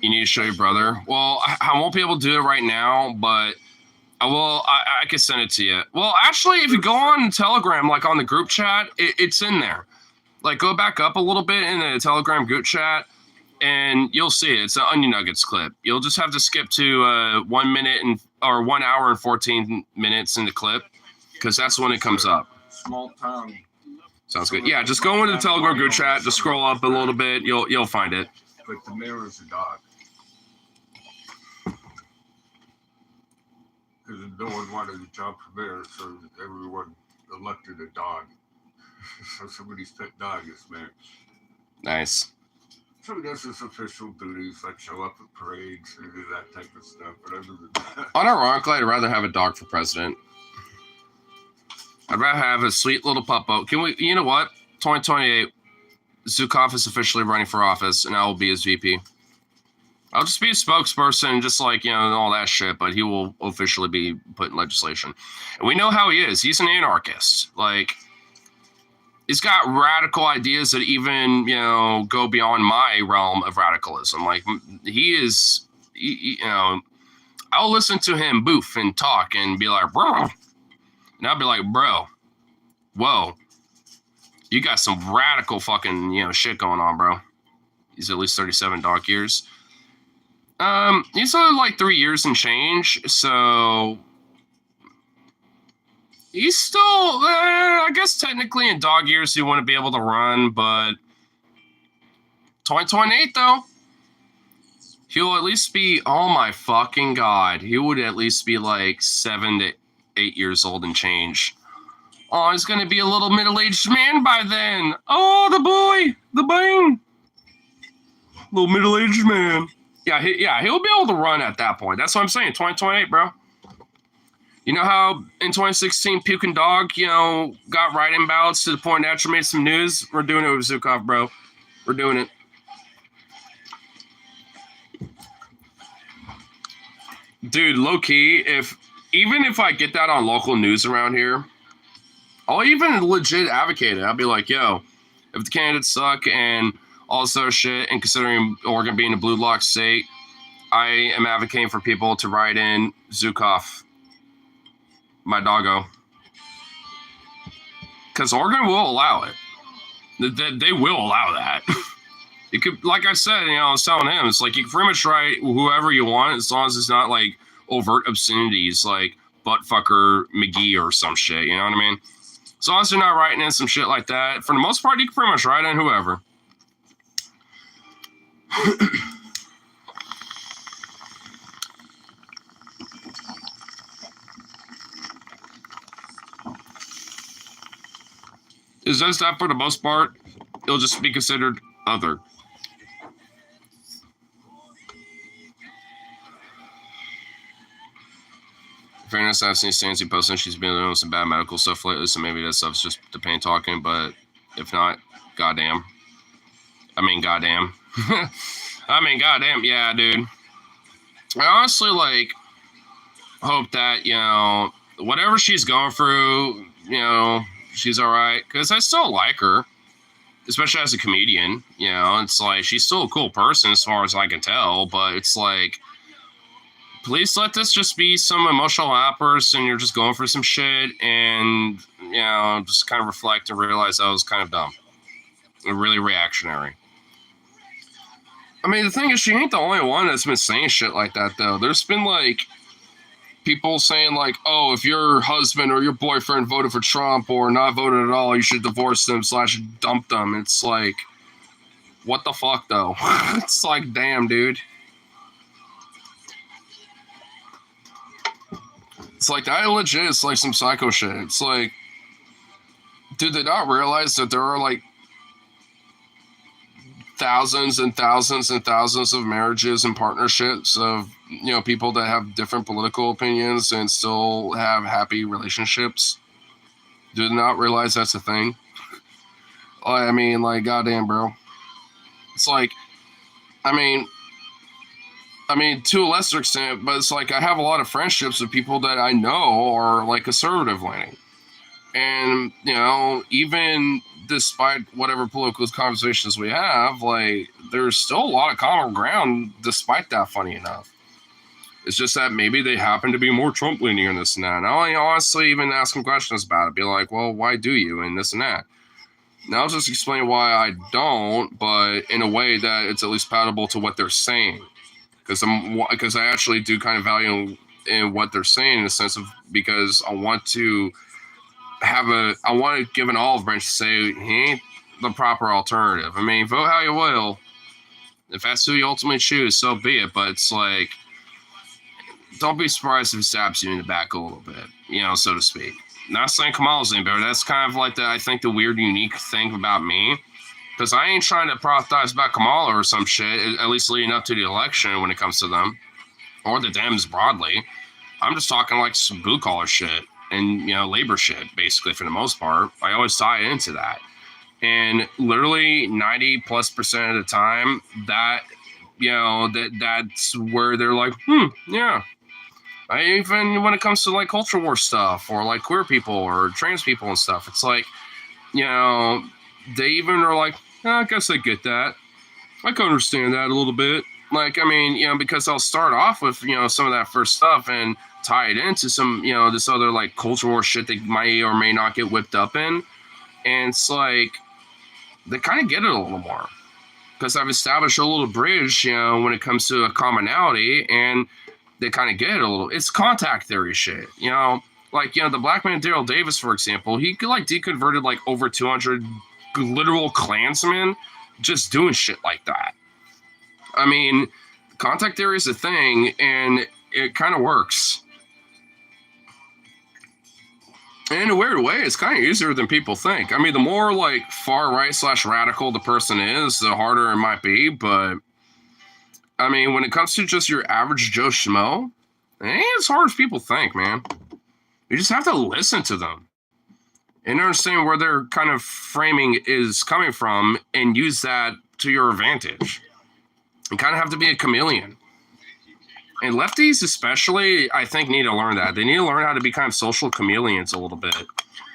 you need to show your brother. Well, I won't be able to do it right now, but I will. I can send it to you. Well, actually, if you go on Telegram, like on the group chat, it's in there. Like, go back up a little bit in the Telegram group chat, and you'll see it. It's an Onion Nuggets clip. You'll just have to skip to 1 minute or 1 hour and 14 minutes in the clip, because that's when it comes up. Small town. Sounds good. Yeah, just go into the Telegram group chat. Just scroll up a little bit. You'll find it. But the mayor is a dog. Because no one wanted a job for mayor, so everyone elected a dog. So somebody's pet dog is mayor. Nice. So he does his official duties, like show up at parades and do that type of stuff. But other than that, unironically, I'd rather have a dog for president. I'd rather have a sweet little puppo. Can we? You know what? 2028, Zukov is officially running for office, and I will be his VP. I'll just be a spokesperson, just like, all that shit, but he will officially be put in legislation. And we know how he is. He's an anarchist. Like, he's got radical ideas that even, go beyond my realm of radicalism. Like, he is, I'll listen to him boof and talk and be like, bro. And I'll be like, bro, whoa, you got some radical fucking, shit going on, bro. He's at least 37 dog years. He's only like 3 years and change, so he's still, I guess technically in dog years he wouldn't be able to run, but 2028 though, he'll at least be, oh my fucking god, he would at least be like 7 to 8 years old and change. Oh, he's gonna be a little middle-aged man by then. Oh, the Bane, little middle-aged man. Yeah, he'll be able to run at that point. That's what I'm saying. 2028, bro. You know how in 2016 Puking Dog, got write-in ballots to the point that actually made some news? We're doing it with Zukov, bro. We're doing it. Dude, low-key, even if I get that on local news around here, I'll even legit advocate it. I'll be like, yo, if the candidates suck and all this other shit, and considering Oregon being a blue lock state, I am advocating for people to write in Zukov, my doggo. Because Oregon will allow it. They will allow that. It could, like I said, I was telling him, it's like you can pretty much write whoever you want as long as it's not like overt obscenities like buttfucker McGee or some shit. You know what I mean? As long as you're not writing in some shit like that, for the most part, you can pretty much write in whoever. Is just that for the most part, it'll just be considered other. In fairness, I've seen Stancy posting she's been doing some bad medical stuff lately, so maybe that stuff's just the pain talking, but if not, goddamn. Goddamn, yeah, dude. I honestly, hope that, whatever she's going through, she's all right, because I still like her, especially as a comedian. It's like she's still a cool person as far as I can tell, but it's like, please let this just be some emotional outburst and you're just going for some shit and, just kind of reflect and realize that was kind of dumb and really reactionary. The thing is, she ain't the only one that's been saying shit like that, though. There's been, people saying, oh, if your husband or your boyfriend voted for Trump or not voted at all, you should divorce them / dump them. It's like, what the fuck, though? It's like, damn, dude. It's like, that legit is like some psycho shit. It's like, did they not realize that there are, thousands and thousands and thousands of marriages and partnerships of people that have different political opinions and still have happy relationships? Do they not realize that's a thing? Goddamn, bro. It's like, to a lesser extent, but it's like I have a lot of friendships with people that I know are conservative leaning, and even despite whatever political conversations we have, there's still a lot of common ground despite that, funny enough. It's just that maybe they happen to be more Trump leaning in this and that. And I'll honestly even ask them questions about it. Be like, well, why do you? And this and that. Now I'll just explain why I don't, but in a way that it's at least palatable to what they're saying. Because I actually do kind of value in what they're saying in the sense of, because I want to give an olive branch to say he ain't the proper alternative. Vote how you will. If that's who you ultimately choose, so be it. But it's like, don't be surprised if he stabs you in the back a little bit, so to speak. Not saying Kamala's any better. That's kind of I think the weird, unique thing about me. Because I ain't trying to proselytize about Kamala or some shit, at least leading up to the election when it comes to them. Or the Dems broadly. I'm just talking some blue-collar shit. And, labor shit, basically, for the most part. I always tie into that. And literally 90+% of the time, that's where they're like, yeah. Even when it comes to, culture war stuff, or, queer people, or trans people and stuff, it's like, they even are like, I guess I get that. I can understand that a little bit. Because I'll start off with, some of that first stuff and tie it into some, this other, culture war shit they might or may not get whipped up in. And it's like, they kind of get it a little more. Because I've established a little bridge, when it comes to a commonality, and they kind of get it a little. It's contact theory shit, the black man Daryl Davis, for example, he deconverted over 200 literal Klansmen just doing shit like that. Contact theory is a thing, and it kind of works. in a weird way, it's kind of easier than people think. I mean, the more like far right / radical the person is, the harder it might be. But I mean, when it comes to just your average Joe Schmo, it ain't as hard as people think, man. You just have to listen to them and understand where their kind of framing is coming from and use that to your advantage. You kind of have to be a chameleon. And lefties especially, I think, need to learn that. They need to learn how to be kind of social chameleons a little bit.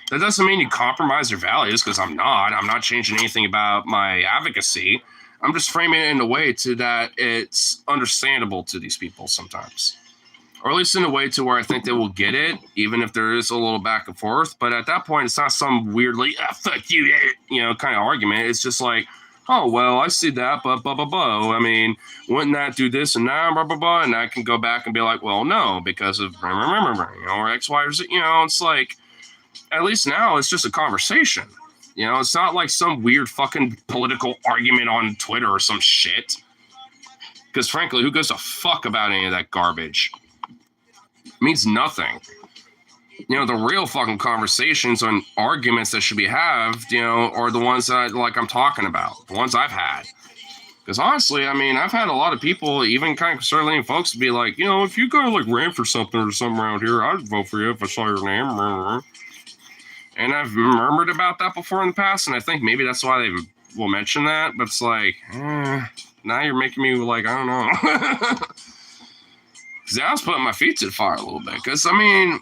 That doesn't mean you compromise your values, because I'm not. I'm not changing anything about my advocacy. I'm just framing it in a way to that it's understandable to these people sometimes. Or at least in a way to where I think they will get it, even if there is a little back and forth. But at that point, it's not some weirdly, fuck you, kind of argument. It's just like, oh, well, I see that, but blah, blah, blah. I mean, wouldn't that do this and that, blah, blah, blah? And I can go back and be like, well, no, because of, or X, Y, or Z. It's like, at least now it's just a conversation. It's not like some weird fucking political argument on Twitter or some shit. Because frankly, who gives a fuck about any of that garbage? It means nothing. The real fucking conversations and arguments that should be had, are the ones that I'm talking about, the ones I've had. Because honestly, I mean, I've had a lot of people, even kind of conservative folks, be like, if you go ran for something or something around here, I'd vote for you if I saw your name. And I've murmured about that before in the past, and I think maybe that's why they will mention that. But it's like, now you're making me I don't know. Because I was putting my feet to the fire a little bit. Because, I mean,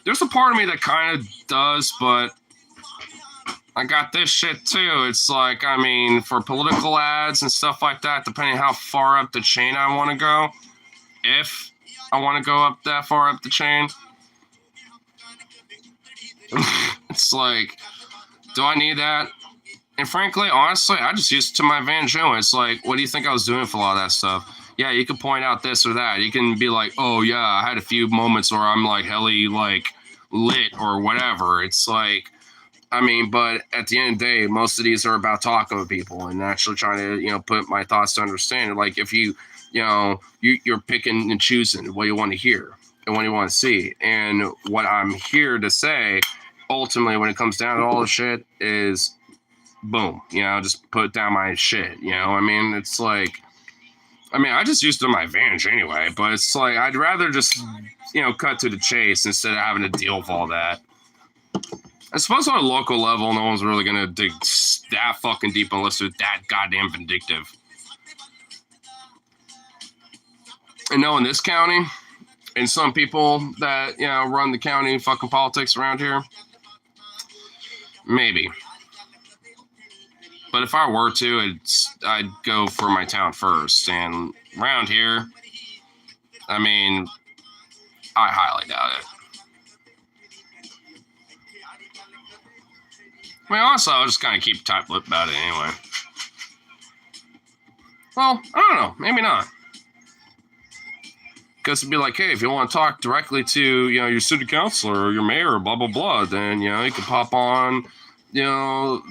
there's a part of me that kind of does, but I got this shit too. It's like, I mean, for political ads and stuff like that, depending on how far up the chain I want to go, if I want to go up that far up the chain, it's like, do I need that? And frankly, honestly, I just use it to my advantage. It's like, what do you think I was doing for a lot of that stuff? Yeah, you can point out this or that. You can be like, oh, yeah, I had a few moments where I'm helly lit or whatever. It's like, I mean, but at the end of the day, most of these are about talking with people and actually trying to, put my thoughts to understand. Like if you're picking and choosing what you want to hear and what you want to see. And what I'm here to say, ultimately, when it comes down to all the shit is boom, just put down my shit. I mean, it's like, I just used it to my advantage anyway, but it's like, I'd rather just, cut to the chase instead of having to deal with all that. I suppose on a local level, no one's really going to dig that fucking deep unless they're that goddamn vindictive. And in this county, and some people that, run the county fucking politics around here, maybe. But if I were to, I'd go for my town first. And around here, I mean, I highly doubt it. I mean, also, I'll just kind of keep tight-lipped about it anyway. Well, I don't know. Maybe not. Because it'd be like, hey, if you want to talk directly to, your city councilor or your mayor or blah, blah, blah, then, you can pop on,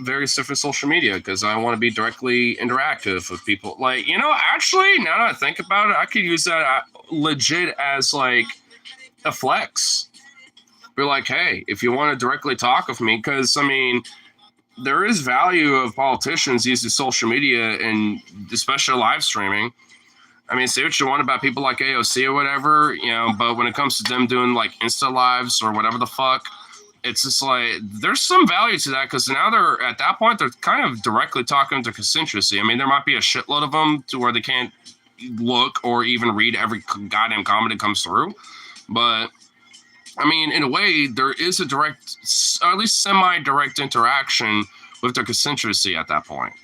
various different social media because I want to be directly interactive with people. Actually, now that I think about it, I could use that legit as, a flex. Be like, hey, if you want to directly talk with me, because, I mean, there is value of politicians using social media and especially live streaming. I mean, say what you want about people like AOC or whatever, but when it comes to them doing Insta lives or whatever the fuck, it's just there's some value to that because now they're at that point, they're kind of directly talking to constituency. I mean, there might be a shitload of them to where they can't look or even read every goddamn comment that comes through. But I mean, in a way, there is a direct, or at least semi-direct interaction with their constituency at that point.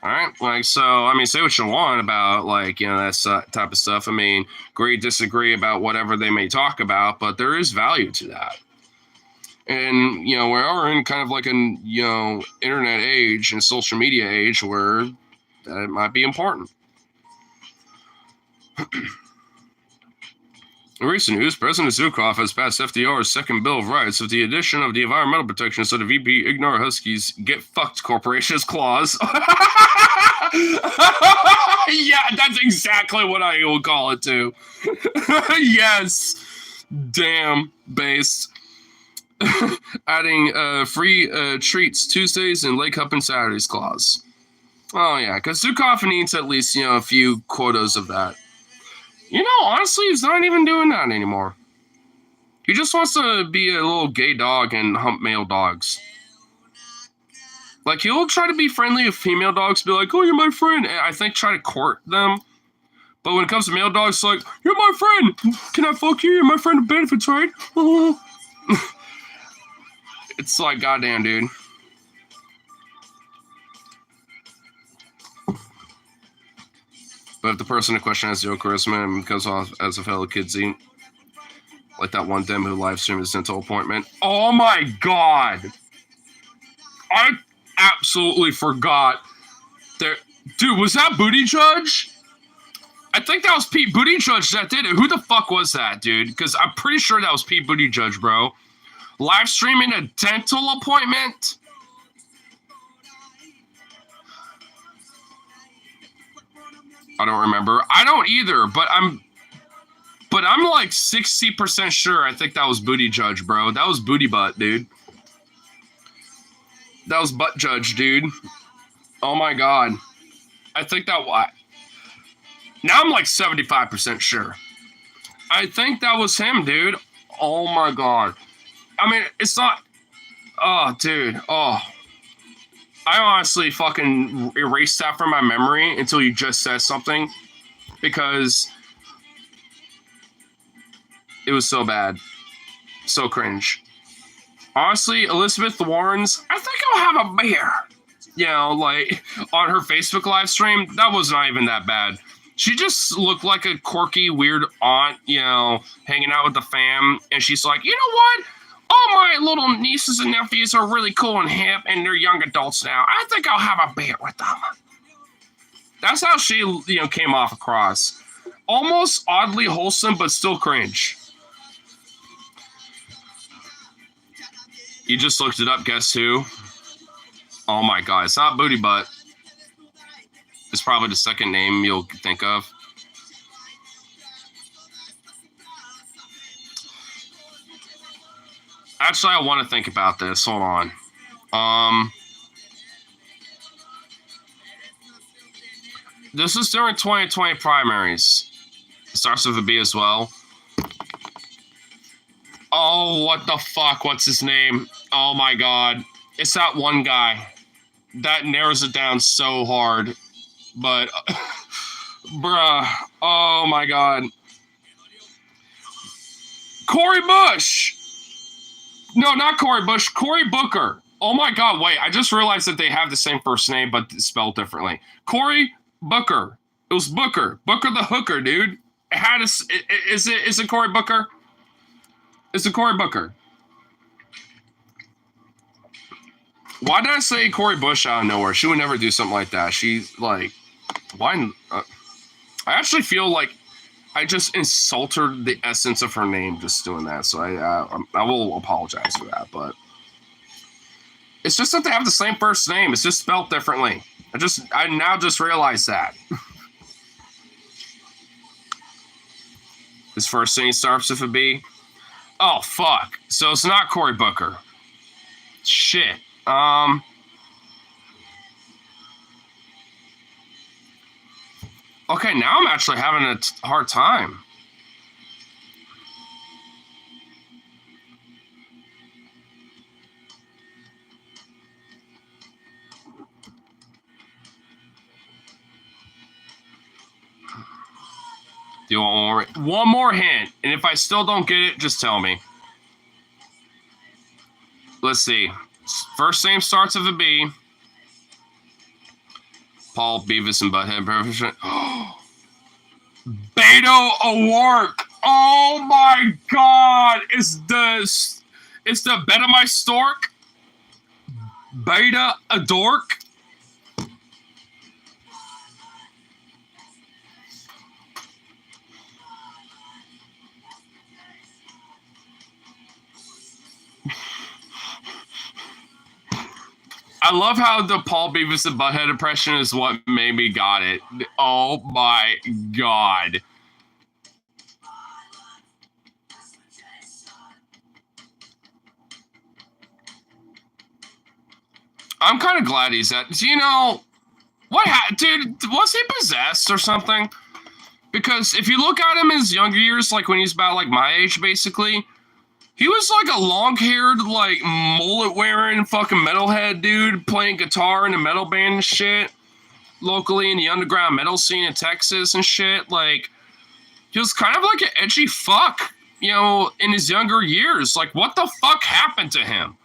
All right, so I mean, say what you want about that type of stuff. I mean, agree, disagree about whatever they may talk about, but there is value to that. And we are in kind of an internet age and social media age where that might be important. In recent news, President Zukov has passed FDR's second Bill of Rights with the addition of the environmental protections of the VP Ignore Huskies Get Fucked Corporations clause. Yeah, that's exactly what I will call it too. Yes. Damn, based. adding free treats Tuesdays and Lake Up and Saturdays clause. Oh yeah, because Zukov needs at least a few quotas of that. Honestly, he's not even doing that anymore. He just wants to be a little gay dog and hump male dogs. Like, he'll try to be friendly with female dogs, be like, oh, you're my friend. And I think try to court them. But when it comes to male dogs, it's like, you're my friend. Can I fuck you? You're my friend of benefits, right? It's like, goddamn, dude. But if the person in question has zero charisma and comes off as a fellow kidsy, like that one dim who live streamed his dental appointment. Oh my god! I absolutely forgot. Dude, was that Booty Judge? I think that was Pete Buttigieg that did it. Who the fuck was that, dude? Because I'm pretty sure that was Pete Buttigieg, bro. Live streaming a dental appointment? I don't remember. I don't either, but I'm like 60% sure I think that was Buttigieg, bro. That was Booty Butt, dude. That was Butt Judge, dude. Oh my god. I think that was... Now I'm like 75% sure. I think that was him, dude. Oh my god. I mean, it's not... Oh, dude. Oh. I honestly fucking erased that from my memory until you just said something. Because it was so bad. So cringe. Honestly, Elizabeth Warren's, I think I'll have a beer. Like, on her Facebook live stream, that was not even that bad. She just looked like a quirky, weird aunt, hanging out with the fam. And she's like, you know what? All my little nieces and nephews are really cool and hip, and they're young adults now. I think I'll have a beer with them. That's how she, came off across. Almost oddly wholesome, but still cringe. You just looked it up, guess who? Oh my god, it's not Booty Butt. It's probably the second name you'll think of. Actually, I want to think about this. Hold on. This is during 2020 primaries. It starts with a B as well. Oh, what the fuck? What's his name? Oh my god. It's that one guy. That narrows it down so hard. But, bruh. Oh my god. Cory Bush! No, not Cory Bush. Cory Booker. Oh my god, wait. I just realized that they have the same first name, but spelled differently. Cory Booker. It was Booker. Booker the hooker, dude. It had is it Cory Booker? It's a Cory Booker. Why did I say Cory Bush out of nowhere? She would never do something like that. She's like, why? I actually feel like I just insulted the essence of her name just doing that. So I will apologize for that. But it's just that they have the same first name. It's just spelled differently. I now just realized that. His first name starts with a B. Oh, fuck. So it's not Cory Booker. Shit. Okay, now I'm actually having a hard time. Do you want one more hint? And if I still don't get it, just tell me. Let's see. First name starts with a B. Paul Beavis and Butthead. Beto O'Rourke. Oh my god. It's the Beta My Stork. Beta a Dork. I love how the Paul Beavis and Butthead impression is what made me got it. Oh my god. I'm kind of glad he's at. Do you know what, dude? Was he possessed or something? Because if you look at him in his younger years, like when he's about like my age, basically, he was like a long-haired, like mullet-wearing fucking metalhead dude playing guitar in a metal band and shit, locally in the underground metal scene in Texas and shit. Like, he was kind of like an edgy fuck, you know, in his younger years. Like, what the fuck happened to him?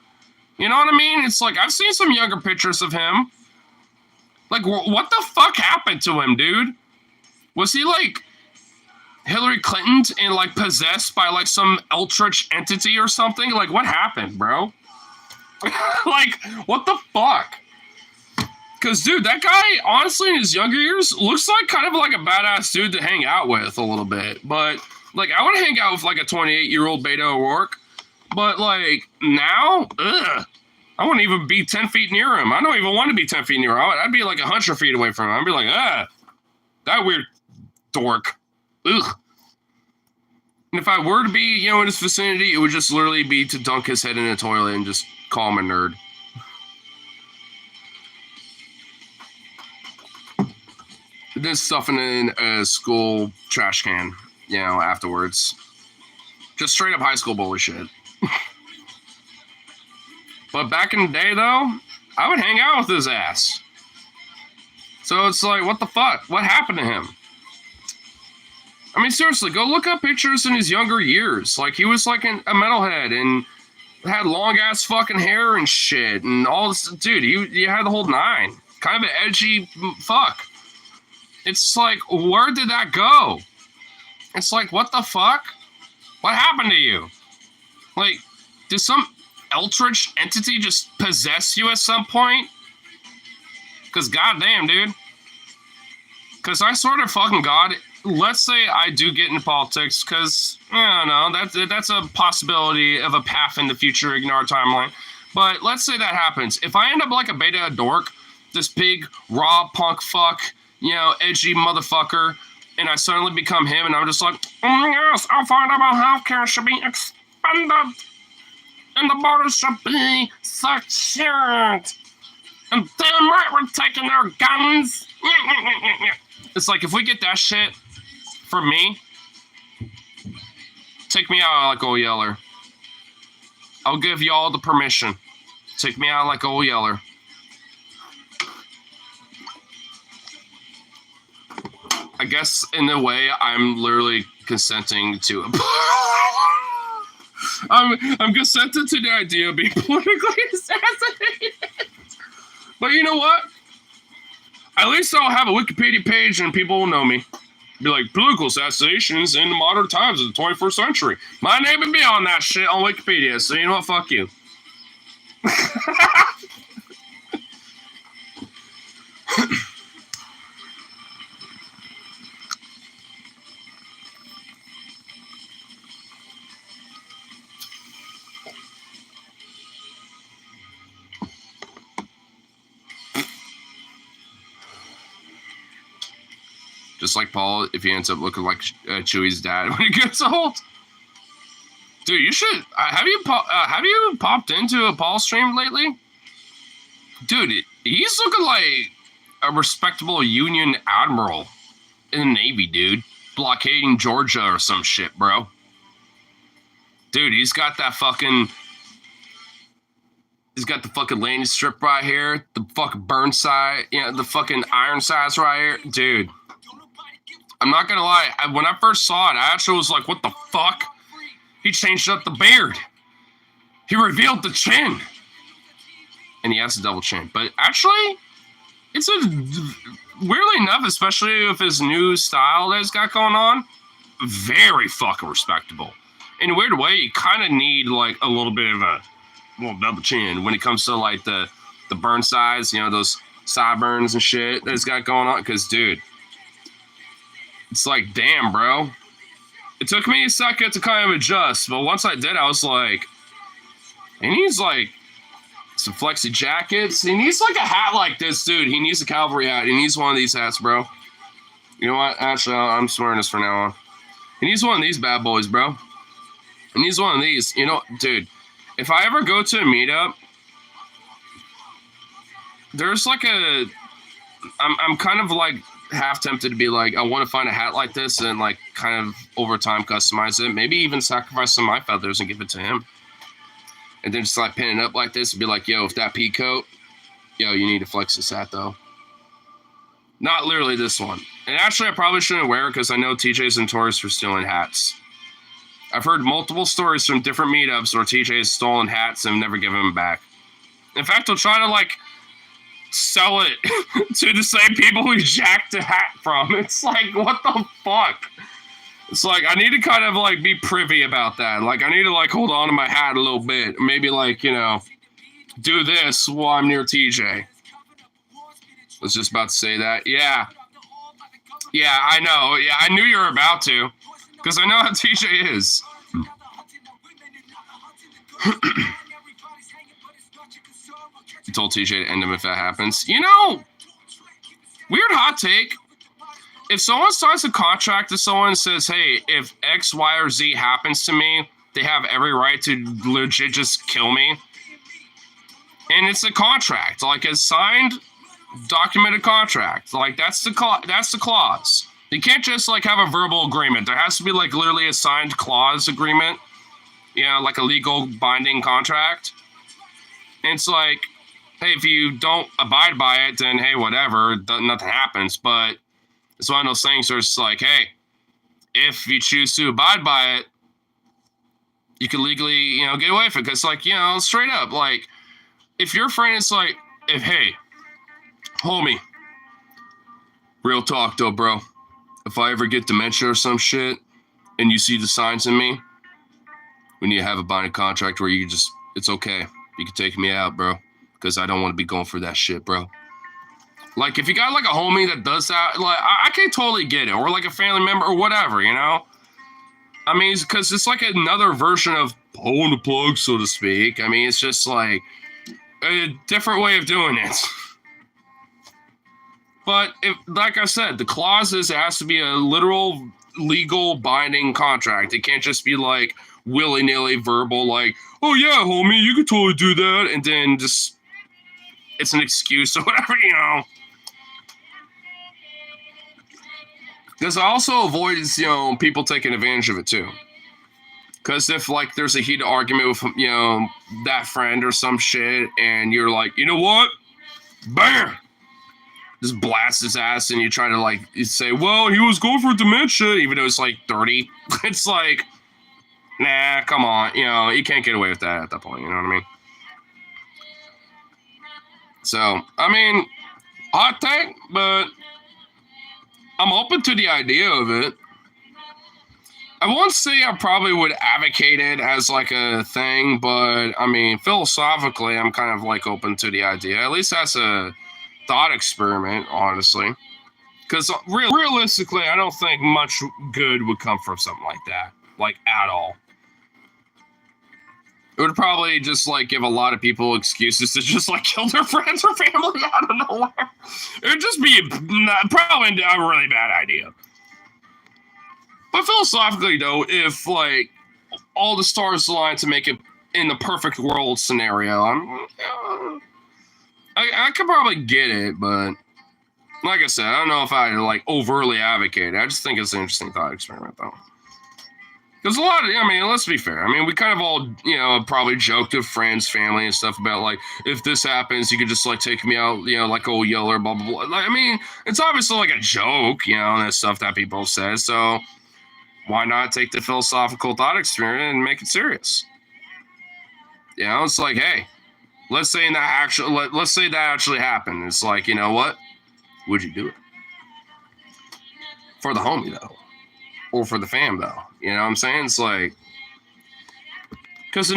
You know what I mean? It's like, I've seen some younger pictures of him. Like, what the fuck happened to him, dude? Was he like Hillary Clinton and like possessed by like some eldritch entity or something? Like, what happened, bro? Like, what the fuck? Because, dude, that guy, honestly, in his younger years, looks like kind of like a badass dude to hang out with a little bit. But, like, I would hang out with like a 28-year-old Beto O'Rourke. But, like, now, ugh. I wouldn't even be 10 feet near him. I don't even want to be 10 feet near him. I'd be like 100 feet away from him. I'd be like, that weird dork. Ugh. And if I were to be, you know, in his vicinity, it would just literally be to dunk his head in a toilet and just call him a nerd. Then stuffing in a school trash can, you know, afterwards. Just straight up high school bully shit. But back in the day, though, I would hang out with his ass. So it's like, what the fuck? What happened to him? I mean, seriously, go look up pictures in his younger years. Like, he was like a metalhead and had long-ass fucking hair and shit and all this. Dude, he had the whole nine. Kind of an edgy fuck. It's like, where did that go? It's like, what the fuck? What happened to you? Like, did some eldritch entity just possess you at some point? Because goddamn, dude. Because I sort of fucking God, let's say I do get into politics, because, I don't know, that's a possibility of a path in the future in our timeline. But let's say that happens. If I end up like a beta dork, this big, raw punk fuck, you know, edgy motherfucker, and I suddenly become him, and I'm just like, oh yes, I'll find out about healthcare should be expanded, and the borders should be secured, and damn right we're taking their guns. It's like, if we get that shit for me, take me out like Old Yeller. I'll give you all the permission. Take me out like Old Yeller. I guess in a way I'm literally consenting to it. I'm consenting to the idea of being politically assassinated. But you know what? At least I'll have a Wikipedia page and people will know me. Be like, political assassinations in the modern times of the 21st century. My name would be on that shit on Wikipedia, so you know what? Fuck you. Just like Paul, if he ends up looking like Chewie's dad when he gets old. Dude, you should. Have you popped into a Paul stream lately? Dude, he's looking like a respectable Union admiral in the Navy, dude. Blockading Georgia or some shit, bro. Dude, he's got that fucking... He's got the fucking landing strip right here. The fucking Burnside, you know, the fucking Ironsides right here. Dude. I'm not gonna lie, when I first saw it, I actually was like, what the fuck? He changed up the beard. He revealed the chin. And he has a double chin. But actually, it's weirdly enough, especially with his new style that he's got going on, very fucking respectable. In a weird way, you kind of need like a little bit of a little double chin when it comes to like the burn sides, you know, those sideburns and shit that he's got going on. Because, dude, it's like, damn, bro. It took me a second to kind of adjust, but once I did, I was like, he needs like some flexi jackets. He needs like a hat like this, dude. He needs a cavalry hat. He needs one of these hats, bro. You know what? Actually, I'm swearing this from now on. He needs one of these bad boys, bro. He needs one of these. You know, dude, if I ever go to a meetup there's like I'm kind of like half tempted to be like, I want to find a hat like this and like kind of over time customize it. Maybe even sacrifice some of my feathers and give it to him. And then just like pin it up like this and be like, yo, if that pea coat, yo, you need to flex this hat though. Not literally this one. And actually, I probably shouldn't wear it because I know TJ's notorious for stealing hats. I've heard multiple stories from different meetups where TJ's stolen hats and never given them back. In fact, they'll try to like sell it to the same people who jacked the hat from. It's like, what the fuck? It's like, I need to kind of like be privy about that. Like, I need to like hold on to my hat a little bit. Maybe like, you know, do this while I'm near TJ. I was just about to say that. Yeah. Yeah, I know. Yeah, I knew you were about to. Because I know how TJ is. I told TJ to end him if that happens. You know, weird hot take. If someone signs a contract to someone and says, hey, if X, Y, or Z happens to me, they have every right to legit just kill me. And it's a contract, like a signed, documented contract. Like that's the clause. You can't just like have a verbal agreement. There has to be like literally a signed clause agreement. You know, like a legal binding contract. And it's like, hey, if you don't abide by it, then hey, whatever, nothing happens. But it's one of those things where it's like, hey, if you choose to abide by it, you can legally, you know, get away with it. Because, like, you know, straight up, like, if your friend is like, if, hey, homie, real talk though, bro, if I ever get dementia or some shit and you see the signs in me, we need to have a binding contract where you just, it's okay. You can take me out, bro, because I don't want to be going through that shit, bro. Like, if you got, like, a homie that does that, like, I can totally get it. Or, like, a family member or whatever, you know? I mean, because it's like another version of pulling the plug, so to speak. I mean, it's just, like, a different way of doing it. But, if, like I said, the clause is it has to be a literal, legal, binding contract. It can't just be, like, willy-nilly verbal, like, oh, yeah, homie, you could totally do that. And then just, it's an excuse or whatever, you know? Because I also avoid, you know, people taking advantage of it too. Because if like there's a heated argument with, you know, that friend or some shit, and you're like, you know what, bam, just blast his ass, and you try to like say, well, he was going for dementia, even though it's like 30. It's like, nah, come on, you know, you can't get away with that at that point. You know what I mean? So I mean, hot take, but I'm open to the idea of it. I won't say I probably would advocate it as like a thing, but I mean, philosophically, I'm kind of like open to the idea. At least that's a thought experiment, honestly. Because realistically, I don't think much good would come from something like that, like at all. It would probably just like give a lot of people excuses to just like kill their friends or family out of nowhere. It would just be probably a really bad idea. But philosophically, though, if like all the stars align to make it in the perfect world scenario, I could probably get it. But like I said, I don't know if I like overtly advocate it. I just think it's an interesting thought experiment, though. Because a lot of, I mean, let's be fair. I mean, we kind of all, you know, probably joked with friends, family, and stuff about, like, if this happens, you could just, like, take me out, you know, like, oh, yeller, blah, blah, blah. Like, I mean, it's obviously, like, a joke, you know, and that stuff that people say. So why not take the philosophical thought experiment and make it serious? You know, it's like, hey, let's say that actually happened. It's like, you know what? Would you do it? For the homie, though. Or for the fam, though. You know what I'm saying? It's like, because I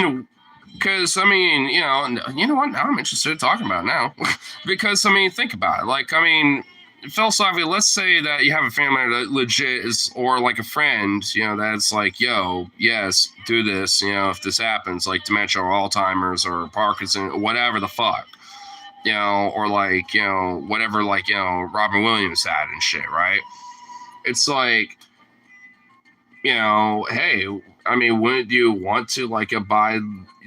mean, you know what? Now I'm interested in talking about it now. Because, I mean, think about it. Like, I mean, philosophically, let's say that you have a family that legit is, or like a friend, you know, that's like, yo, yes, do this, you know, if this happens, like dementia or Alzheimer's or Parkinson, whatever the fuck, you know, or like, you know, whatever, like, you know, Robin Williams had and shit, right? It's like, you know, hey, I mean, wouldn't you want to like abide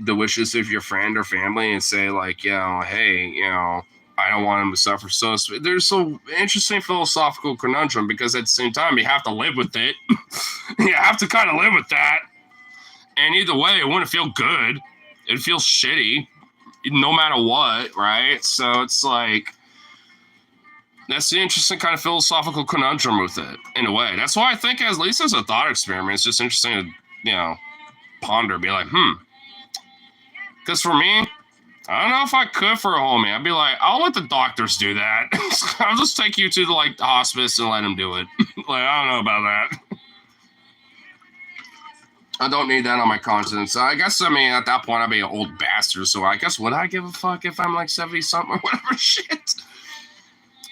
the wishes of your friend or family and say like, you know, hey, you know, I don't want him to suffer. So there's some interesting philosophical conundrum because at the same time, you have to live with it. You have to kind of live with that. And either way, it wouldn't feel good. It'd feel shitty no matter what, right? So it's like, that's the interesting kind of philosophical conundrum with it, in a way. That's why I think, at least as a thought experiment, it's just interesting to, ponder, be like, Because for me, I don't know if I could for a homie. I'd be like, I'll let the doctors do that. I'll just take you to the hospice and let them do it. I don't know about that. I don't need that on my conscience. I guess, at that point, I'd be an old bastard. So I guess, would I give a fuck if I'm 70-something or whatever shit?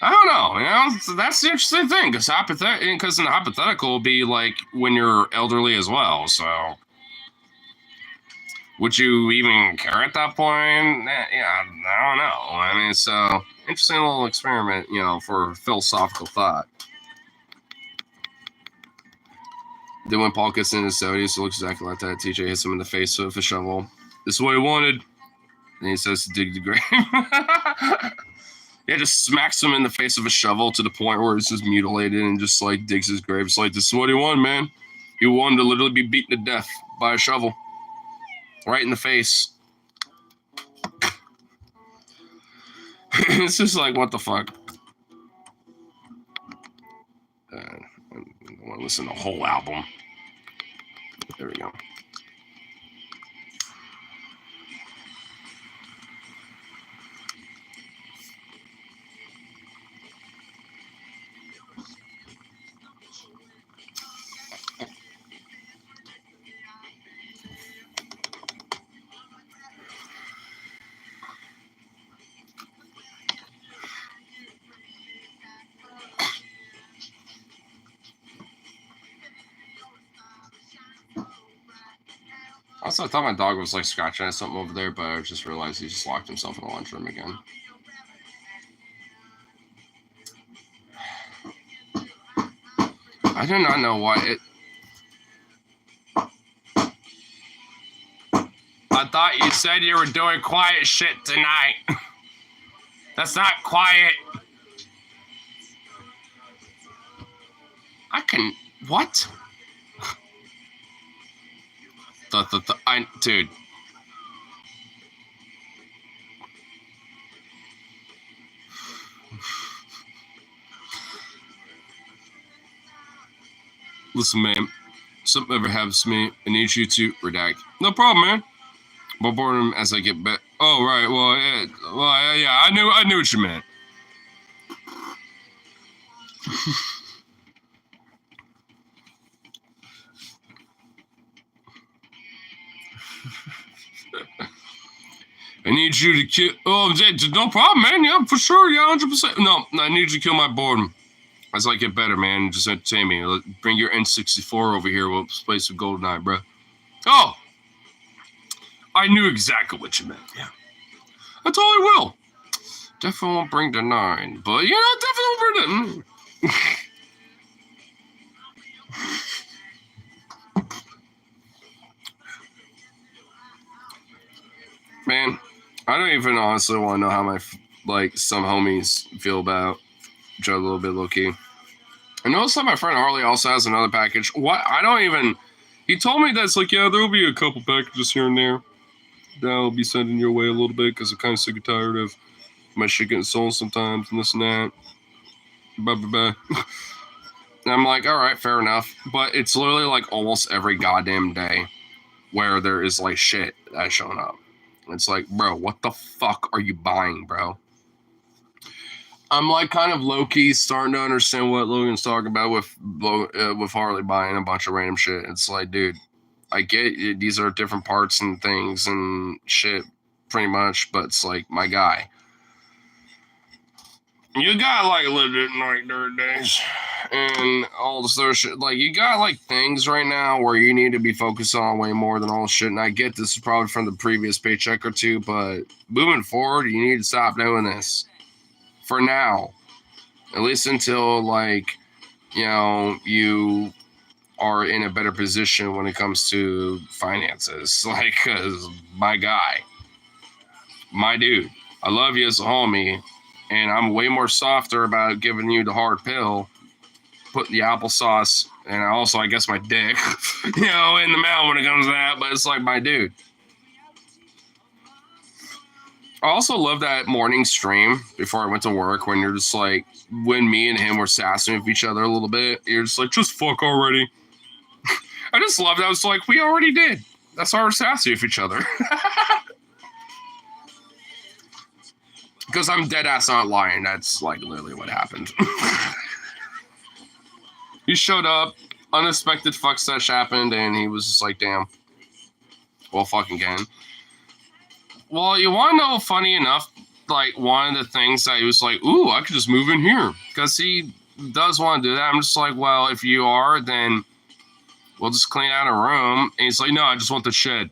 I don't know. So that's the interesting thing. Because in the hypothetical, it'll be when you're elderly as well. So would you even care at that point? Yeah, I don't know. So interesting little experiment, for philosophical thought. Then when Paul gets in his 70s, it looks exactly like that. TJ hits him in the face with a shovel. This is what he wanted. And he says to dig the grave. Yeah, just smacks him in the face with a shovel to the point where it's just mutilated and just digs his grave. It's this is what he wanted, man. He wanted to literally be beaten to death by a shovel. Right in the face. It's just what the fuck? I want to listen to the whole album. There we go. Also, I thought my dog was scratching at something over there, but I just realized he just locked himself in the lunchroom again. I do not know why it. I thought you said you were doing quiet shit tonight. That's not quiet. What? Dude. Listen, man. Something ever happens to me, I need you to redact. No problem, man. More boredom as I get back. Oh, right. Yeah. I knew what you meant. I need you to kill. Oh, no problem, man. Yeah, for sure. Yeah, 100%. No, I need you to kill my boredom as I get better, man. Just entertain me. Bring your N64 over here. We'll play some GoldenEye, bro. Oh, I knew exactly what you meant. Yeah, I totally will. Definitely won't bring the 9, but definitely won't bring the. Man, I don't even honestly want to know how my some homies feel about Joe a little bit low key. I noticed that my friend Harley also has another package. What? I don't even. He told me that's yeah, there'll be a couple packages here and there that I'll be sending your way a little bit because I'm kind of sick and tired of my shit getting sold sometimes and this and that. Bye. And I'm all right, fair enough. But it's literally almost every goddamn day where there is shit that's showing up. It's bro, what the fuck are you buying, bro? I'm kind of low-key starting to understand what Logan's talking about with Harley buying a bunch of random shit. It's dude, I get it, these are different parts and things and shit, pretty much, but it's my guy. You gotta live it in dirt days and all this other shit. You got things right now where you need to be focused on way more than all this shit. And I get this is probably from the previous paycheck or two, but moving forward, you need to stop doing this. For now, at least until you are in a better position when it comes to finances. Cause my guy, my dude, I love you as a homie, And I'm way more softer about giving you the hard pill, putting the applesauce, and also, I guess, my dick, in the mouth when it comes to that. But it's like, my dude. I also love that morning stream before I went to work when you're just like, when me and him were sassing with each other a little bit, you're just like, just fuck already. I just love that. I was like, we already did. That's why we're sassy with each other. Because I'm dead ass not lying. That's like literally what happened. He showed up, unexpected fuck sesh happened, and he was just like, damn. Well, fucking again. Well, you want to know, funny enough, like one of the things that he was like, ooh, I could just move in here. Because he does want to do that. I'm just like, well, if you are, then we'll just clean out a room. And he's like, no, I just want the shed.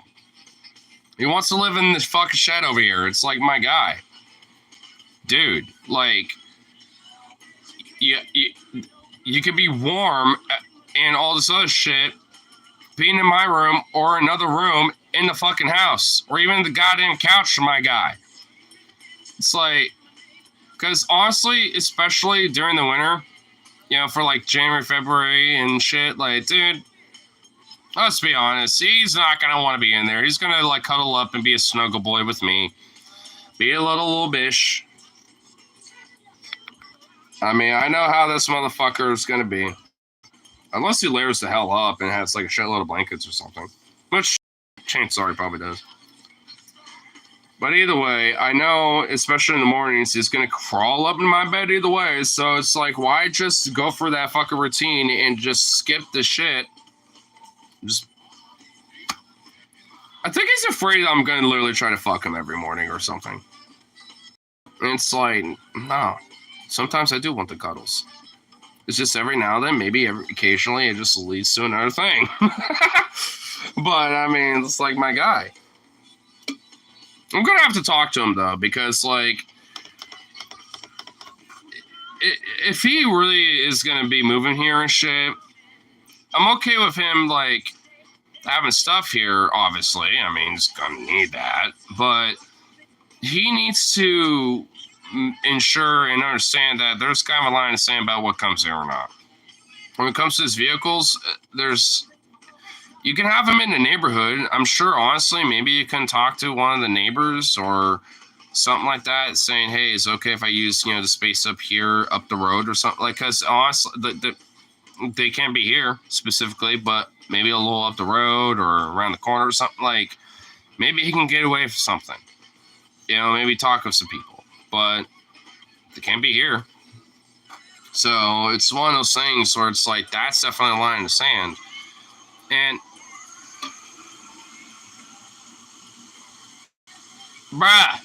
He wants to live in this fucking shed over here. It's like, my guy. Dude, like, you could be warm and all this other shit being in my room or another room in the fucking house or even the goddamn couch, my guy. It's like, because honestly, especially during the winter, for like January, February and shit, like, dude, let's be honest, he's not going to want to be in there. He's going to like cuddle up and be a snuggle boy with me, be a little bitch. I mean, I know how this motherfucker is going to be. Unless he layers the hell up and has like a shitload of blankets or something. Which, chances are he probably does. But either way, I know, especially in the mornings, he's going to crawl up in my bed either way. So it's like, why just go for that fucking routine and just skip the shit? I think he's afraid I'm going to literally try to fuck him every morning or something. And it's like, no. Sometimes I do want the cuddles. It's just every now and then, maybe occasionally, it just leads to another thing. But, I mean, it's like my guy. I'm going to have to talk to him, though, because, like, if he really is going to be moving here and shit, I'm okay with him, like, having stuff here, obviously. I mean, he's going to need that. But he needs to ensure and understand that there's kind of a line of saying about what comes here or not. When it comes to his vehicles, you can have him in the neighborhood. I'm sure, honestly, maybe you can talk to one of the neighbors or something like that, saying, hey, is it okay if I use, the space up here, up the road or something? Like, because honestly, they can't be here specifically, but maybe a little up the road or around the corner or something. Like, maybe he can get away with something. Maybe talk with some people. But they can't be here. So it's one of those things where it's like, that's definitely a line in the sand. And, bruh.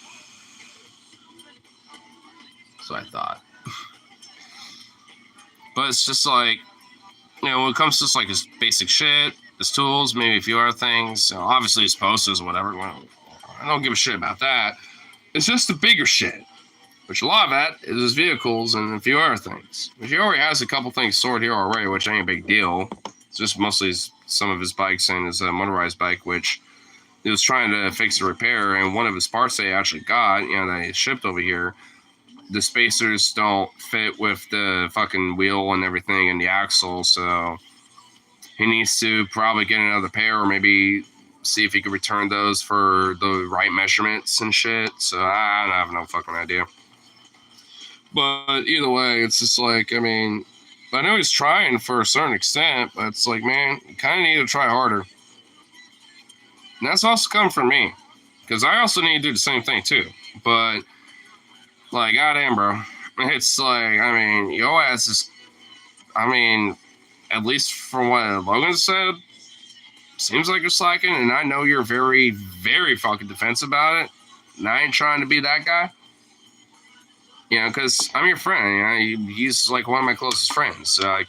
So I thought. But it's just like, when it comes to just like his basic shit, his tools, maybe a few other things, obviously his posters or whatever. Well, I don't give a shit about that. It's just the bigger shit. Which a lot of that is his vehicles and a few other things. Which he already has a couple things stored here already, which ain't a big deal. It's just mostly some of his bikes and his motorized bike, which he was trying to fix or repair. And one of his parts they actually got, that he shipped over here, the spacers don't fit with the fucking wheel and everything and the axle. So he needs to probably get another pair or maybe see if he can return those for the right measurements and shit. So I don't have no fucking idea. But either way, it's just like, I mean, I know he's trying for a certain extent, but it's like, man, you kind of need to try harder. And that's also coming from me, because I also need to do the same thing too. But, like, goddamn, bro. It's like, I mean, your ass is, I mean, at least from what Logan said, seems like you're slacking, and I know you're very, very fucking defensive about it. And I ain't trying to be that guy. Because I'm your friend. He's like one of my closest friends. Like,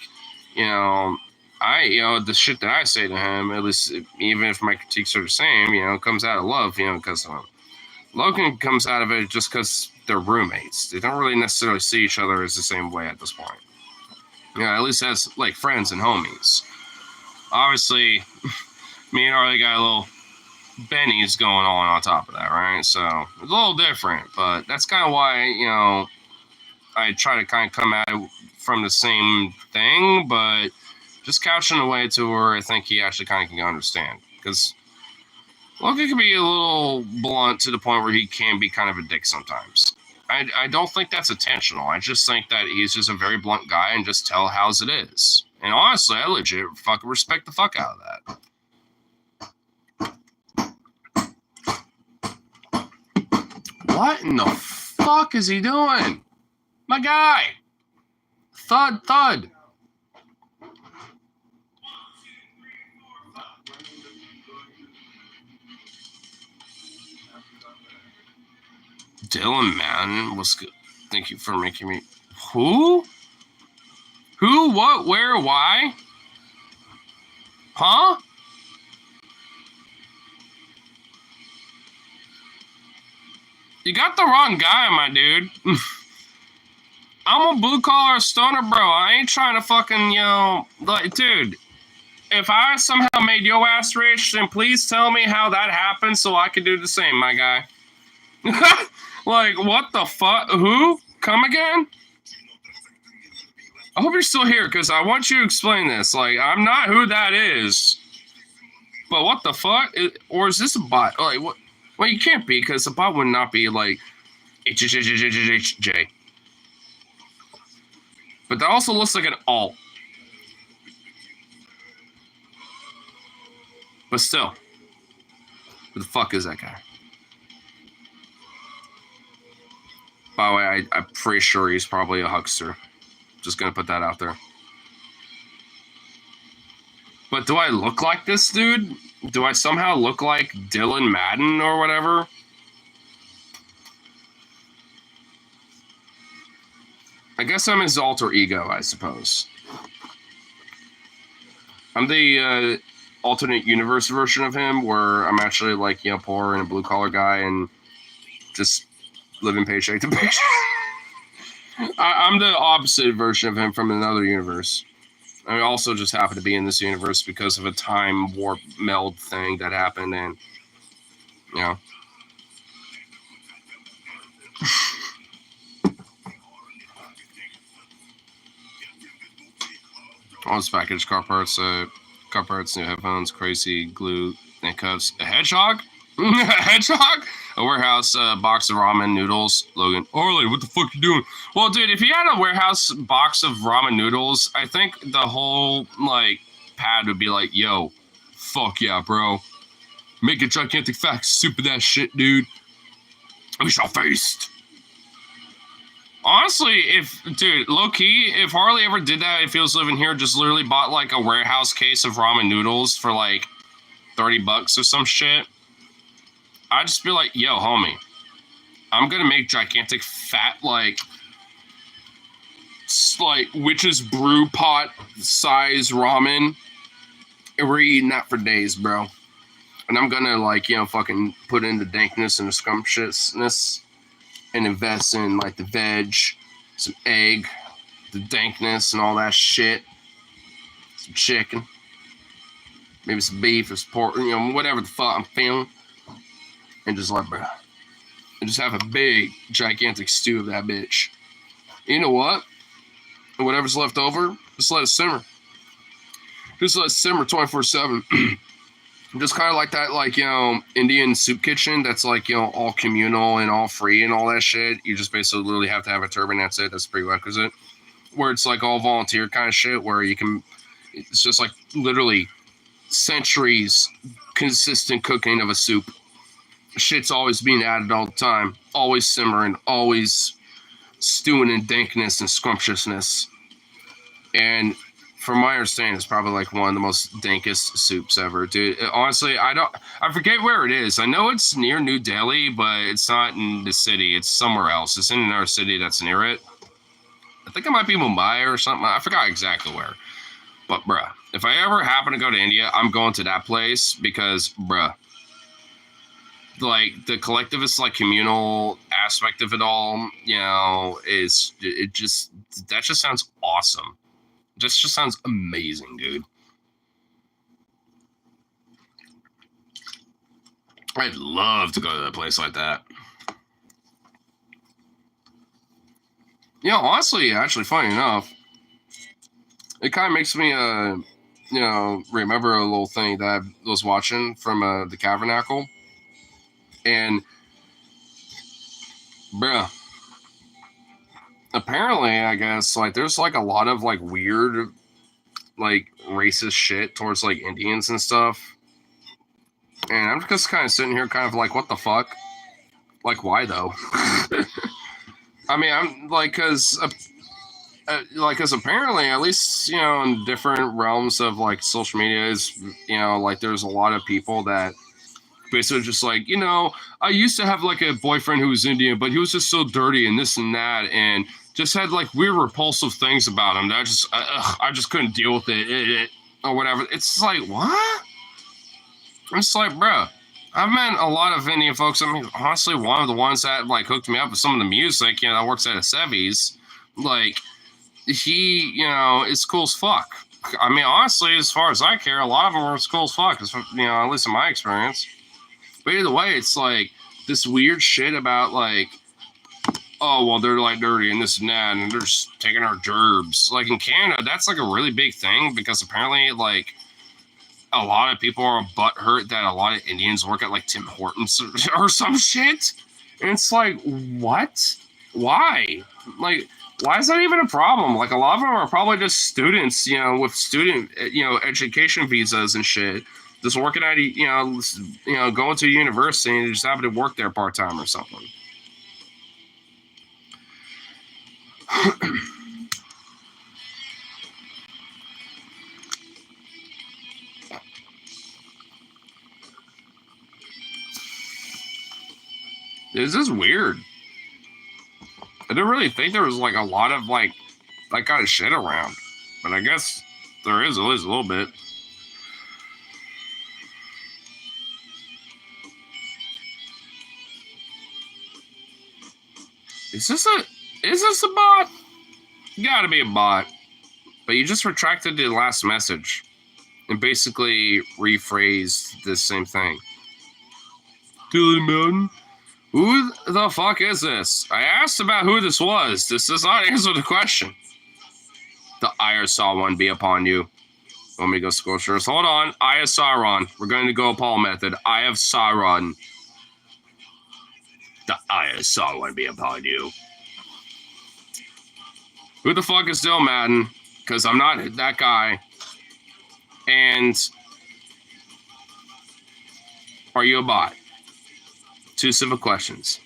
the shit that I say to him, at least even if my critiques are the same, comes out of love. Because Logan comes out of it just because they're roommates. They don't really necessarily see each other as the same way at this point. At least as like friends and homies. Obviously, me and Arlie got a little Benny's going on top of that, right? So it's a little different, but that's kind of why, I try to kind of come at it from the same thing, but just couch in a way to where I think he actually kind of can understand. Because Loki can be a little blunt to the point where he can be kind of a dick sometimes. I don't think that's intentional. I just think that he's just a very blunt guy and just tell how's it is. And honestly, I legit fucking respect the fuck out of that. What in the fuck is he doing? My guy! Thud, thud. Dylan Madden was good. Thank you for making me. Who? Who? What? Where? Why? Huh? You got the wrong guy, my dude. I'm a blue collar stoner, bro. I ain't trying to fucking, like, dude. If I somehow made your ass rich, then please tell me how that happened so I can do the same, my guy. Like, what the fuck? Who? Come again? I hope you're still here, because I want you to explain this. Like, I'm not who that is. But what the fuck? Or is this a bot? Like, what? Well, you can't be, because a bot would not be, like, HJ. But that also looks like an alt. But still. Who the fuck is that guy? By the way, I'm pretty sure he's probably a huckster. Just gonna put that out there. But do I look like this dude? Do I somehow look like Dylan Madden or whatever? I guess I'm his alter ego, I suppose. I'm the alternate universe version of him where I'm actually like, poor and a blue collar guy and just living paycheck to paycheck. I'm the opposite version of him from another universe. I also just happen to be in this universe because of a time warp meld thing that happened, and all this package: car parts, new headphones, crazy glue, and cuffs, a hedgehog, a hedgehog, a warehouse box of ramen noodles. Logan, Harley, what the fuck you doing? Well, dude, if you had a warehouse box of ramen noodles, I think the whole pad would be like, yo, fuck yeah, bro, make a gigantic fat soup of that shit, dude. We shall feast. Honestly, low key, if Harley ever did that, if he was living here, just literally bought like a warehouse case of ramen noodles for like $30 or some shit, I'd just be like, yo, homie, I'm gonna make gigantic fat witch's brew pot size ramen, and we're eating that for days, bro. And I'm gonna fucking put in the dankness and the scrumptiousness and invest in the veg, some egg, the dankness and all that shit, some chicken, maybe some beef or some pork, whatever the fuck I'm feeling, and just bro, and just have a big gigantic stew of that bitch. You know what? Whatever's left over, just let it simmer. Just let it simmer 24/7. Just kind of like that, Indian soup kitchen that's all communal and all free and all that shit. You just basically literally have to have a turban. That's it. That's prerequisite. Where it's all volunteer kind of shit where it's just literally centuries consistent cooking of a soup. Shit's always being added all the time. Always simmering. Always stewing in dankness and scrumptiousness. And from my understanding, it's probably one of the most dankest soups ever, dude. Honestly, I forget where it is. I know it's near New Delhi, but it's not in the city. It's somewhere else. It's in another city that's near it. I think it might be Mumbai or something. I forgot exactly where. But, bruh, if I ever happen to go to India, I'm going to that place because, bruh, the collectivist, communal aspect of it all, that just sounds awesome. This just sounds amazing, dude. I'd love to go to a place like that. You know, honestly, actually, funny enough, it kind of makes me, you know, remember a little thing that I was watching from the Tabernacle. And, bruh, apparently, I guess, like, there's, like, a lot of, like, weird, like, racist shit towards, like, Indians and stuff. And I'm just kind of sitting here kind of like, what the fuck? Like, why, though? I mean, I'm, like, cause apparently, at least, you know, in different realms of, like, social media is, you know, like, there's a lot of people that basically just like, you know, I used to have like a boyfriend who was Indian, but he was just so dirty and this and that, and just had like weird repulsive things about him that I just couldn't deal with it or whatever. It's like, what? It's like, bro, I've met a lot of Indian folks. I mean, honestly, one of the ones that like hooked me up with some of the music, you know, that works at a Sevi's, like, he, you know, is cool as fuck. I mean, honestly, as far as I care, a lot of them are as cool as fuck, you know, at least in my experience. But either way, it's like this weird shit about like, oh, well, they're like dirty and this and that, and they're just taking our gerbs. Like in Canada, that's like a really big thing because apparently, like, a lot of people are butthurt that a lot of Indians work at like Tim Hortons or some shit. And it's like, what? Why? Like, why is that even a problem? Like, a lot of them are probably just students, you know, with student, you know, education visas and shit, just working at, you know, going to university and just having to work there part time or something. It's just weird. I didn't really think there was like a lot of like that kind of shit around, but I guess there is at least a little bit. Is this a bot? Gotta be a bot. But you just retracted the last message and basically rephrased the same thing. Dylan Mountain? Who the fuck is this? I asked about who this was. This does not answer the question. The ire saw one be upon you. Want me to go sculptures? Hold on. I have Sauron. We're going to go Paul method. I have Sauron. The ire saw one be upon you. Who the fuck is Dylan Madden? Because I'm not that guy. And are you a bot? Two simple questions.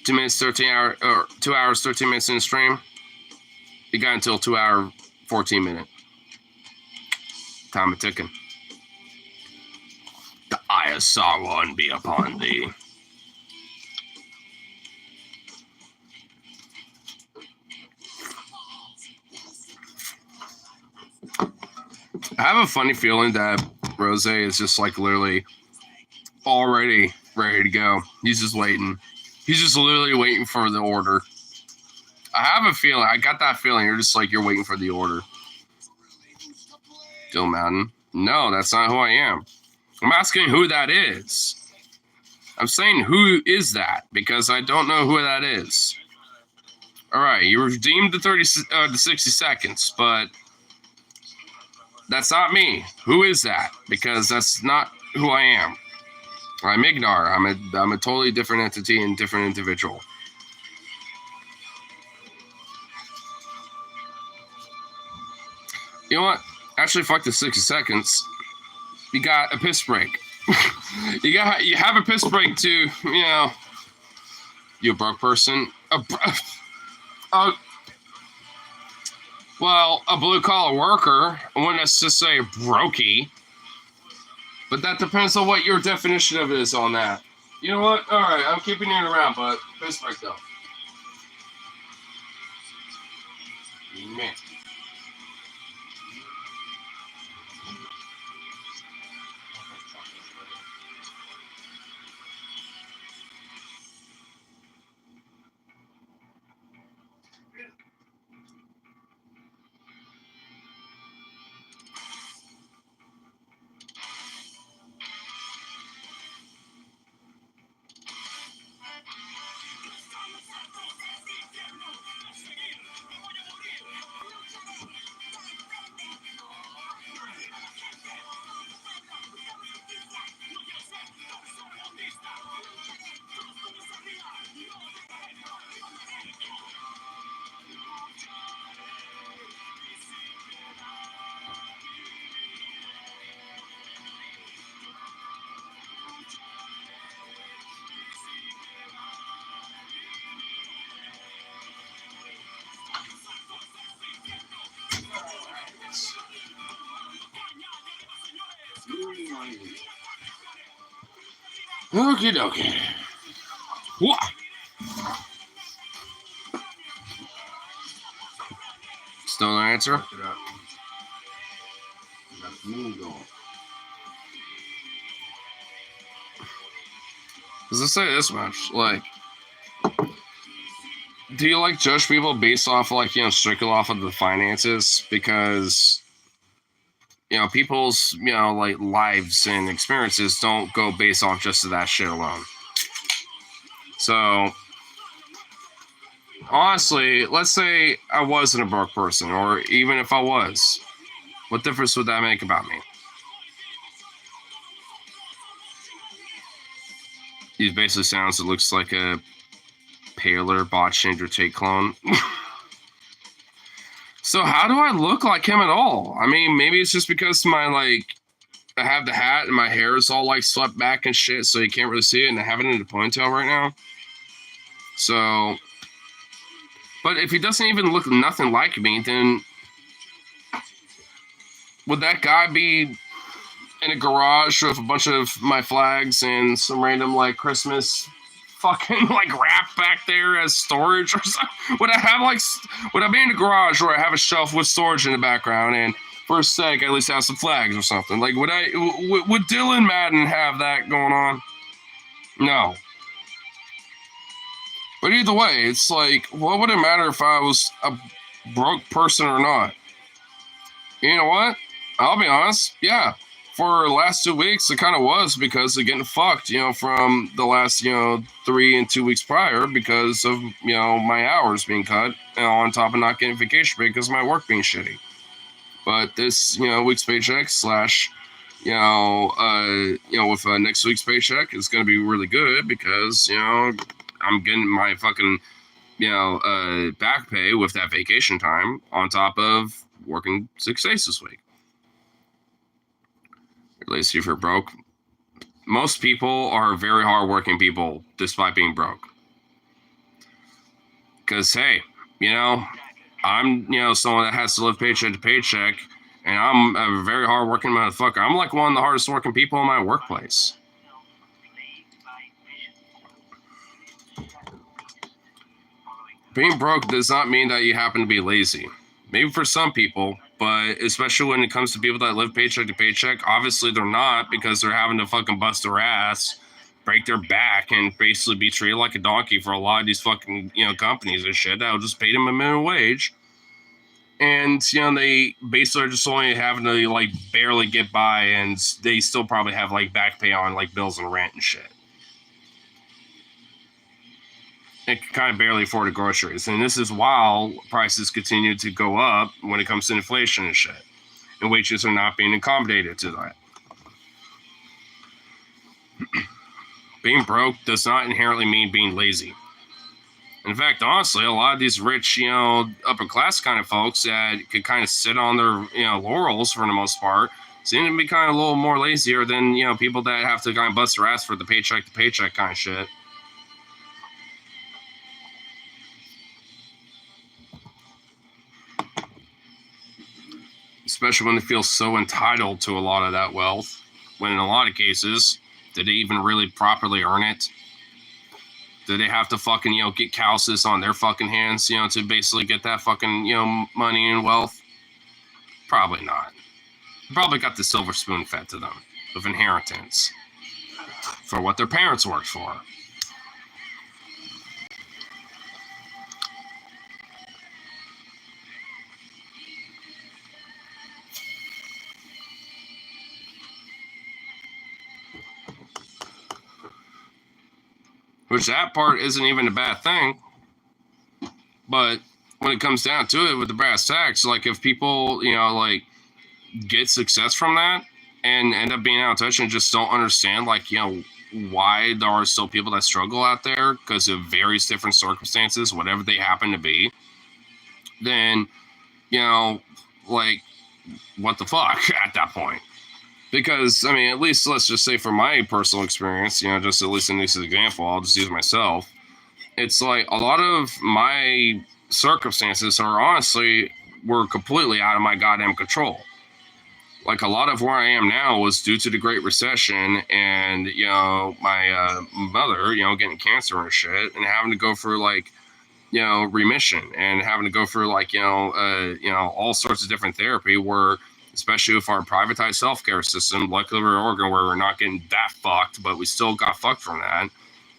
2 minutes, 13 hour, or 2 hours, 13 minutes in the stream. You got until 2 hour, 14 minute. Time a ticking. The eye of Sauron be upon thee. I have a funny feeling that Rose is just like literally already ready to go. He's just waiting. He's just literally waiting for the order. I have a feeling. I got that feeling. You're just like, you're waiting for the order. Jill Madden. No, that's not who I am. I'm asking who that is. I'm saying who is that because I don't know who that is. All right, you redeemed the 60 seconds, but that's not me. Who is that? Because that's not who I am. I'm Ignar. I'm a totally different entity and different individual. You know what? Actually, fuck the 60 seconds. You got a piss break. you have a piss break to, you know, you a broke person. Well, a blue collar worker. I wouldn't necessarily say brokey. But that depends on what your definition of it is on that. You know what? All right, I'm keeping it around, but piss break though. Man. Okie dokie. What? Still no answer? Check it out. That's me going. Does it say this much? Like, do you like judge people based off like, strictly off of the finances? Because, people's, like lives and experiences don't go based off just of that shit alone. So, honestly, let's say I wasn't a broke person, or even if I was, what difference would that make about me? He basically sounds, it looks like a paler bot changer take clone. So how do I look like him at all? I mean, maybe it's just because I have the hat and my hair is all like swept back and shit, so you can't really see it, and I have it in a ponytail right now. So, but if he doesn't even look nothing like me, then would that guy be in a garage with a bunch of my flags and some random like Christmas fucking like wrap back there as storage or something? Would I be in a garage where I have a shelf with storage in the background, and for a sec I at least have some flags or something? Like, would Dylan Madden have that going on? No. But either way, it's like, what would it matter if I was a broke person or not? You know what? I'll be honest. Yeah. For the last 2 weeks, it kind of was because of getting fucked, from the last, 3 and 2 weeks prior because of, my hours being cut, on top of not getting vacation pay because of my work being shitty. But this, week's paycheck slash, with next week's paycheck is going to be really good because, I'm getting my fucking, back pay with that vacation time on top of working 6 days this week. At least if you're broke. Most people are very hardworking people despite being broke. Because, hey, I'm, someone that has to live paycheck to paycheck, and I'm a very hardworking motherfucker. I'm like one of the hardest working people in my workplace. Being broke does not mean that you happen to be lazy. Maybe for some people, but especially when it comes to people that live paycheck to paycheck, obviously they're not, because they're having to fucking bust their ass, break their back, and basically be treated like a donkey for a lot of these fucking, companies and shit that'll just pay them a minimum wage. And, they basically are just only having to, like, barely get by, and they still probably have, like, back pay on, like, bills and rent and shit. It can kind of barely afford the groceries. And this is while prices continue to go up when it comes to inflation and shit. And wages are not being accommodated to that. Being broke does not inherently mean being lazy. In fact, honestly, a lot of these rich, upper class kind of folks that could kind of sit on their, laurels for the most part, seem to be kind of a little more lazier than, people that have to kind of bust their ass for the paycheck to paycheck kind of shit. Especially when they feel so entitled to a lot of that wealth, when in a lot of cases, did they even really properly earn it? Did they have to fucking, get calluses on their fucking hands, to basically get that fucking, money and wealth? Probably not. Probably got the silver spoon fed to them of inheritance for what their parents worked for. Which that part isn't even a bad thing. But when it comes down to it with the brass tacks, like if people, get success from that and end up being out of touch and just don't understand, like, why there are still people that struggle out there because of various different circumstances, whatever they happen to be, then, like, what the fuck at that point? Because, I mean, at least let's just say from my personal experience, just at least in this example, I'll just use myself. It's like a lot of my circumstances were completely out of my goddamn control. like a lot of where I am now was due to the Great Recession and, you know, my mother, you know, getting cancer and shit and having to go through like, you know, remission and having to go through like, you know, all sorts of different therapy where, especially with our privatized healthcare system, luckily we're in Oregon where we're not getting that fucked, but we still got fucked from that.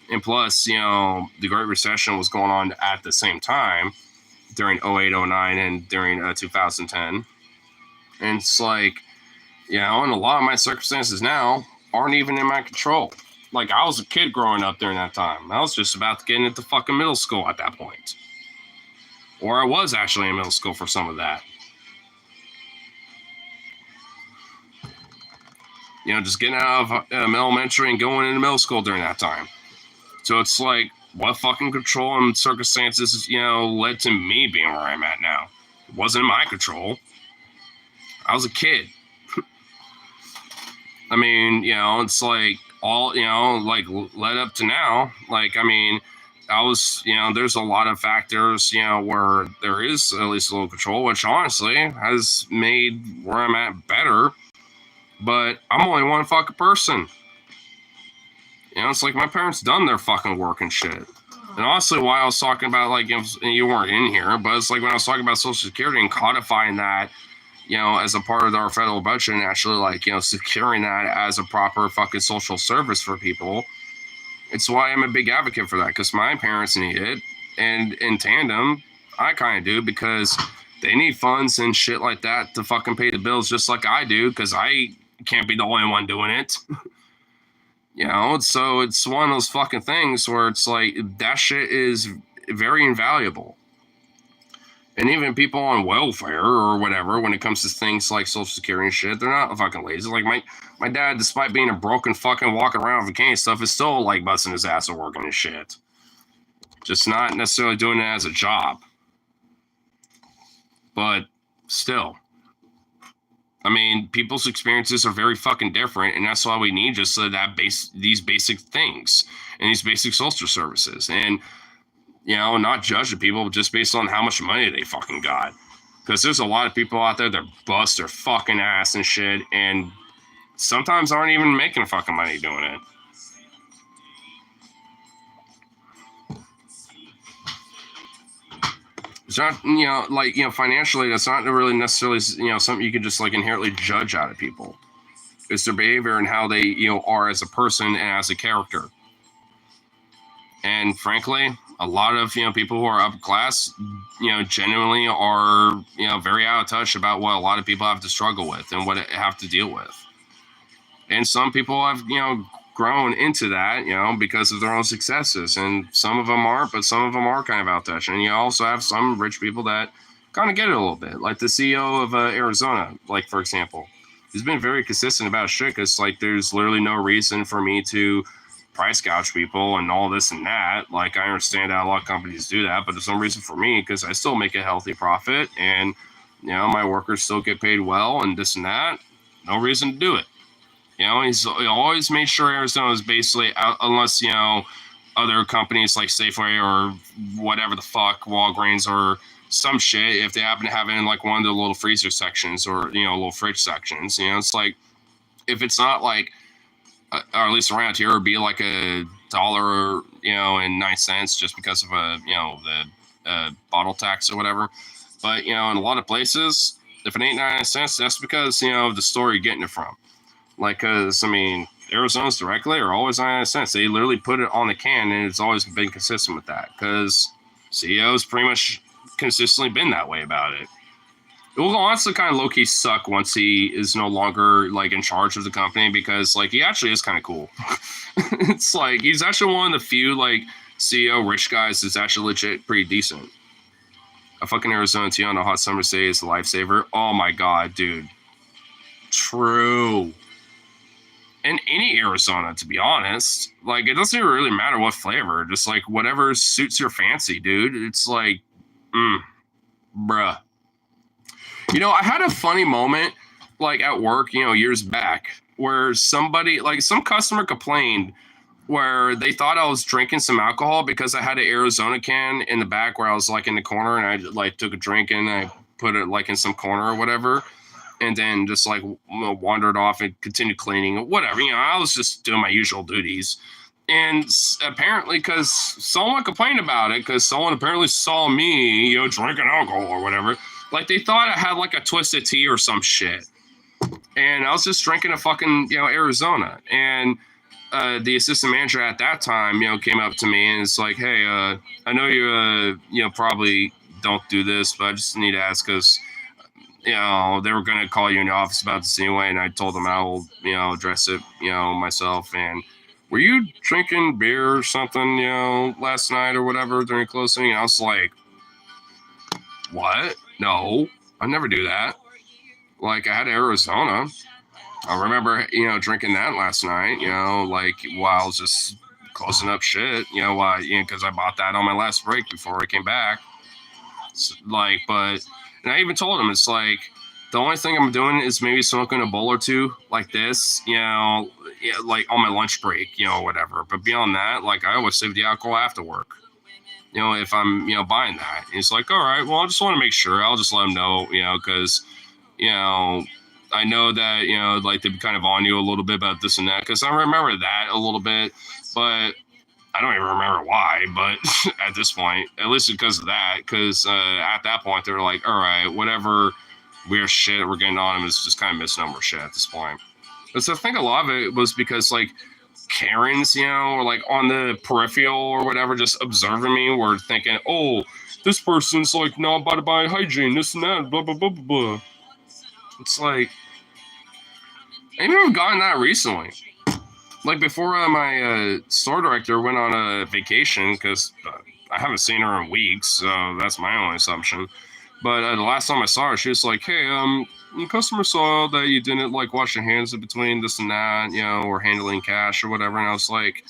And plus, you know, the Great Recession was going on at the same time during 08, 09 and during 2010. And it's like, you know, and a lot of my circumstances now aren't even in my control. Like, I was a kid growing up during that time. I was just about to get into fucking middle school at that point. Or I was actually in middle school for some of that. You know, just getting out of elementary and going into middle school during that time. So it's like, what fucking control and circumstances, you know, led to me being where I'm at now? It wasn't in my control. I was a kid. I mean, you know, it's like all, you know, like led up to now. Like, I mean, I was, you know, there's a lot of factors, you know, where there is at least a little control, which honestly has made where I'm at better. But I'm only one fucking person. You know, it's like my parents done their fucking work and shit. And honestly, why I was talking about, like, you weren't in here, but it's like when I was talking about Social Security and codifying that, you know, as a part of our federal budget and actually, like, you know, securing that as a proper fucking social service for people. It's why I'm a big advocate for that, because my parents need it. And in tandem, I kind of do, because they need funds and shit like that to fucking pay the bills just like I do, because I can't be the only one doing it. You know, so it's one of those fucking things where it's like that shit is very invaluable. And even people on welfare or whatever, when it comes to things like Social Security and shit, they're not fucking lazy. Like my dad, despite being a broken fucking walking around with a cane and stuff, is still like busting his ass and working his shit. Just not necessarily doing it as a job. But still. I mean, people's experiences are very fucking different, and that's why we need just these basic things and these basic social services. And, you know, not judging people just based on how much money they fucking got. Because there's a lot of people out there that bust their fucking ass and shit, and sometimes aren't even making fucking money doing it. It's not, you know, like, you know, financially, that's not really necessarily, you know, something you can just like inherently judge out of people. It's their behavior and how they, you know, are as a person and as a character. And frankly, a lot of, you know, people who are upper class, you know, genuinely are, you know, very out of touch about what a lot of people have to struggle with and what they have to deal with. And some people have, you know, grown into that, you know, because of their own successes. And some of them aren't, but some of them are kind of out touch. And you also have some rich people that kind of get it a little bit, like the CEO of Arizona, like, for example. He's been very consistent about shit because, like, there's literally no reason for me to price gouge people and all this and that. Like, I understand that a lot of companies do that, but there's no reason for me because I still make a healthy profit and, you know, my workers still get paid well and this and that. No reason to do it. You know, he always made sure Arizona is basically, unless, you know, other companies like Safeway or whatever the fuck, Walgreens or some shit, if they happen to have it in like one of the little freezer sections or, you know, little fridge sections, you know, it's like, if it's not like, or at least around here, it'd be like $1, you know, and 9 cents just because of you know, the bottle tax or whatever. But, you know, in a lot of places, if it ain't 9 cents, that's because, you know, the store you're getting it from. Like, cause I mean, Arizona's directly are always 99 cents. They literally put it on the can, and it's always been consistent with that. Cause CEO's pretty much consistently been that way about it. It will honestly kind of low key suck once he is no longer like in charge of the company, because like he actually is kind of cool. It's like he's actually one of the few like CEO rich guys that's actually legit pretty decent. A fucking Arizona tea on a hot summer's day is a lifesaver. Oh my god, dude. True. In any Arizona, to be honest, like it doesn't even really matter what flavor, just like whatever suits your fancy, dude. It's like, bruh. You know, I had a funny moment like at work, you know, years back, where somebody, like some customer complained where they thought I was drinking some alcohol because I had an Arizona can in the back where I was like in the corner and I like took a drink and I put it like in some corner or whatever. and then just like wandered off and continued cleaning, whatever. I was just doing my usual duties. And apparently, because someone complained about it, because someone apparently saw me, drinking alcohol or whatever, like they thought I had like a twisted tea or some shit. And I was just drinking a fucking, Arizona. And the assistant manager at that time, came up to me and it's like, hey, I know you, probably don't do this, but I just need to ask because, they were going to call you in the office about this anyway. And I told them I will, address it, myself. And were you drinking beer or something, last night or whatever during closing? And I was like, what? No, I never do that. Like, I had Arizona. I remember, drinking that last night, like while I was just closing up shit, because I bought that on my last break before I came back. And I even told him, it's like, the only thing I'm doing is maybe smoking a bowl or two like this, like on my lunch break, whatever. But beyond that, like, I always save the alcohol after work, if I'm, buying that. And he's like, all right, well, I just want to make sure. I'll just let him know, because, I know that, like they've kind of on you a little bit about this and that, because I remember that a little bit, but I don't even remember why, but at this point, at least because of that, because at that point, they were like, all right, whatever weird shit we're getting on him is just kind of misnomer shit at this point. But so I think a lot of it was because, like, Karens, or like on the peripheral or whatever, just observing me, were thinking, oh, this person's like not about to buy hygiene, this and that, blah, blah, blah, blah, blah. It's like, I even gotten that recently. Like before my store director went on a vacation, because I haven't seen her in weeks, so that's my only assumption. But the last time I saw her, she was like, hey, the customer saw that you didn't like wash your hands in between this and that, or handling cash or whatever. And I was like,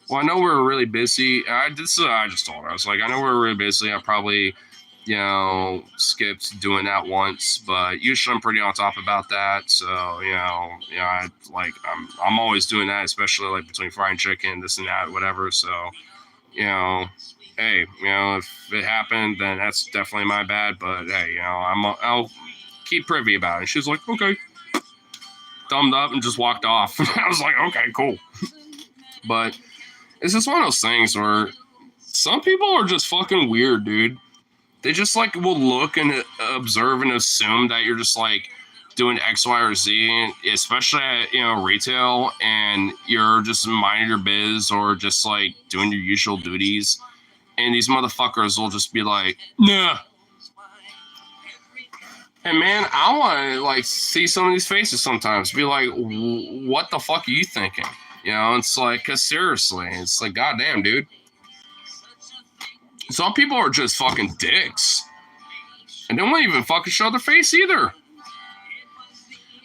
well, I know we were really busy. I just told her, I was like, I know we were really busy. I probably, skipped doing that once, but usually I'm pretty on top about that. So, I'm always doing that, especially like between fried chicken, this and that, whatever. So, hey, if it happened, then that's definitely my bad. But hey, I'll keep privy about it. She was like, okay, thumbed up and just walked off. I was like, okay, cool. But it's just one of those things where some people are just fucking weird, dude. They just like will look and observe and assume that you're just like doing X, Y, or Z, especially at, retail, and you're just minding your biz or just like doing your usual duties. And these motherfuckers will just be like, nah. And man, I want to like see some of these faces sometimes. Be like, what the fuck are you thinking? It's like, cause seriously, it's like, goddamn, dude. Some people are just fucking dicks. And they won't even fucking show their face either.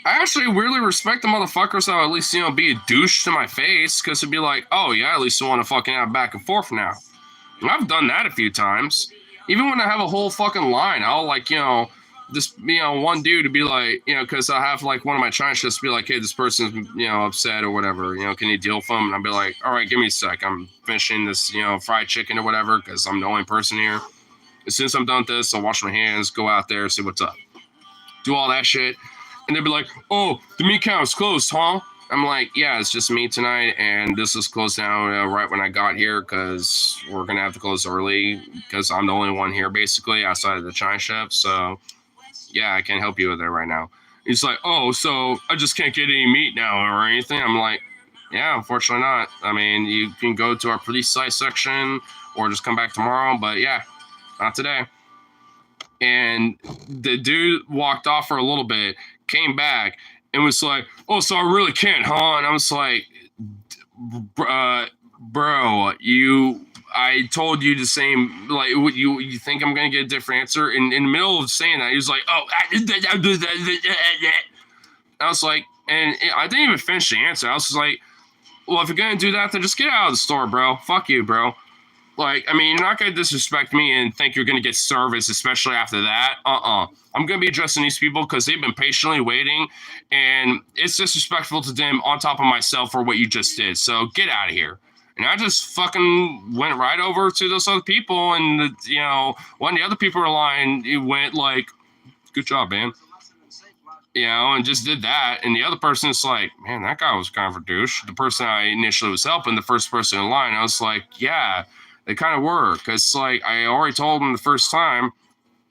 I actually weirdly respect the motherfuckers that will at least, be a douche to my face, because it'd be like, oh yeah, at least I want to fucking have back and forth now. And I've done that a few times. Even when I have a whole fucking line, I'll like, just, one dude to be like, because I have like one of my China shifts be like, hey, this person's, upset or whatever, can you deal with them? And I'll be like, all right, give me a sec. I'm finishing this, fried chicken or whatever, because I'm the only person here. As soon as I'm done with this, I'll wash my hands, go out there, see what's up. Do all that shit. And they'll be like, oh, the meat count's closed, huh? I'm like, yeah, it's just me tonight, and this is closed down right when I got here, because we're going to have to close early, because I'm the only one here, basically, outside of the China chef, so yeah, I can't help you with it right now. He's like, oh, so I just can't get any meat now or anything? I'm like, yeah, unfortunately not. I mean, you can go to our police site section or just come back tomorrow, but yeah, not today. And the dude walked off for a little bit, came back, and was like, oh, so I really can't, huh? And I was like, bro, I told you the same, like, what you think I'm going to get a different answer? And in the middle of saying that, he was like, oh, I was like, and I didn't even finish the answer. I was just like, well, if you're going to do that, then just get out of the store, bro. Fuck you, bro. Like, I mean, you're not going to disrespect me and think you're going to get service, especially after that. I'm going to be addressing these people because they've been patiently waiting, and it's disrespectful to them on top of myself for what you just did. So get out of here. And I just fucking went right over to those other people, and, one of the other people in line, it went like, good job, man. and just did that. And the other person's like, man, that guy was kind of a douche. The person I initially was helping, the first person in line, I was like, yeah, they kind of were. Because, like, I already told him the first time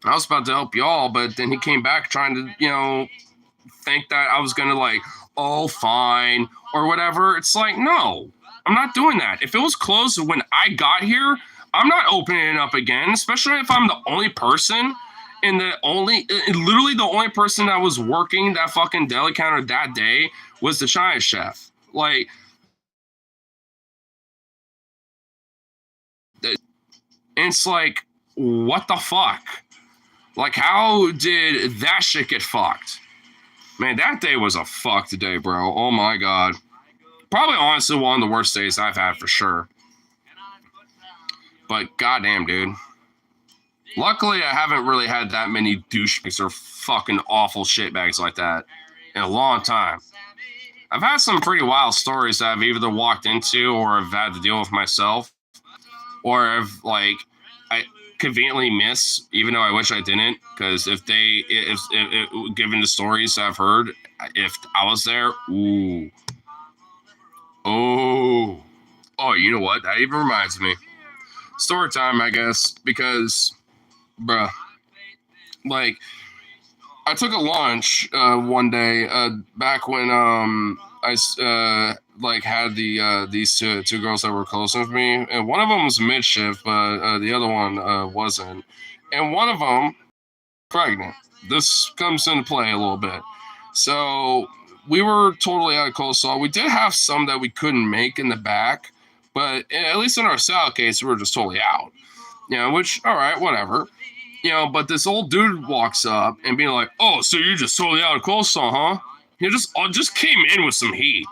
I was about to help y'all, but then he came back trying to, think that I was going to, like, oh, fine, or whatever. It's like, no, I'm not doing that. If it was closed when I got here, I'm not opening it up again, especially if I'm the only person and literally the only person that was working that fucking deli counter that day was the China chef. Like, it's like, what the fuck? Like, how did that shit get fucked? Man, that day was a fucked day, bro. Oh my god. Probably honestly one of the worst days I've had for sure. But goddamn, dude. Luckily, I haven't really had that many douchebags or fucking awful shitbags like that in a long time. I've had some pretty wild stories that I've either walked into or have had to deal with myself, or have, like, I conveniently miss, even though I wish I didn't, because if given the stories I've heard, if I was there, ooh. Oh, you know what? That even reminds me. Story time, I guess, because, bruh, like, I took a lunch one day back when I like had these two girls that were close with me, and one of them was mid-shift, but the other one wasn't, and one of them pregnant. This comes into play a little bit. So we were totally out of coleslaw. We did have some that we couldn't make in the back, but at least in our salad case, we were just totally out. Which, all right, whatever. But this old dude walks up and being like, "Oh, so you're just totally out of coleslaw, huh?" He just came in with some heat.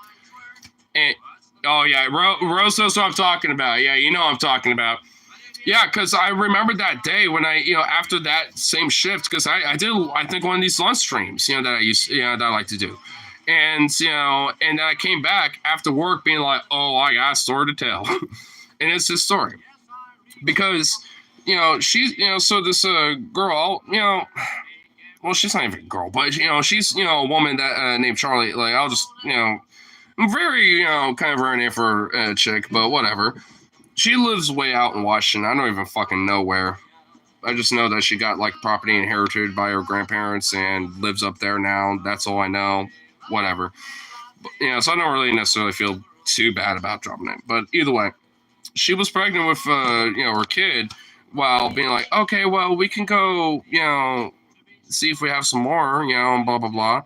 And oh yeah, Rose knows what I'm talking about. Yeah, you know what I'm talking about. Yeah, because I remember that day when after that same shift, because I did, I think, one of these lunch streams, that I like to do. And, and then I came back after work being like, oh, I got a story to tell. And it's this story. Because, she's, so this girl, well, she's not even a girl, but, she's, a woman that named Charlie. Like, I'll just, very, kind of rare name for a chick, but whatever. She lives way out in Washington. I don't even fucking know where. I just know that she got, like, property inherited by her grandparents and lives up there now. That's all I know. Whatever. But, so I don't really necessarily feel too bad about dropping it. But either way, she was pregnant with, her kid while being like, okay, well, we can go, see if we have some more, blah, blah, blah.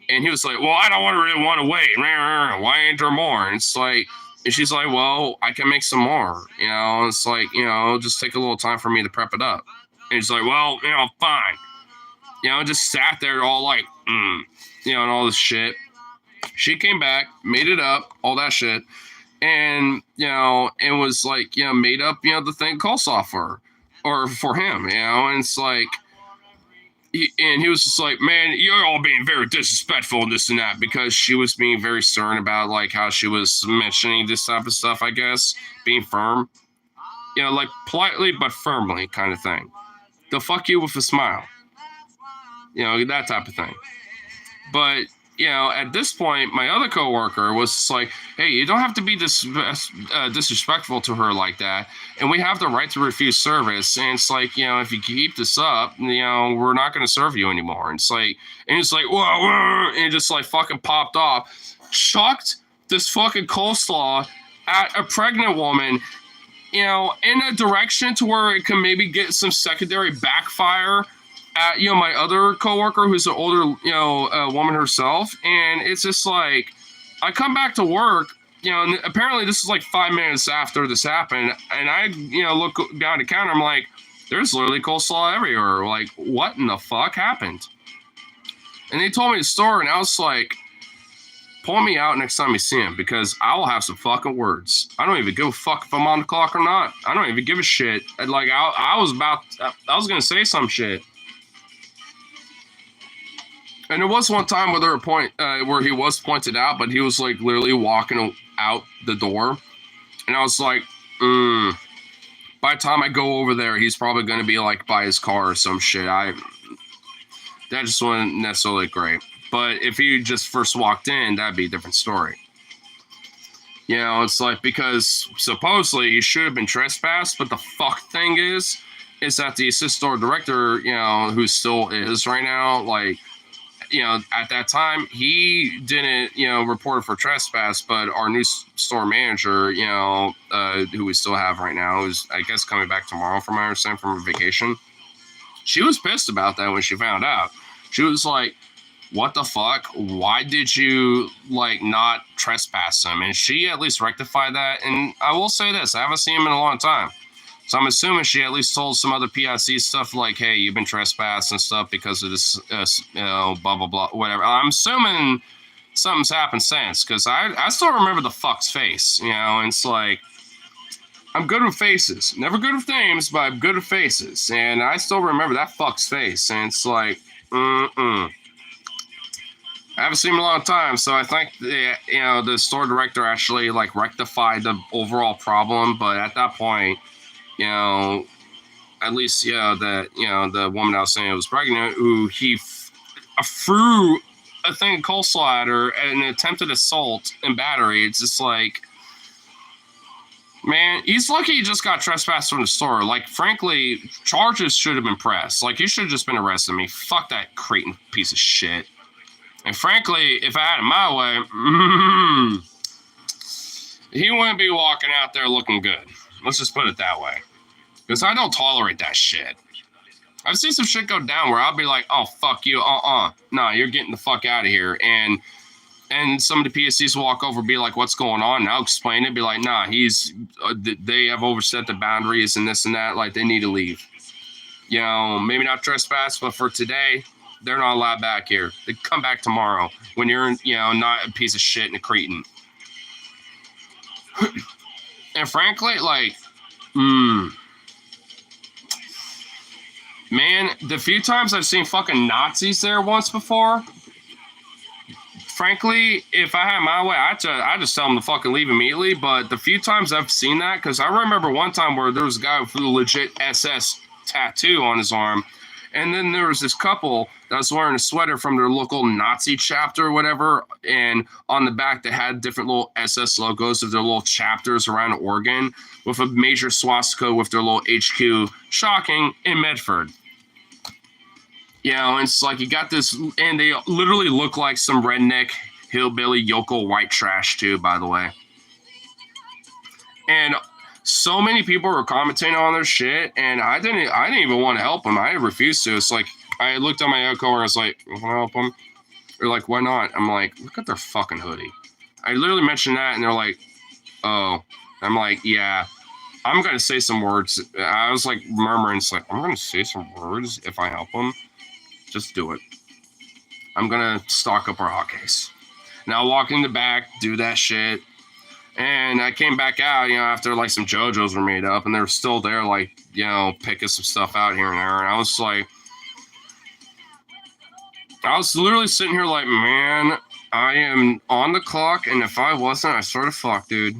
And he was like, well, I don't really want to wait. Why ain't there more? And it's like, and she's like, well, I can make some more. It's like, just take a little time for me to prep it up. And he's like, well, fine. Just sat there all like, and all this shit. She came back, made it up, all that shit. And, and was like, made up, the thing coleslaw for her, or for him, and it's like, he was just like, man, you're all being very disrespectful and this and that, because she was being very stern about, like, how she was mentioning this type of stuff, I guess, being firm, like politely but firmly kind of thing. The fuck you with a smile, that type of thing. But, at this point, my other coworker was just like, hey, you don't have to be disrespectful to her like that. And we have the right to refuse service. And it's like, if you keep this up, we're not going to serve you anymore. And it's like, whoa, and it just like fucking popped off, chucked this fucking coleslaw at a pregnant woman, in a direction to where it can maybe get some secondary backfire at, my other coworker who's an older, woman herself. And it's just like, I come back to work, and apparently this is like 5 minutes after this happened. And I, look down the counter, I'm like, there's literally coleslaw everywhere. Like, what in the fuck happened? And they told me the story, and I was like, point me out next time you see him, because I will have some fucking words. I don't even give a fuck if I'm on the clock or not. I don't even give a shit. Like, I was going to say some shit. And there was one time where where he was pointed out, but he was like literally walking out the door. And I was like, by the time I go over there, he's probably going to be like by his car or some shit. That just wasn't necessarily great. But if he just first walked in, that'd be a different story. You know, it's like, because supposedly he should have been trespassed, but the fuck thing is that the assistant store director, you know, who still is right now, like, you know, at that time, he didn't, you know, report for trespass, but our new store manager, you know, who we still have right now, is, I guess, coming back tomorrow, from my understanding, from vacation. She was pissed about that when she found out. She was like, what the fuck? Why did you, like, not trespass him? And she at least rectified that. And I will say this, I haven't seen him in a long time. So I'm assuming she at least told some other PIC stuff like, hey, you've been trespassed and stuff because of this, you know, blah, blah, blah, whatever. I'm assuming something's happened since, because I still remember the fuck's face, you know, and it's like, I'm good with faces. Never good with names, but I'm good with faces. And I still remember that fuck's face. And it's like, I haven't seen him in a long time, so I think the store director actually like rectified the overall problem. But at that point, you know, at least the woman I was saying was pregnant, who he threw a thing of coleslaw at her and attempted assault and battery. It's just like, man, he's lucky he just got trespassed from the store. Like, frankly, charges should have been pressed. Like, he should have just been arrested. Me, fuck that Creighton piece of shit. And frankly, if I had it my way, he wouldn't be walking out there looking good. Let's just put it that way. Because I don't tolerate that shit. I've seen some shit go down where I'll be like, oh, fuck you, nah, you're getting the fuck out of here. And some of the PSCs walk over and be like, what's going on? And I'll explain it, be like, nah, they have overstepped the boundaries and this and that, like, they need to leave. You know, maybe not trespass, but for today, they're not allowed back here. They come back tomorrow when you're, you know, not a piece of shit in a Cretan. And frankly, like, man, the few times I've seen fucking Nazis there once before, frankly, if I had my way, I just tell them to fucking leave immediately. But the few times I've seen that, because I remember one time where there was a guy with a legit SS tattoo on his arm. And then there was this couple that was wearing a sweater from their local Nazi chapter or whatever. And on the back, they had different little SS logos of their little chapters around Oregon with a major swastika with their little HQ, shocking, in Medford. You know, and it's like you got this, and they literally look like some redneck, hillbilly, yokel white trash too, by the way. And so many people were commenting on their shit, and I didn't even want to help them. I refused to. It's like, I looked at my echo and I was like, want to help them? They're like, why not? I'm like, look at their fucking hoodie. I literally mentioned that, and they're like, oh. I'm like, yeah, I'm going to say some words. I was like murmuring, it's like, I'm going to say some words if I help them. Just do it. I'm going to stock up our hot case. Now walk in the back, do that shit. And I came back out, you know, after like some JoJo's were made up, and they were still there, like, you know, picking some stuff out here and there. And I was like, I was literally sitting here like, man, I am on the clock, and if I wasn't, I sort of fuck, dude.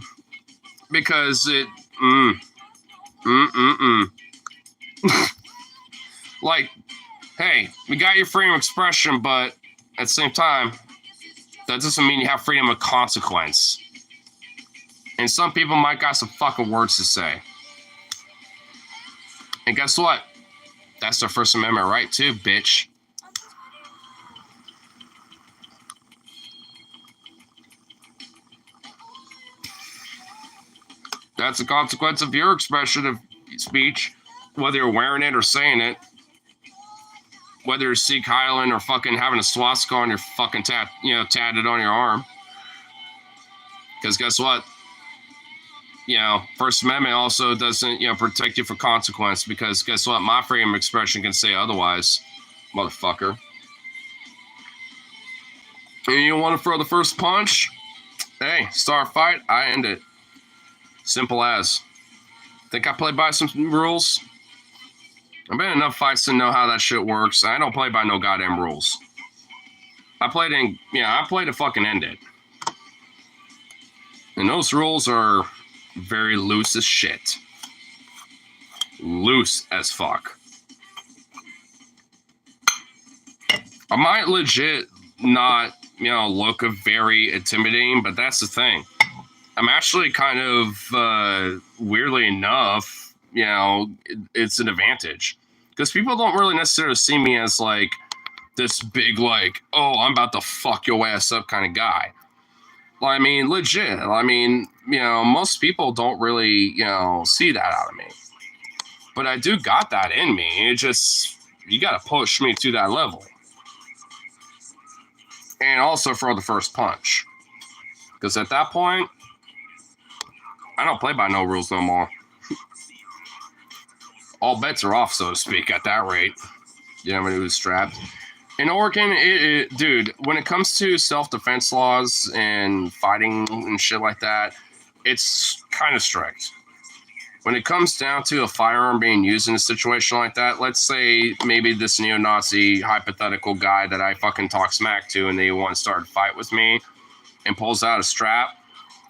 Because it, like, hey, we got your freedom of expression, but at the same time, that doesn't mean you have freedom of consequence. And some people might got some fucking words to say. And guess what? That's their First Amendment right too, bitch. That's the consequence of your expression of speech, whether you're wearing it or saying it. Whether you're Sikh Highland or fucking having a swastika on your fucking tatted on your arm. Because guess what? You know, First Amendment also doesn't, you know, protect you from consequence, because guess what? My freedom of expression can say otherwise, motherfucker. And you want to throw the first punch? Hey, start a fight, I end it. Simple as. Think I play by some rules? I've been in enough fights to know how that shit works. I don't play by no goddamn rules. I play to fucking end it. And those rules are very loose as shit. Loose as fuck. I might legit not, look very intimidating, but that's the thing. I'm actually kind of, weirdly enough, it's an advantage. Because people don't really necessarily see me as, like, this big, like, oh, I'm about to fuck your ass up kind of guy. I mean, legit. I mean, most people don't really, see that out of me. But I do got that in me. It just, you got to push me to that level. And also throw the first punch. Because at that point, I don't play by no rules no more. All bets are off, so to speak, at that rate. When it was strapped. In Oregon, dude, when it comes to self-defense laws and fighting and shit like that, it's kind of strict. When it comes down to a firearm being used in a situation like that, let's say maybe this neo-Nazi hypothetical guy that I fucking talk smack to and they want to start a fight with me and pulls out a strap,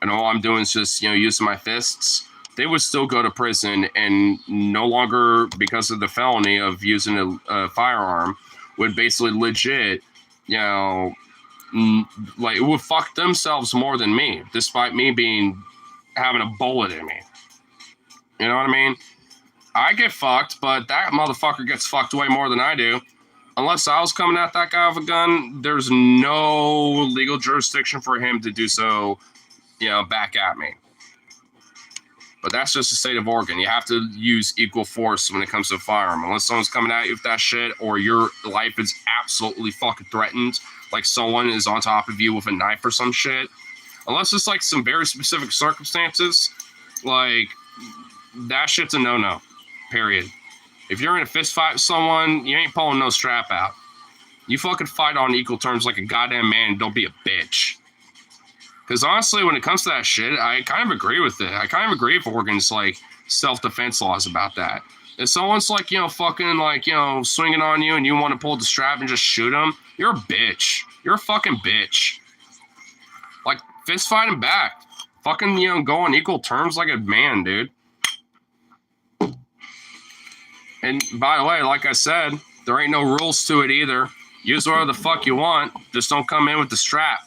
and all I'm doing is just, using my fists, they would still go to prison and no longer, because of the felony of using a firearm, would basically legit, like, it would fuck themselves more than me, despite me having a bullet in me. You know what I mean? I get fucked, but that motherfucker gets fucked way more than I do. Unless I was coming at that guy with a gun, there's no legal jurisdiction for him to do so, back at me. But that's just the state of Oregon. You have to use equal force when it comes to a firearm. Unless someone's coming at you with that shit, or your life is absolutely fucking threatened, like someone is on top of you with a knife or some shit. Unless it's like some very specific circumstances, like, that shit's a no-no, period. If you're in a fist fight with someone, you ain't pulling no strap out. You fucking fight on equal terms like a goddamn man, don't be a bitch. Because honestly, when it comes to that shit, I kind of agree with it. I kind of agree with Oregon's, like, self-defense laws about that. If someone's, like, fucking, like, swinging on you and you want to pull the strap and just shoot them, you're a bitch. You're a fucking bitch. Like, fist fighting back. Fucking, go on equal terms like a man, dude. And by the way, like I said, there ain't no rules to it either. Use whatever the fuck you want. Just don't come in with the strap.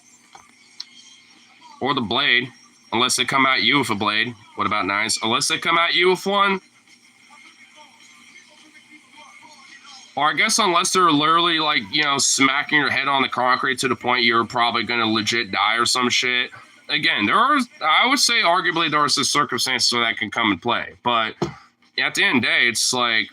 Or the blade. Unless they come at you with a blade. What about knives? Unless they come at you with one. Or I guess unless they're literally, like, smacking your head on the concrete to the point you're probably going to legit die or some shit. Again, I would say arguably there are some circumstances where that can come and play. But at the end of the day, it's like,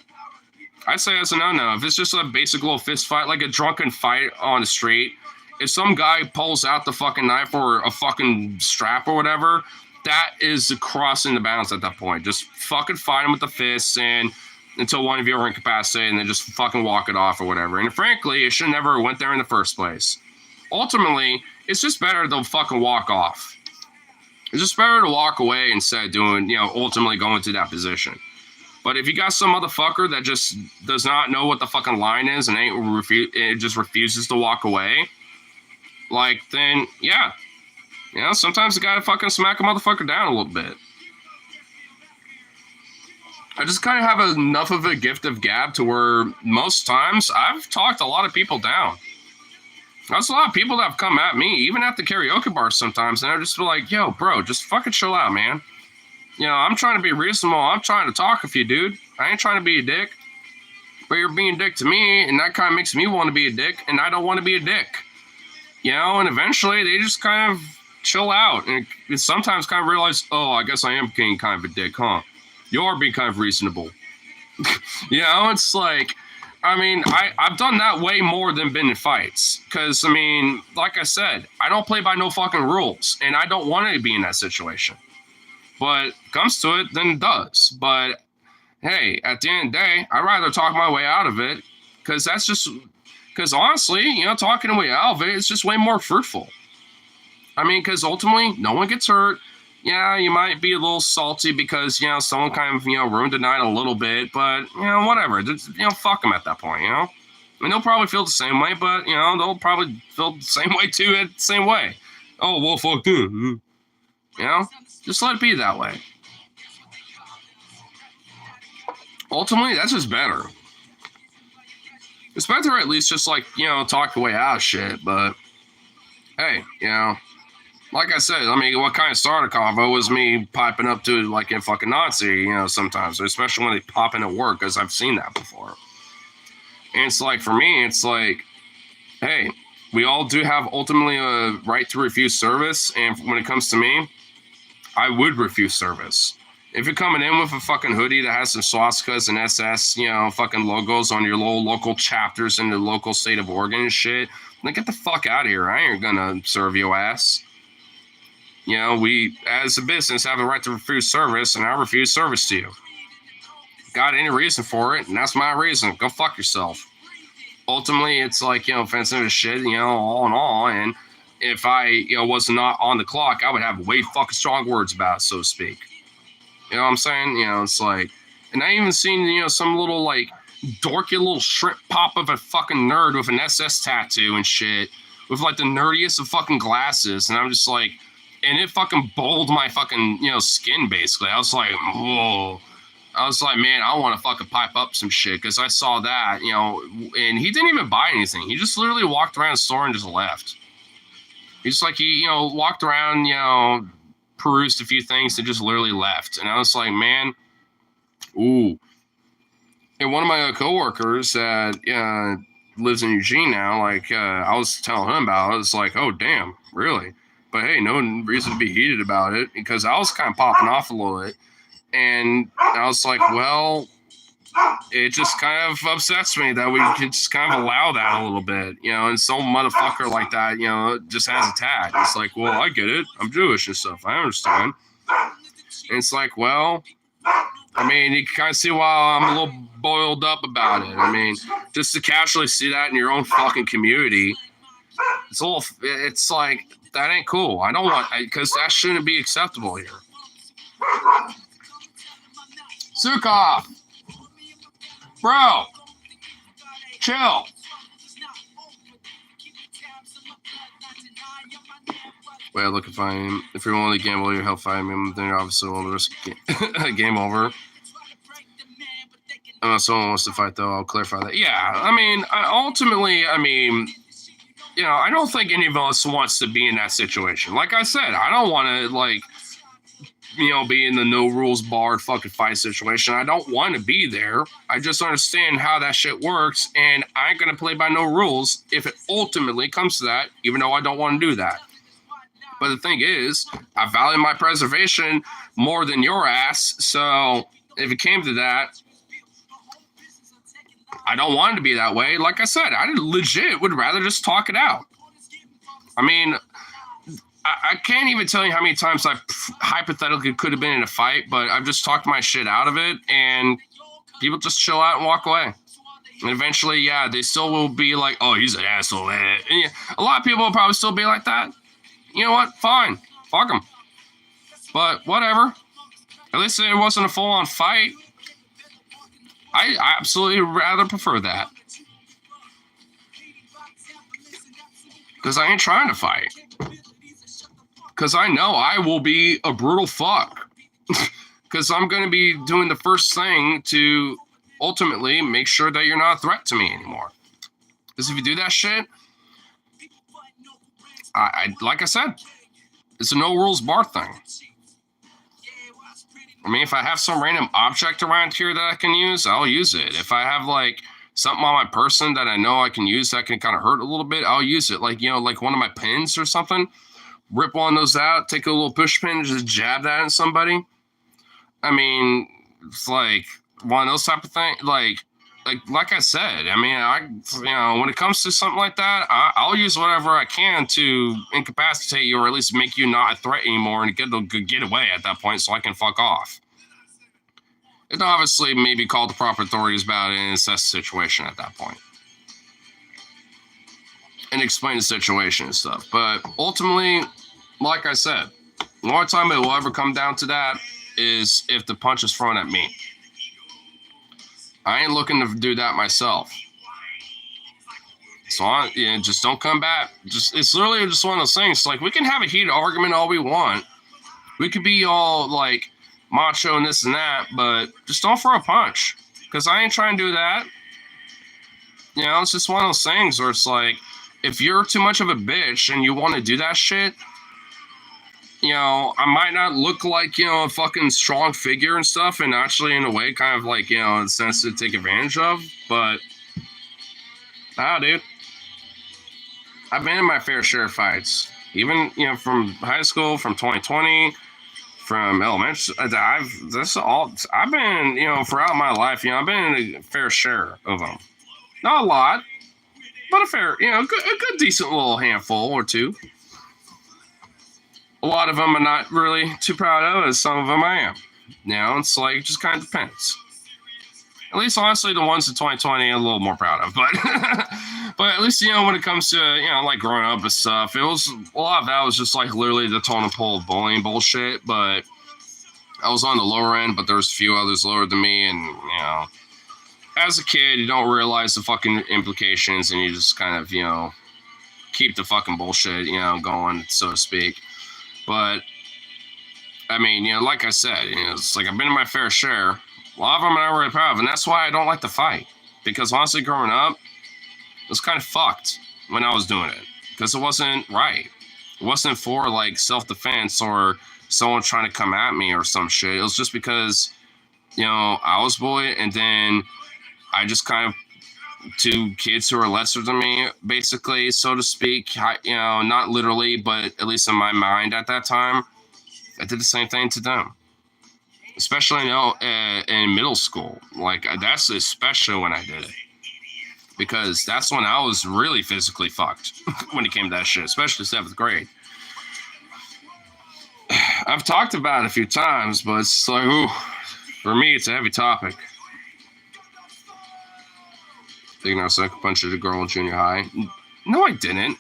I'd say that's a no-no. If it's just a basic little fist fight, like a drunken fight on the street, if some guy pulls out the fucking knife or a fucking strap or whatever, that is crossing the bounds at that point. Just fucking fight him with the fists and until one of you are incapacitated and then just fucking walk it off or whatever. And frankly, it should never went there in the first place. Ultimately, it's just better to fucking walk off. It's just better to walk away instead of doing, ultimately going to that position. But if you got some motherfucker that just does not know what the fucking line is and it just refuses to walk away, like, then, yeah. Sometimes you gotta fucking smack a motherfucker down a little bit. I just kind of have enough of a gift of gab to where most times I've talked a lot of people down. There's a lot of people that have come at me, even at the karaoke bar sometimes, and I just feel like, yo, bro, just fucking chill out, man. I'm trying to be reasonable. I'm trying to talk with you, dude. I ain't trying to be a dick. But you're being a dick to me, and that kind of makes me want to be a dick, and I don't want to be a dick. And eventually they just kind of chill out. And sometimes kind of realize, oh, I guess I am being kind of a dick, huh? You are being kind of reasonable. It's like, I mean, I've done that way more than been in fights. Because, I mean, like I said, I don't play by no fucking rules, and I don't want to be in that situation. But comes to it, then it does. But hey, at the end of the day, I'd rather talk my way out of it because honestly, talking way out of it, it's just way more fruitful. I mean, because ultimately, no one gets hurt. Yeah, you might be a little salty because, someone kind of, ruined the night a little bit, but, whatever. Just, fuck them at that point, And they'll probably feel the same way, but, they'll probably feel the same way too, the same way. Oh, well, fuck them. Just let it be that way. Ultimately, that's just better. It's better at least just, like, talk the way out of shit, but hey, like I said, I mean, what kind of started a convo was me piping up to like a fucking Nazi, sometimes, especially when they pop in at work, because I've seen that before. And it's like, for me, it's like, hey, we all do have ultimately a right to refuse service. And when it comes to me, I would refuse service. If you're coming in with a fucking hoodie that has some swastikas and SS, fucking logos on your little local chapters in the local state of Oregon and shit, then get the fuck out of here. I ain't gonna serve your ass. We, as a business, have the right to refuse service, and I refuse service to you. Got any reason for it, and that's my reason. Go fuck yourself. Ultimately, it's like, offensive as shit, all in all, and if I, was not on the clock, I would have way fucking strong words about it, so to speak. You know what I'm saying? It's like, and I even seen, some little, like, dorky little shrimp pop of a fucking nerd with an SS tattoo and shit, with, like, the nerdiest of fucking glasses, and I'm just like, and it fucking bowled my fucking, skin, basically. I was like, whoa. I was like, man, I want to fucking pipe up some shit, because I saw that, and he didn't even buy anything. He just literally walked around the store and just left. He's like, he, walked around, perused a few things and just literally left. And I was like, man, ooh. And one of my coworkers that lives in Eugene now, like, I was telling him about it. I was like, oh, damn, really? But hey, no reason to be heated about it, because I was kind of popping off a little bit. And I was like, well, it just kind of upsets me that we could just kind of allow that a little bit, and some motherfucker like that, just has a tag. It's like, well, I get it. I'm Jewish and stuff. I understand. And it's like, well, I mean, you can kind of see why I'm a little boiled up about it. I mean, just to casually see that in your own fucking community, it's like, that ain't cool. I don't want, because that shouldn't be acceptable here. Zukov! Bro! Chill! Well, look, if you're willing to gamble your health fighting him, then you're obviously willing to risk game over. Unless someone wants to fight, though, I'll clarify that. Yeah, I mean, ultimately, I don't think any of us wants to be in that situation. Like I said, I don't want to, like, be in the no rules barred fucking fight situation. I don't want to be there. I just understand how that shit works, and I ain't gonna play by no rules if it ultimately comes to that, even though I don't want to do that. But the thing is, I value my preservation more than your ass, so if it came to that, I don't want it to be that way. Like I said, I legit would rather just talk it out. I mean, I can't even tell you how many times I hypothetically could have been in a fight, but I've just talked my shit out of it, and people just chill out and walk away. And eventually, yeah, they still will be like, oh, he's an asshole. And yeah, a lot of people will probably still be like that. You know what? Fine. Fuck him. But whatever. At least it wasn't a full-on fight. I absolutely rather prefer that. Because I ain't trying to fight. Because I know I will be a brutal fuck. Because I'm going to be doing the first thing to ultimately make sure that you're not a threat to me anymore. Because if you do that shit, I like I said, it's a no rules bar thing. I mean, if I have some random object around here that I can use, I'll use it. If I have like something on my person that I know I can use that can kind of hurt a little bit, I'll use it. Like, like one of my pins or something. Rip one of those out, take a little push pin, and just jab that in somebody. I mean, it's like one of those type of things. Like I said, I mean, when it comes to something like that, I'll use whatever I can to incapacitate you, or at least make you not a threat anymore, and get away at that point, so I can fuck off. And obviously, maybe call the proper authorities about it and assess the situation at that point. And explain the situation and stuff. But ultimately, like I said, the only time it will ever come down to that is if the punch is thrown at me. I ain't looking to do that myself. So just don't come back. It's literally just one of those things. Like, we can have a heated argument all we want. We could be all like macho and this and that, but just don't throw a punch. Because I ain't trying to do that. It's just one of those things where it's like, if you're too much of a bitch and you want to do that shit, you know, I might not look like, you know, a fucking strong figure and stuff, and actually in a way kind of like, you know, in a sense to take advantage of, but dude, I've been in my fair share of fights. Even, you know, from high school, from 2020, from elementary, I've been, you know, throughout my life, you know, I've been in a fair share of them. Not a lot, but a fair, you know, a good decent little handful or two. A lot of them I'm not really too proud of, as some of them I am. You know, it's like, it just kind of depends. At least, honestly, the ones in 2020 I'm a little more proud of. But, but at least, you know, when it comes to, you know, like growing up and stuff, it was, a lot of that was just like literally the totem pole bullying bullshit. But I was on the lower end, but there's a few others lower than me. And, you know, as a kid, you don't realize the fucking implications, and you just kind of, you know, keep the fucking bullshit, you know, going, so to speak. But, I mean, you know, like I said, you know, it's like I've been in my fair share. A lot of them I'm not really proud of, and that's why I don't like to fight. Because honestly, growing up, it was kind of fucked when I was doing it. Because it wasn't right. It wasn't for, like, self-defense or someone trying to come at me or some shit. It was just because, you know, I was bullied, and then I just kind of, to kids who are lesser than me, basically, so to speak, you know, not literally, but at least in my mind at that time, I did the same thing to them. Especially, you know, in middle school. Like, that's especially when I did it. Because that's when I was really physically fucked when it came to that shit, especially 7th grade. I've talked about it a few times, but it's like, ooh, for me, it's a heavy topic. Thinking I was like a punch at a girl in junior high. No, I didn't.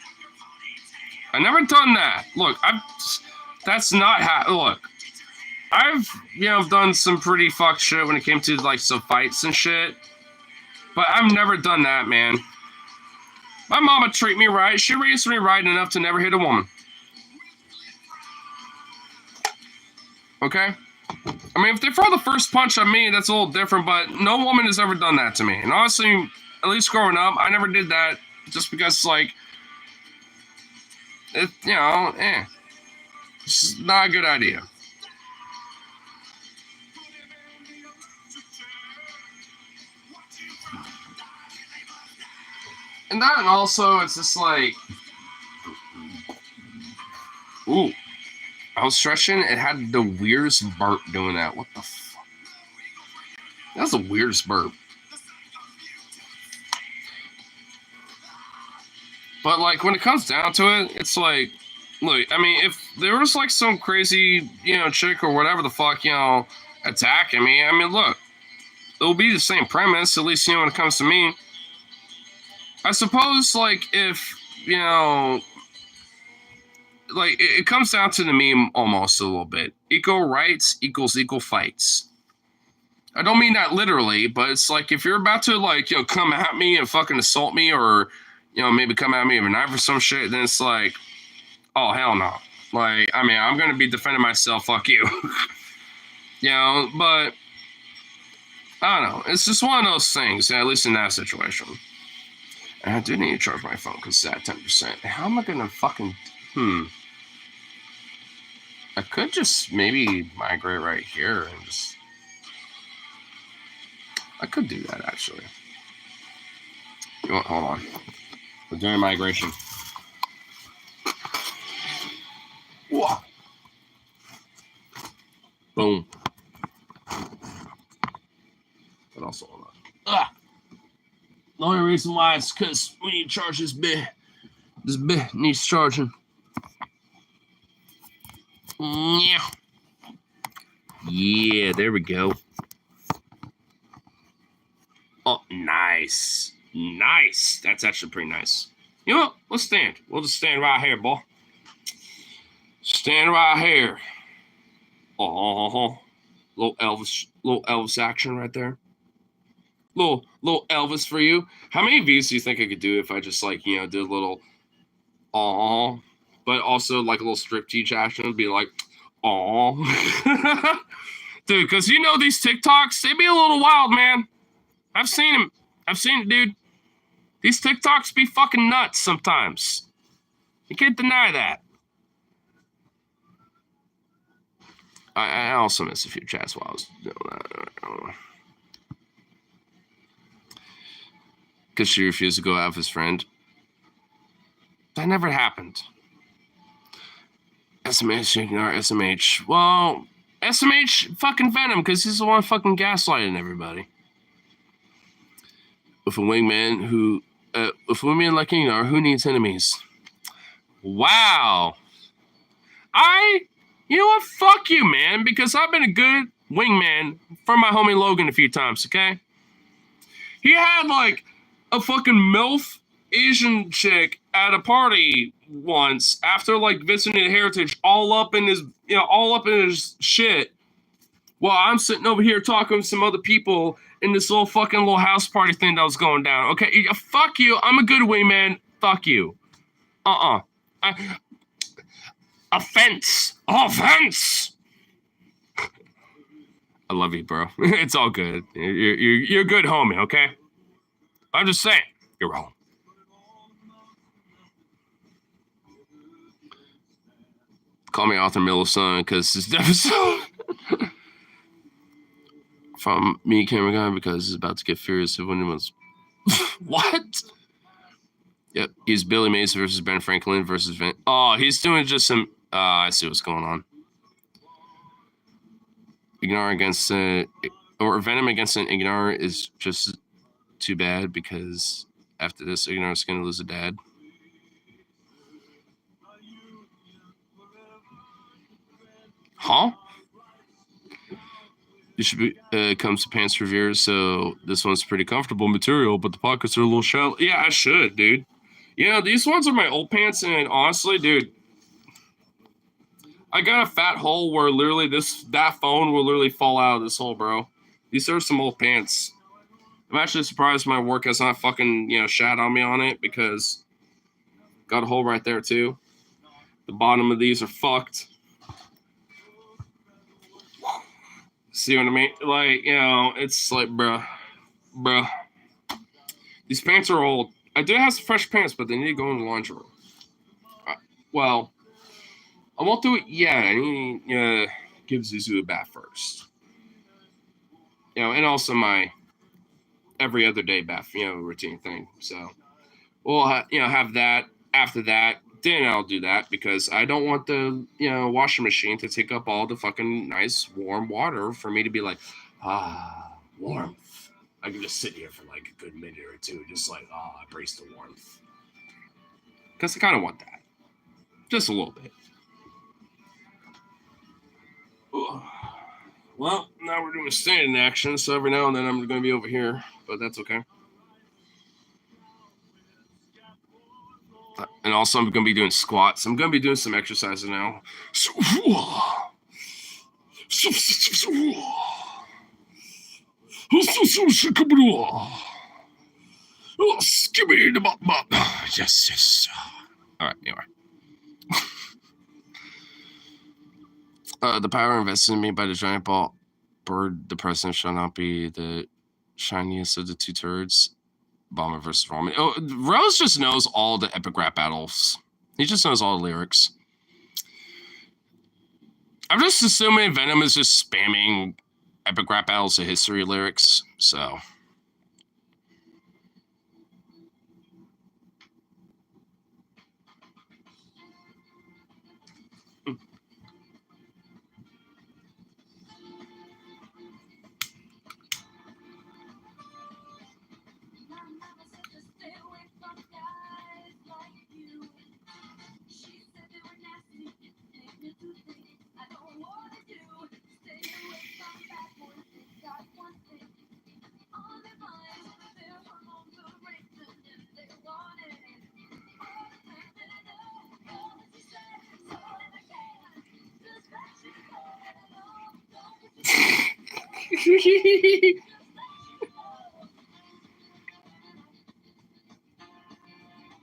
I never done that. Look, that's not how, look, I've, you know, done some pretty fucked shit when it came to, like, some fights and shit. But I've never done that, man. My mama treated me right. She raised me right enough to never hit a woman. Okay? I mean, if they throw the first punch at me, that's a little different, but no woman has ever done that to me. And honestly, at least growing up, I never did that just because, like, it, you know, it's not a good idea. And that, and also, it's just like, ooh, I was stretching, it had the weirdest burp doing that. What the fuck? That was the weirdest burp. But, like, when it comes down to it, it's like, look, I mean, if there was, like, some crazy, you know, chick or whatever the fuck, you know, attacking me, I mean, look, it'll be the same premise, at least, you know, when it comes to me. I suppose, like, if, you know, like, it comes down to the meme almost a little bit. Equal rights equals equal fights. I don't mean that literally, but it's like, if you're about to, like, you know, come at me and fucking assault me, or, you know, maybe come at me with a knife or some shit, then it's like, oh, hell no. Like, I mean, I'm going to be defending myself, fuck you. You know, but, I don't know. It's just one of those things, at least in that situation. And I do need to charge my phone because it's at 10%. How am I going to fucking, I could just maybe migrate right here and just, I could do that, actually. You want, hold on. We're doing migration. Whoa. Boom. But also, hold on. The only reason why is because we need to charge this bit needs charging. Yeah. Yeah, there we go. Oh, nice. Nice. That's actually pretty nice. You know what? Let's stand. We'll just stand right here, boy. Stand right here. Oh, little Elvis action right there. Little Elvis for you. How many views do you think I could do if I just, like, you know, did a little but also like a little striptease action, be like, dude, because you know these TikToks, they be a little wild, man. I've seen them. I've seen it, dude. These TikToks be fucking nuts sometimes. You can't deny that. I also missed a few chats while I was doing that. Because she refused to go out with his friend. That never happened. SMH, ignore SMH. Well, SMH fucking Venom, because he's the one fucking gaslighting everybody. With a wingman with women like Ignore, who needs enemies? Wow. You know what? Fuck you, man, because I've been a good wingman for my homie Logan a few times, okay? He had like a fucking MILF Asian chick at a party once after like visiting Heritage all up in his shit. While I'm sitting over here talking with some other people in this little fucking little house party thing that was going down. Okay, fuck you. I'm a good wingman. Fuck you. Offense. Offense. I love you, bro. It's all good. You're a good homie, okay? I'm just saying. You're wrong. Call me Arthur Miller's son because this episode from me, Cameron Guy, because he's about to get furious when he was. What? Yep, he's Billy Mays versus Ben Franklin versus Van. Oh, he's doing just some. I see what's going on. Ignore against or Venom against an Ignore is just too bad because after this, Ignore is going to lose a dad. Huh? You should be comes to Pants Revere, so this one's pretty comfortable material, but the pockets are a little shallow. Yeah, I should, dude. Yeah, these ones are my old pants, and honestly, dude, I got a fat hole where literally that phone will literally fall out of this hole, bro. These are some old pants. I'm actually surprised my work has not fucking, shat on me on it because got a hole right there too. The bottom of these are fucked. See what I mean? Like, it's like, bruh. These pants are old. I do have some fresh pants, but they need to go in the laundry room. Well, I won't do it yet. I need to give Zuzu a bath first. And also my every other day bath, routine thing. So we'll, have that. After that, then I'll do that because I don't want the, washing machine to take up all the fucking nice warm water for me to be like, warmth. I can just sit here for like a good minute or two, just like, embrace the warmth. Because I kind of want that. Just a little bit. Well, now we're doing standing action, so every now and then I'm going to be over here, but that's okay. And also I'm going to be doing squats. I'm going to be doing some exercises now. Yes. All right, anyway. The power invested in me by the giant ball bird, the president shall not be the shiniest of the two turds. Bomber versus Roman. Oh, Rose just knows all the epic rap battles. He just knows all the lyrics. I'm just assuming Venom is just spamming epic rap battles of history lyrics, so.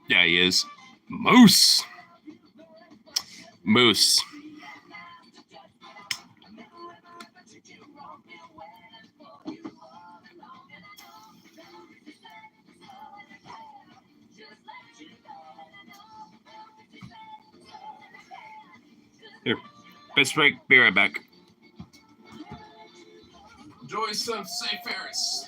Yeah, he is. Moose. Best break. Be right back. Enjoy some safe Ferris.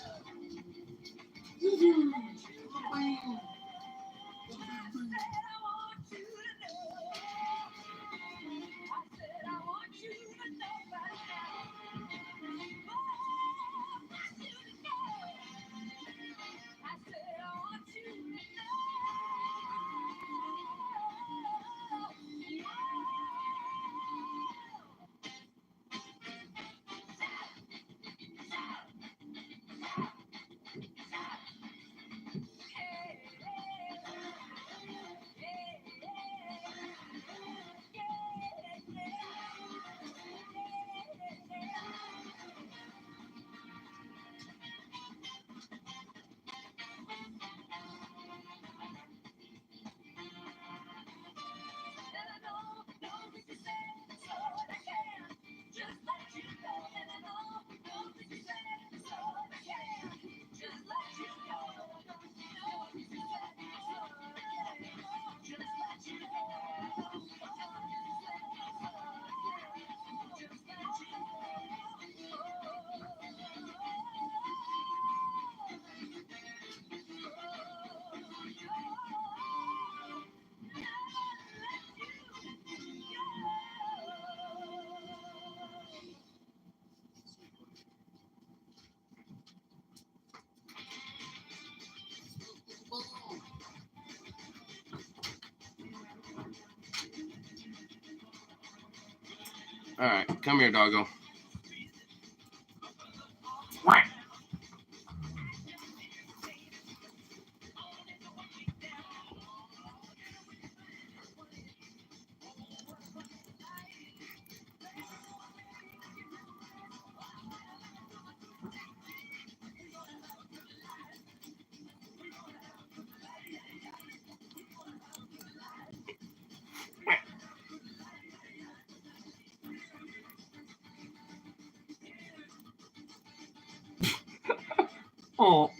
All right, come here, doggo.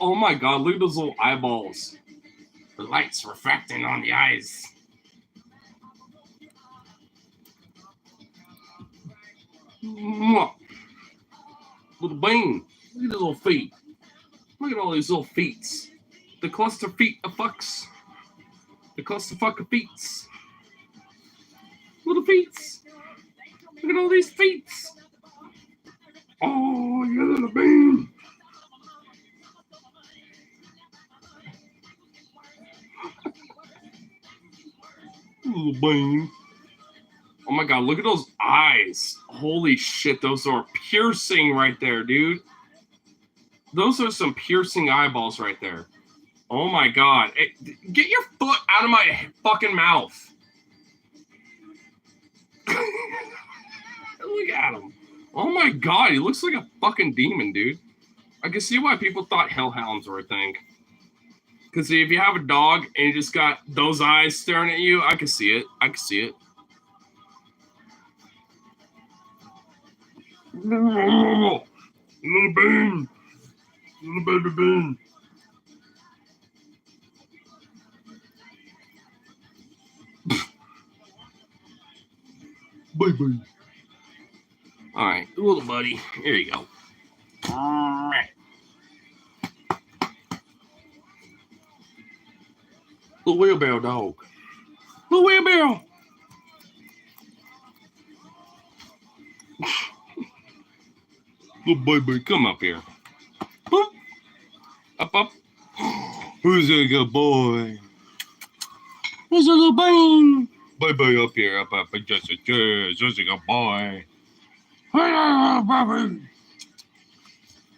Oh my God! Look at those little eyeballs. The light's refracting on the eyes. Mwah. Little bean. Look at the little feet. Look at all these little feet. The cluster feet of fucks. The cluster fuck of feet. Little feet. Look at all these feet. Oh, you little bean. Little bean. Oh my God, look at those eyes. Holy shit, those are piercing right there, dude. Those are some piercing eyeballs right there. Oh my God. Hey, get your foot out of my fucking mouth. Look at him. Oh my God, he looks like a fucking demon, dude. I can see why people thought hellhounds were a thing. Because if you have a dog and you just got those eyes staring at you, I can see it. I can see it. Little bean. Little baby bean. Baby. All right, little buddy. Here you go. Little wheelbarrow dog. Little wheelbarrow. Little baby, come up here. Boop. Up. Who's a good boy? Who's a little bean? Baby up here, up, just a good boy. Hello, baby.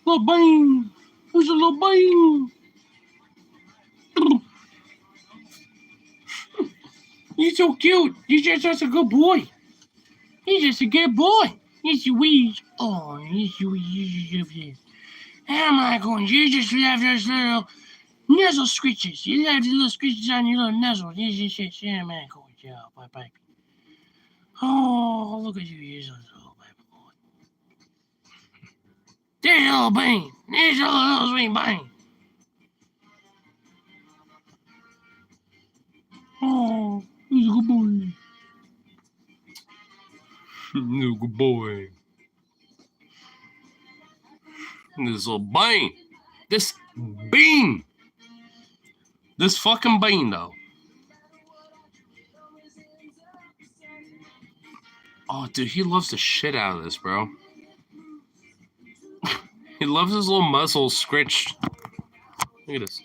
Little bean. Who's a little bean? You're so cute. You're just a good boy. You're just a good boy. Yes, you is. Oh, yes, you is. How am I going? You just have those little nuzzle scritches. You have the little scritches on your little nuzzles. Yes. Yeah, man, going. Yeah, bye. Oh, look at you. You're so little baby boy. There's a little bean. There's a little sweet bean. Oh, he's a good boy. Good boy. This little bean. This bean. This fucking bean, though. Oh, dude, he loves the shit out of this, bro. He loves his little muzzle scratched. Look at this.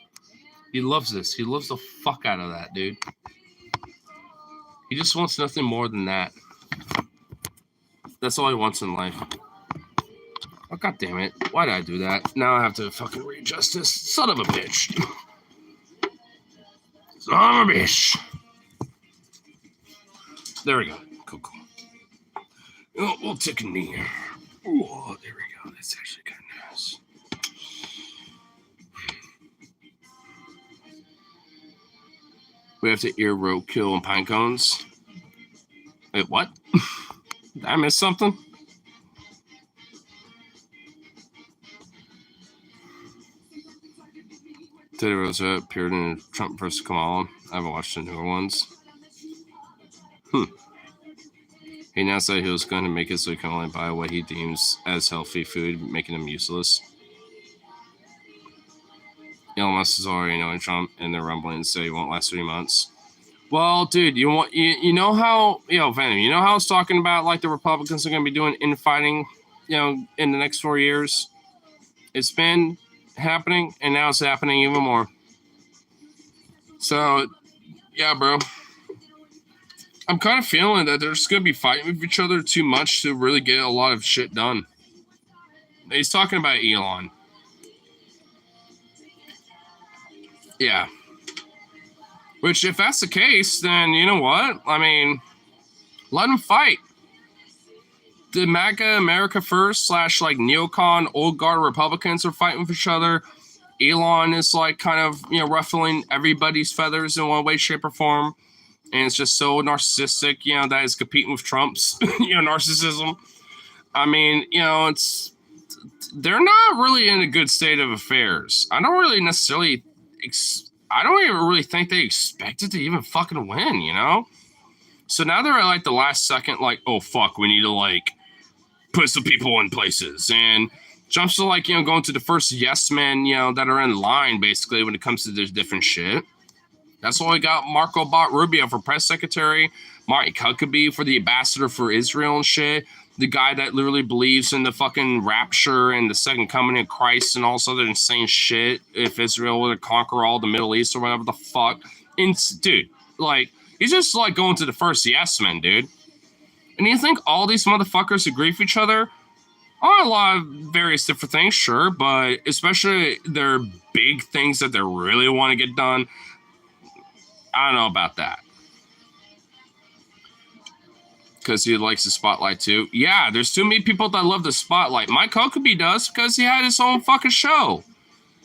He loves this. He loves the fuck out of that, dude. He just wants nothing more than that. That's all he wants in life. Oh, god damn it. Why did I do that? Now I have to fucking readjust this. Son of a bitch. Son of a bitch. There we go. Cool. Oh, we'll take a knee. Oh, there we go. That's actually kind of nice. We have to ear roadkill and pine cones. Wait, what? Did I miss something? Teddy Roosevelt appeared in Trump vs. Kamala. I haven't watched the newer ones. He announced that he was going to make it so he can only buy what he deems as healthy food, making him useless. Elon Musk is already knowing Trump, and they're rumbling so he won't last 3 months. Well, dude, you know how Venom, you know how I was talking about like the Republicans are going to be doing infighting, in the next 4 years. It's been happening, and now it's happening even more. So, yeah, bro. I'm kind of feeling that they're just going to be fighting with each other too much to really get a lot of shit done. He's talking about Elon. Yeah. Which, if that's the case, then you know what? I mean, let them fight. The MAGA America First / like neocon old guard Republicans are fighting with each other. Elon is like kind of, ruffling everybody's feathers in one way, shape, or form. And it's just so narcissistic, that is competing with Trump's, narcissism. I mean, they're not really in a good state of affairs. I don't really necessarily, I don't even really think they expected to even fucking win, So now they're at like the last second, like, oh fuck, we need to like put some people in places. And Trump's to like, going to the first yes men, that are in line basically when it comes to this different shit. That's why we got Marco Rubio for press secretary, Mark Huckabee for the ambassador for Israel and shit. The guy that literally believes in the fucking rapture and the second coming of Christ and all this other insane shit. If Israel were to conquer all the Middle East or whatever the fuck. Dude, like, he's just like going to the first yes men, dude. And you think all these motherfuckers agree with each other? On a lot of various different things, sure, but especially their big things that they really want to get done. I don't know about that. Because he likes the spotlight too. Yeah, there's too many people that love the spotlight. Mike Huckabee does because he had his own fucking show.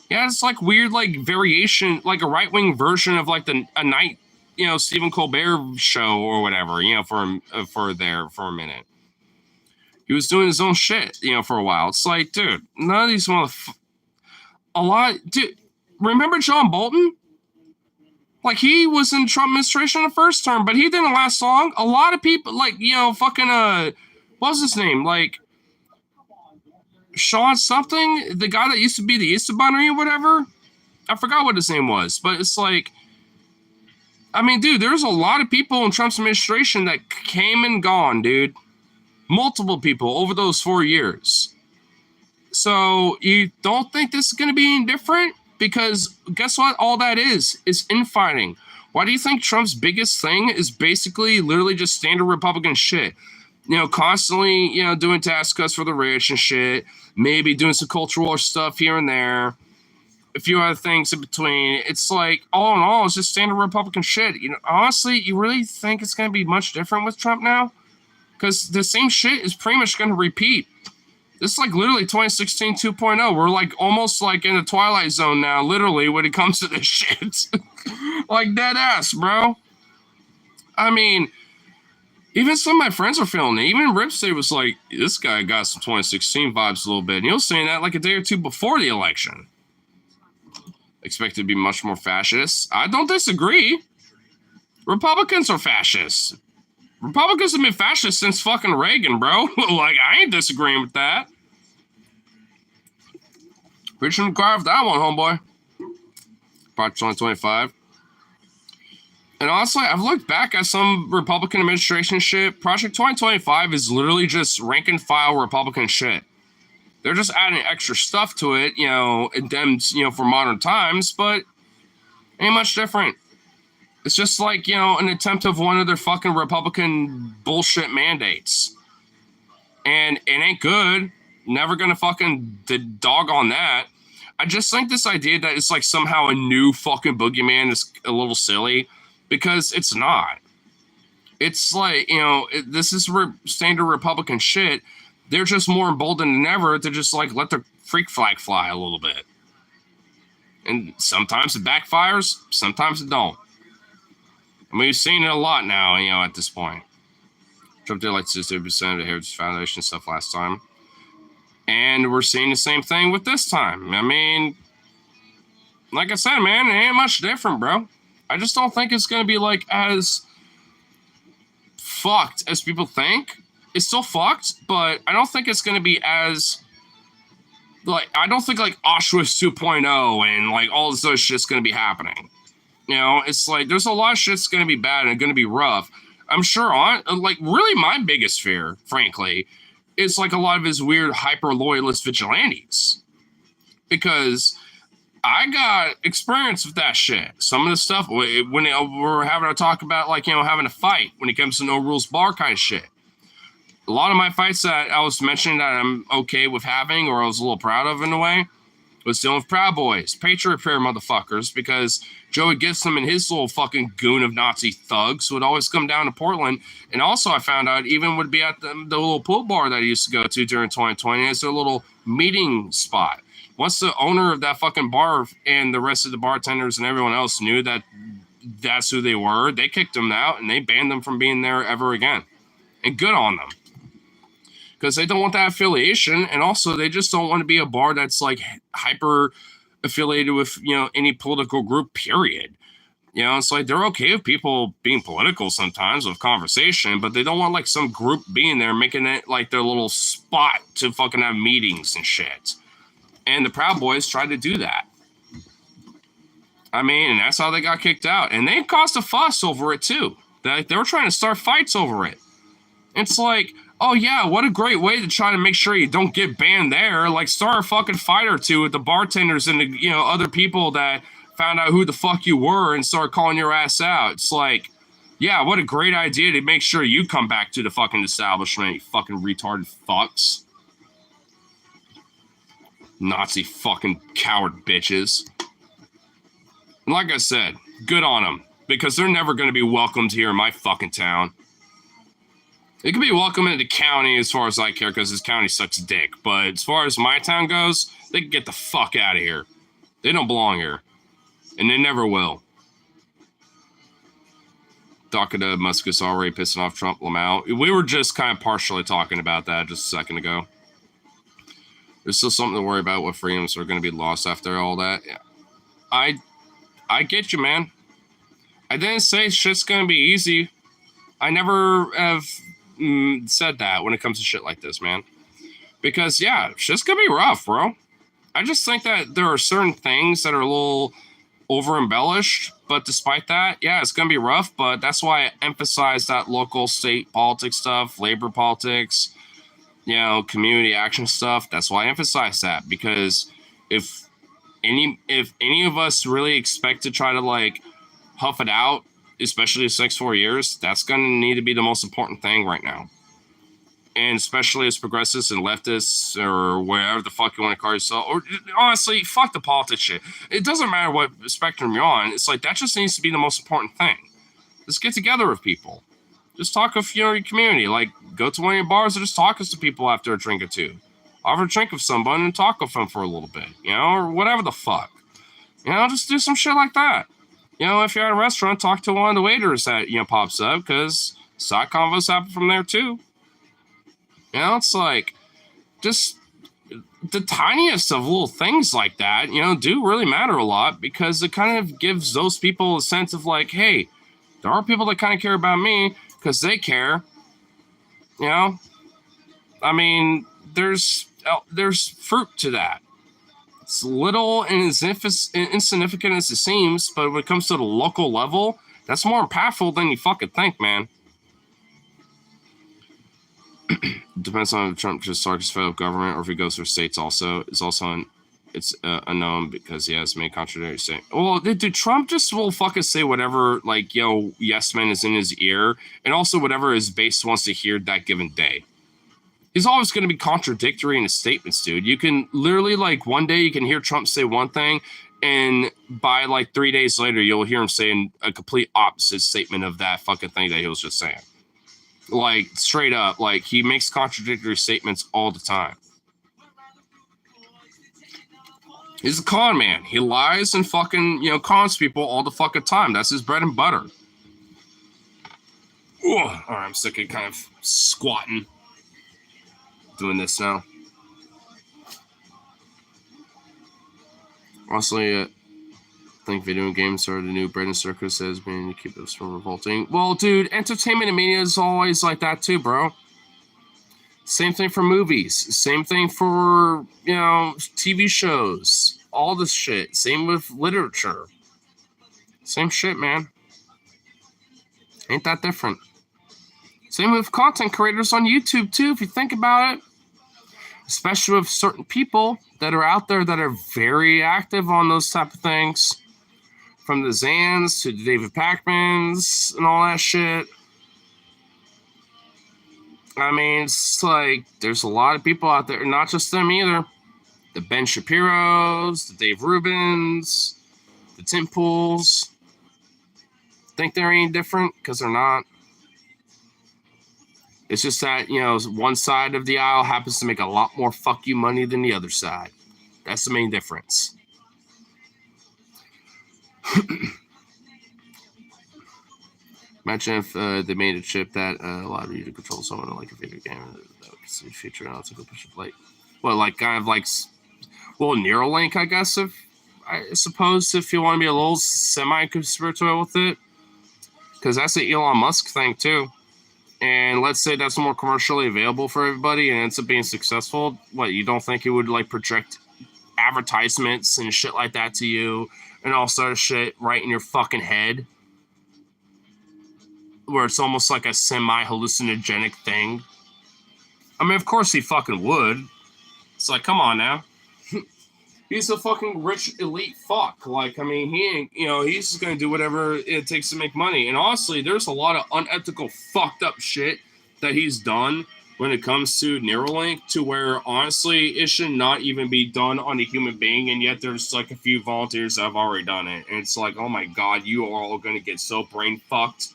Yeah, it's like weird, like variation, like a right-wing version of like a night, Stephen Colbert show or whatever. For a minute. He was doing his own shit, for a while. It's like, dude, none of these dude. Remember John Bolton? Like, he was in the Trump administration the first term, but he didn't last long. A lot of people, like, fucking, what was his name? Like, Sean something? The guy that used to be the Easter Bunny or whatever? I forgot what his name was, but it's like, I mean, dude, there's a lot of people in Trump's administration that came and gone, dude. Multiple people over those 4 years. So, you don't think this is going to be any different? Because guess what? All that is infighting. Why do you think Trump's biggest thing is basically literally just standard Republican shit? Constantly, doing tax cuts for the rich and shit. Maybe doing some cultural war stuff here and there. A few other things in between. It's like, all in all, it's just standard Republican shit. Honestly, you really think it's going to be much different with Trump now? Because the same shit is pretty much going to repeat. This is like literally 2016 2.0. We're like almost like in the Twilight Zone now, literally, when it comes to this shit. Like dead ass, bro. I mean, even some of my friends are feeling it. Even Ripsday was like, this guy got some 2016 vibes a little bit. And he was saying that like a day or two before the election. Expected to be much more fascist. I don't disagree. Republicans are fascists. Republicans have been fascist since fucking Reagan, bro. Like, I ain't disagreeing with that. Preaching the choir of that one, homeboy. Project 2025. And honestly, I've looked back at some Republican administration shit. Project 2025 is literally just rank and file Republican shit. They're just adding extra stuff to it, you know, indemns, you know, for modern times, but ain't much different. It's just like, you know, an attempt of one of their fucking Republican bullshit mandates. And it ain't good. Never gonna fucking dog on that. I just think this idea that it's like somehow a new fucking boogeyman is a little silly because it's not. It's like, you know, this is standard Republican shit. They're just more emboldened than ever to just like let the freak flag fly a little bit. And sometimes it backfires, sometimes it don't. I mean, we've seen it a lot now, you know, at this point. Trump did like 60% of the Heritage Foundation stuff last time. And we're seeing the same thing with this time. I mean, like I said, man, it ain't much different, bro. I just don't think it's going to be like as fucked as people think. It's still fucked, but I don't think it's going to be as like, I don't think like Auschwitz 2.0 and like all this other shit's going to be happening. You know, it's like there's a lot of shit's going to be bad and going to be rough. I'm sure like really my biggest fear, frankly, is like a lot of his weird hyper loyalist vigilantes. Because I got experience with that shit. Some of the stuff when we're having a talk about like, you know, having a fight when it comes to no rules bar kind of shit. A lot of my fights that I was mentioning that I'm okay with having or I was a little proud of in a way was dealing with Proud Boys, Patriot Prayer motherfuckers, because Joey Gibson and his little fucking goon of Nazi thugs would always come down to Portland. And also I found out even would be at the little pool bar that I used to go to during 2020 as their little meeting spot. Once the owner of that fucking bar and the rest of the bartenders and everyone else knew that that's who they were, they kicked them out and they banned them from being there ever again. And good on them. Because they don't want that affiliation, and also they just don't want to be a bar that's like hyper affiliated with, you know, any political group, period. You know, it's like they're okay with people being political sometimes with conversation, but they don't want like some group being there making it like their little spot to fucking have meetings and shit. And the Proud Boys tried to do that. I mean, and that's how they got kicked out. And they caused a fuss over it too. They were trying to start fights over it. It's like, oh yeah, what a great way to try to make sure you don't get banned there. Like start a fucking fight or two with the bartenders and the, you know, other people that found out who the fuck you were and start calling your ass out. It's like, yeah, what a great idea to make sure you come back to the fucking establishment, you fucking retarded fucks. Nazi fucking coward bitches. And like I said, good on them, because they're never going to be welcomed here in my fucking town. They could be welcome in the county as far as I care, because this county sucks dick. But as far as my town goes, they can get the fuck out of here. They don't belong here. And they never will. Talking to Muscus already pissing off Trump Lamau. We were just kind of partially talking about that just a second ago. There's still something to worry about. What freedoms are going to be lost after all that. Yeah. I get you, man. I didn't say shit's going to be easy. I never have said that when it comes to shit like this, man. Because, yeah, shit's going to be rough, bro. I just think that there are certain things that are a little over-embellished. But despite that, yeah, it's going to be rough. But that's why I emphasize that local, state politics stuff, labor politics, you know, community action stuff. That's why I emphasize that. Because if any of us really expect to try to, like, huff it out, especially the next 4 years, that's going to need to be the most important thing right now. And especially as progressives and leftists or wherever the fuck you want to call yourself, or honestly, fuck the politics shit. It doesn't matter what spectrum you're on. It's like that just needs to be the most important thing. Just get together with people. Just talk with your community. Like, go to one of your bars and just talk to people after a drink or two. Offer a drink with someone and talk with them for a little bit, you know, or whatever the fuck. You know, just do some shit like that. You know, if you're at a restaurant, talk to one of the waiters that, you know, pops up, because side convos happen from there too. You know, it's like, just the tiniest of little things like that, you know, do really matter a lot, because it kind of gives those people a sense of like, hey, there are people that kind of care about me. because they care. You know, I mean, there's fruit to that. It's little and as insignificant as it seems, but when it comes to the local level, that's more impactful than you fucking think, man. Depends on if Trump just targets federal government or if he goes for states also. It's unknown because he has made contradictory statements. Well, dude, Trump just will fucking say whatever, like, yes man is in his ear, and also whatever his base wants to hear that given day. He's always going to be contradictory in his statements, dude. You can literally, like, one day you can hear Trump say one thing, and by, like, 3 days later, you'll hear him saying a complete opposite statement of that fucking thing that he was just saying. Like, straight up, like, he makes contradictory statements all the time. He's a con man. He lies and fucking, cons people all the fucking time. That's his bread and butter. Ooh, all right, I'm sick of kind of squatting. Doing this now. Honestly, I think video games are the new bread and circus has been to keep us from revolting. Well, dude, entertainment and media is always like that too, bro. Same thing for movies. Same thing for, TV shows. All this shit. Same with literature. Same shit, man. Ain't that different. Same with content creators on YouTube, too, if you think about it. Especially with certain people that are out there that are very active on those type of things. From the Zans to the David Pacmans and all that shit. I mean, it's like, there's a lot of people out there, not just them either. The Ben Shapiros, the Dave Rubins, the Tim Pools. Think they're any different? Because they're not. It's just that, one side of the aisle happens to make a lot more fuck you money than the other side. That's the main difference. Imagine if they made a chip that allowed you to control someone like a video game. That would see the future. And also push it like, well, like kind of like, well, Neuralink, I guess. I suppose if you want to be a little semi-conspiratorial with it, because that's an Elon Musk thing too. And let's say that's more commercially available for everybody and ends up being successful. What, you don't think it would like project advertisements and shit like that to you and all sort of shit right in your fucking head? Where it's almost like a semi-hallucinogenic thing. I mean, of course he fucking would. It's like, come on now. He's a fucking rich elite fuck. Like, I mean, he ain't, he's just gonna do whatever it takes to make money. And honestly, there's a lot of unethical, fucked up shit that he's done when it comes to Neuralink, to where honestly, it should not even be done on a human being. And yet there's like a few volunteers that have already done it. And it's like, oh my God, you are all gonna get so brain fucked.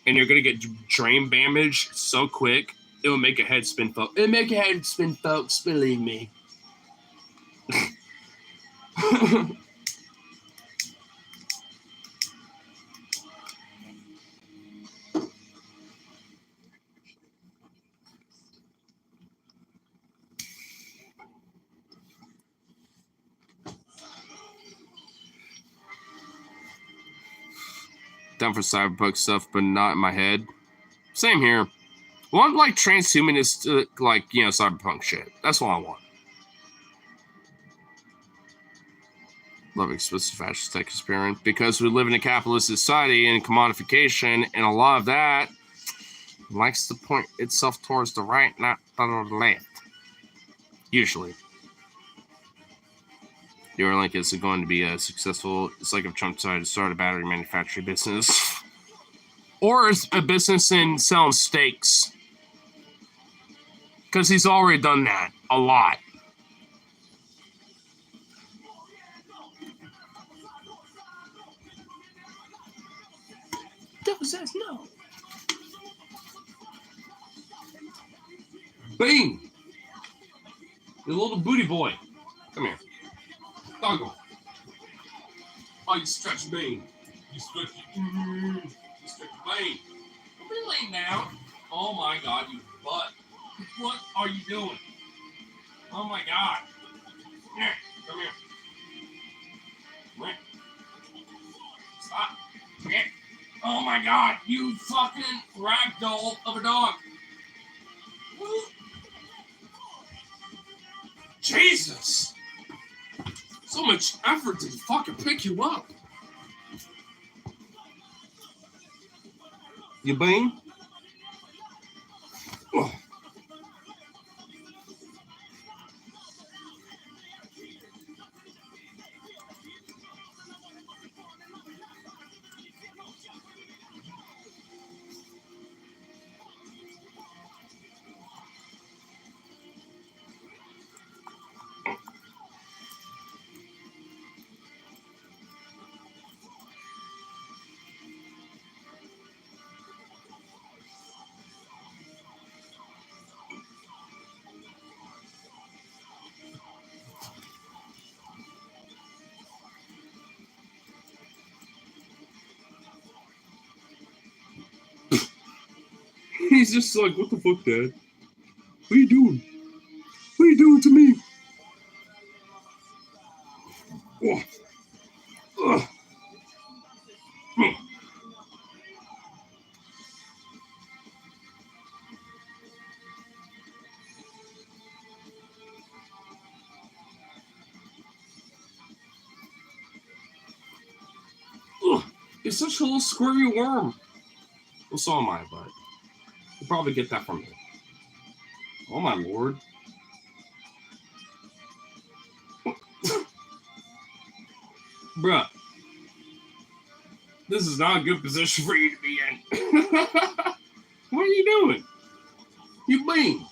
And you're gonna get brain damage so quick, it will make a head spin, folks. It'll make a head spin, folks, believe me. Down for cyberpunk stuff, but not in my head. Same here. I want like transhumanist, cyberpunk shit. That's what I want. Love explicit fascist tech experiment because we live in a capitalist society and commodification, and a lot of that likes to point itself towards the right, not the left. Usually. Neuralink is going to be successful. It's like if Trump decided to start a battery manufacturing business. Or a business in selling steaks. Because he's already done that a lot. Devil says no. Bing! You little booty boy. Come here. Doggo. Oh, you stretch Bing. You stretch your Bing. Don't be laying down. Oh my God, you butt. What are you doing? Oh my God. Here, come here. Come here. Stop. Come here. Oh my god, you fucking ragdoll of a dog. Jesus. So much effort to fucking pick you up. You bang? Oh. He's just like, what the fuck, Dad? What are you doing? What are you doing to me? Oh. Ugh. Ugh. You're such a little squirmy worm. Well, so am I, but you'll probably get that from me. Oh my lord. Bruh. This is not a good position for you to be in. What are you doing? You bling.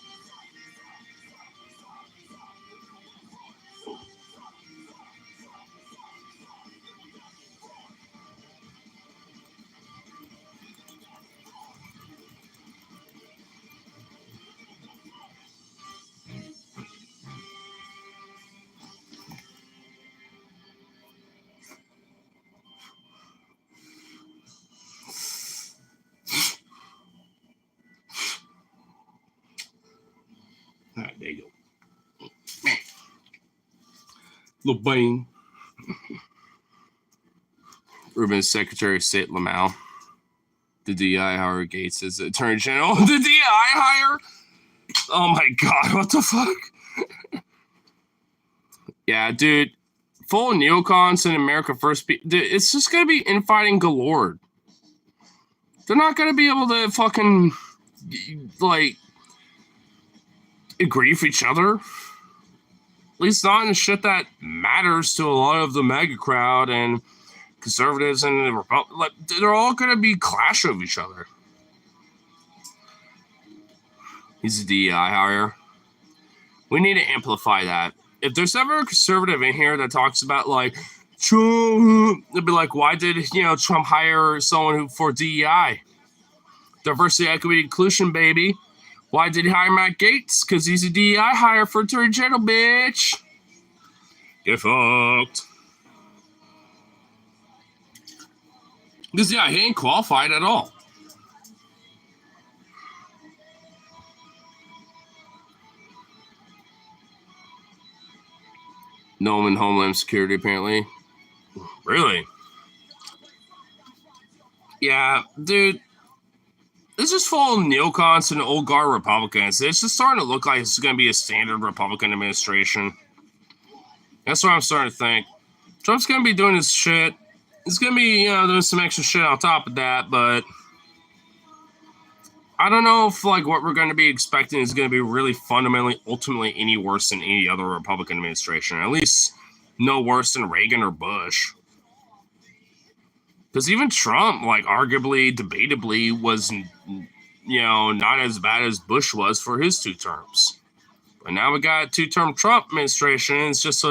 Alright, there you go. Little bang. Urban's Secretary of State Lamau. The DI hire Gates as Attorney General. The DI hire? Oh my god, what the fuck? Yeah, dude. Full neocons in America First. Dude, it's just gonna be infighting galore. They're not gonna be able to fucking, like, agree with each other. At least not in shit that matters to a lot of the MAGA crowd and conservatives and the Republicans. Like, they're all gonna be clashing with each other. He's a DEI hire. We need to amplify that. If there's ever a conservative in here that talks about, like, Trump, they'll be like, why did, Trump hire someone for DEI? Diversity, equity, inclusion, baby. Why did he hire Matt Gaetz? Because he's a DEI hire for Attorney General, bitch. Get fucked. Because, yeah, he ain't qualified at all. No one in Homeland Security, apparently. Really? Yeah, dude. It's just full of neocons and old guard Republicans. It's just starting to look like it's going to be a standard Republican administration. That's what I'm starting to think. Trump's going to be doing his shit. He's going to be, doing some extra shit on top of that, but I don't know if, like, what we're going to be expecting is going to be really fundamentally, ultimately any worse than any other Republican administration. At least no worse than Reagan or Bush. Because even Trump, like, arguably, debatably, was, not as bad as Bush was for his 2 terms. But now we got a 2-term Trump administration. It's just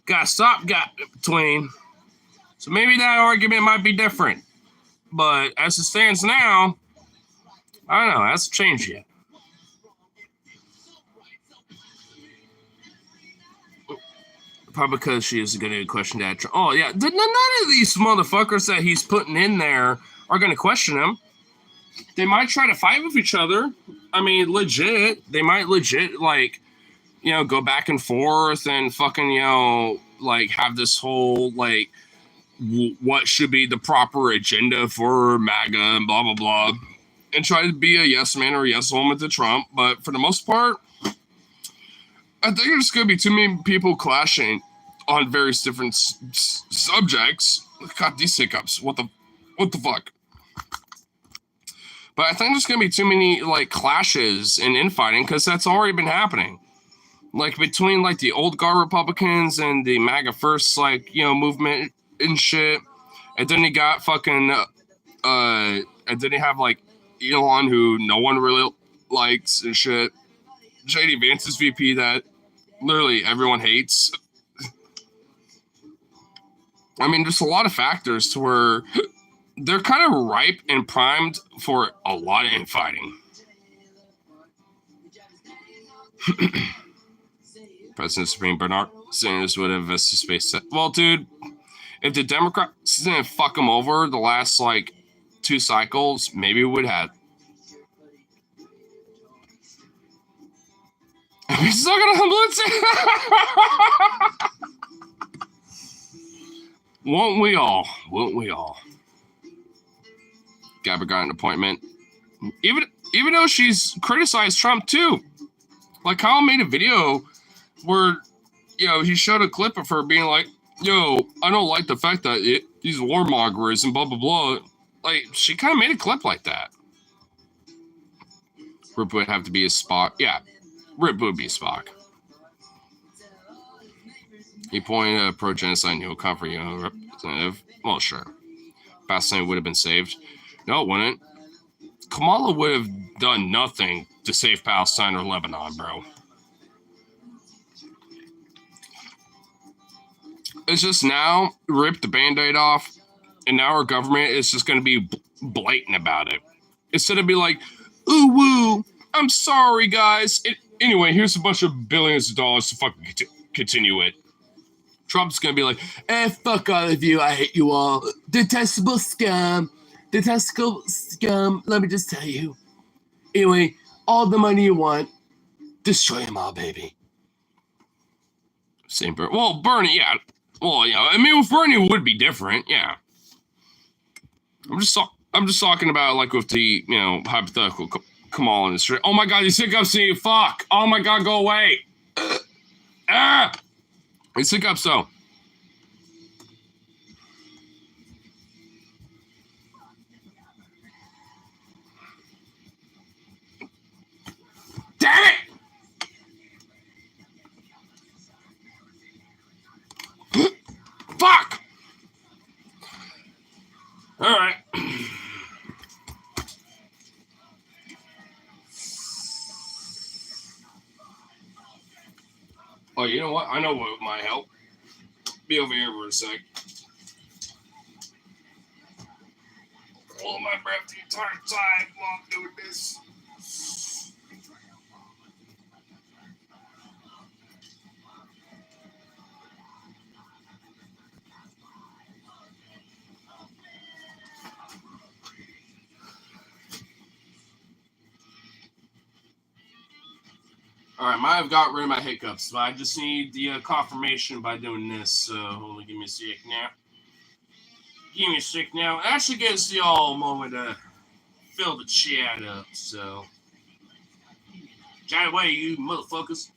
got a stopgap between. So maybe that argument might be different. But as it stands now, I don't know. That's changed yet. Probably because she is going to question that. Oh, yeah. None of these motherfuckers that he's putting in there are going to question him. They might try to fight with each other. I mean, legit. They might legit, like, go back and forth and fucking, like, have this whole, like, what should be the proper agenda for MAGA and blah, blah, blah, and try to be a yes man or a yes woman to Trump. But for the most part, I think there's going to be too many people clashing on various different subjects. God, these hiccups. What the fuck? But I think there's going to be too many like clashes and infighting because that's already been happening. Like between like the old guard Republicans and the MAGA first movement and shit. And then you got fucking and then you have like Elon, who no one really likes and shit. JD Vance's VP that literally everyone hates. I mean, there's a lot of factors to where they're kind of ripe and primed for a lot of infighting. President Supreme Bernard Sanders would have invested space. Well, dude, if the Democrats didn't fuck him over the last like 2 cycles, maybe we would have. He's still gonna Won't we all? Won't we all? Gabbard got an appointment. Even though she's criticized Trump too. Like Kyle made a video where, he showed a clip of her being like, yo, I don't like the fact that these warmongers and blah, blah, blah. Like, she kind of made a clip like that. Rip would have to be a Spock. Yeah, Rip would be a Spock. He pointed at a pro-genocide neocon representative. Well, sure. Palestine would have been saved. No, it wouldn't. Kamala would have done nothing to save Palestine or Lebanon, bro. It's just now, rip the Band-Aid off, and now our government is just going to be blatant about it. Instead of be like, ooh, woo, I'm sorry, guys. Anyway, here's a bunch of billions of dollars to fucking continue it. Trump's going to be like, fuck all of you, I hate you all. Detestable scum. Detestable scum, let me just tell you. Anyway, all the money you want, destroy them all, baby. Same Bernie. Well, Bernie, yeah. Well, yeah. I mean, with Bernie, it would be different, yeah. I'm just talking about like with the hypothetical Kamala in the street. Oh my God, these hiccups see fuck. Oh my God, go away. These hiccups though. Damn it! Fuck! Alright. Oh, you know what? I know what might help. Be over here for a sec. Hold my breath the entire time while I'm doing this. All right, might have got rid of my hiccups, but I just need the confirmation by doing this. So, hold on, give me a sec now. Give me a sec now. It actually gives y'all a moment to fill the chat up. So, chat away, you motherfuckers.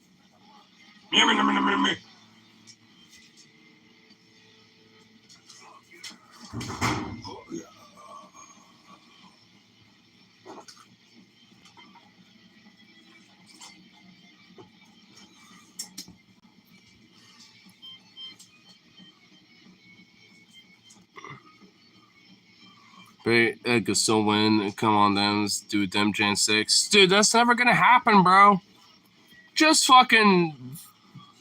So when come on them, let's do them Gen 6. Dude, that's never gonna happen, bro. Just fucking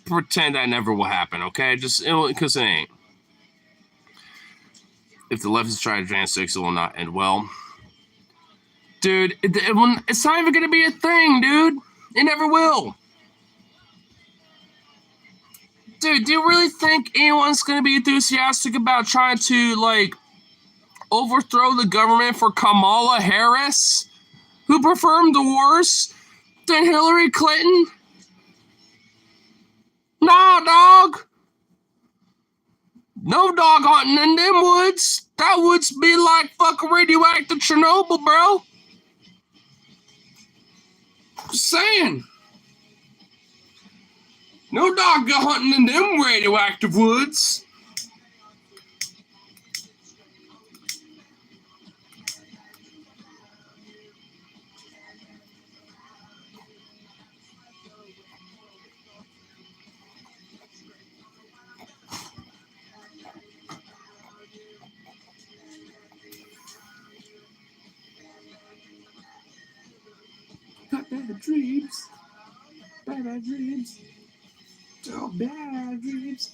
pretend that never will happen, okay? Just because it ain't. If the leftists try to Gen 6, it will not end well. Dude, it's not even gonna be a thing, dude. It never will. Dude, do you really think anyone's gonna be enthusiastic about trying to, like, overthrow the government for Kamala Harris, who performed worse than Hillary Clinton? Nah, dog. No dog hunting in them woods. That woods be like fucking radioactive Chernobyl, bro. Just saying. No dog hunting in them radioactive woods. Bad dreams. Bad dreams. Oh, bad dreams.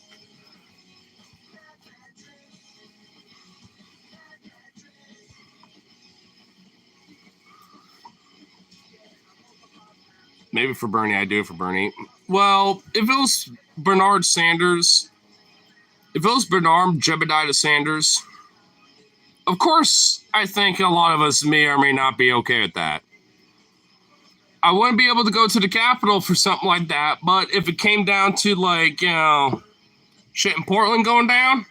Maybe for Bernie, I do it for Bernie. Well, if it was Bernard Sanders, if it was Bernard Jebediah Sanders, of course, I think a lot of us may or may not be okay with that. I wouldn't be able to go to the Capitol for something like that, but if it came down to, like, you know, shit in Portland going down,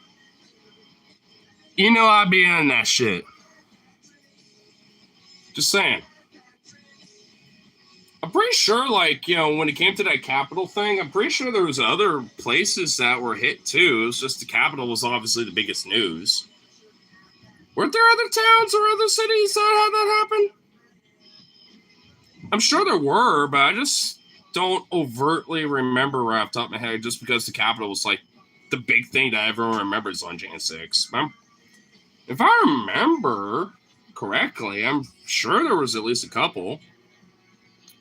you know I'd be in that shit. Just saying. I'm pretty sure, like, you know, when it came to that Capitol thing, I'm pretty sure there was other places that were hit too. It was just the Capitol was obviously the biggest news. Weren't there other towns or other cities that had that happen? I'm sure there were, but I just don't overtly remember right off the top of my head just because the Capitol was like the big thing that everyone remembers on Jan 6. If I remember correctly, I'm sure there was at least a couple.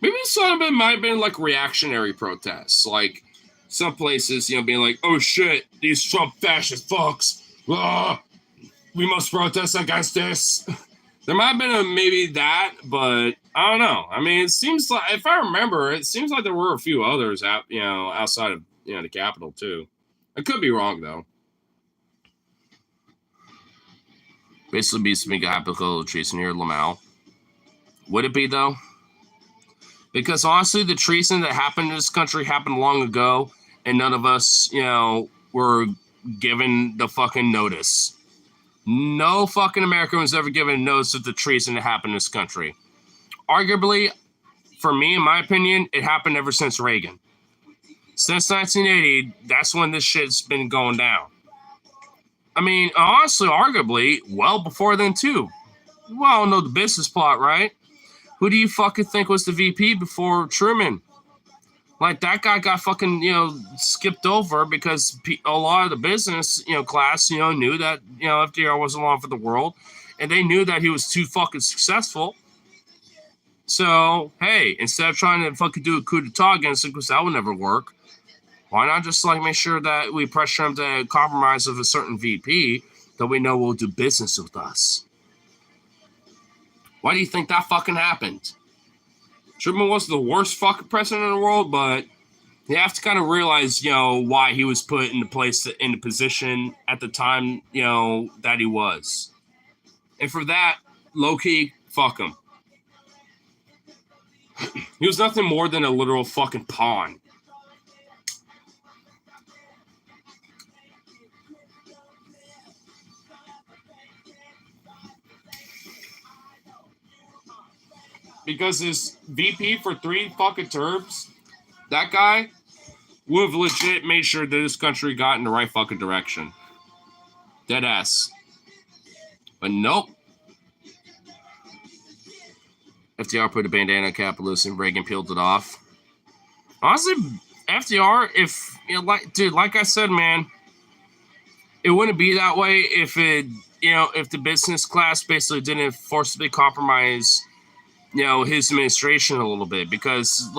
Maybe some of it might have been like reactionary protests, like some places, you know, being like, oh shit, these Trump fascist fucks, we must protest against this. There might have been maybe that, but I don't know. I mean, it seems like, if I remember, it seems like there were a few others out, you know, outside of, you know, the Capitol too. I could be wrong though. Basically, be some hypothetical treason here, Lamau. Would it be though? Because honestly, the treason that happened in this country happened long ago, and none of us, you know, were given the fucking notice. No fucking American was ever given notice of the treason that happened in this country. Arguably, for me, in my opinion, it happened ever since Reagan. Since 1980, that's when this shit's been going down. I mean, honestly, arguably, well before then too. We all know the business plot, right? Who do you fucking think was the VP before Truman? Like, that guy got fucking, you know, skipped over because a lot of the business, you know, class, you know, knew that, you know, FDR wasn't long for the world, and they knew that he was too fucking successful. So, hey, instead of trying to fucking do a coup d'etat against him, because that would never work, why not just, like, make sure that we pressure him to compromise with a certain VP that we know will do business with us? Why do you think that fucking happened? Truman was the worst fucking president in the world, but you have to kind of realize, you know, why he was put in the position at the time, you know, that he was. And for that, low-key, fuck him. He was nothing more than a literal fucking pawn. Because his VP for 3 fucking terms, that guy would have legit made sure that this country got in the right fucking direction. Dead ass. But nope. FDR put a bandana on capitalist and Reagan peeled it off. Honestly, FDR, if, you know, like I said, man, it wouldn't be that way if it, you know, if the business class basically didn't forcibly compromise, you know, his administration a little bit, because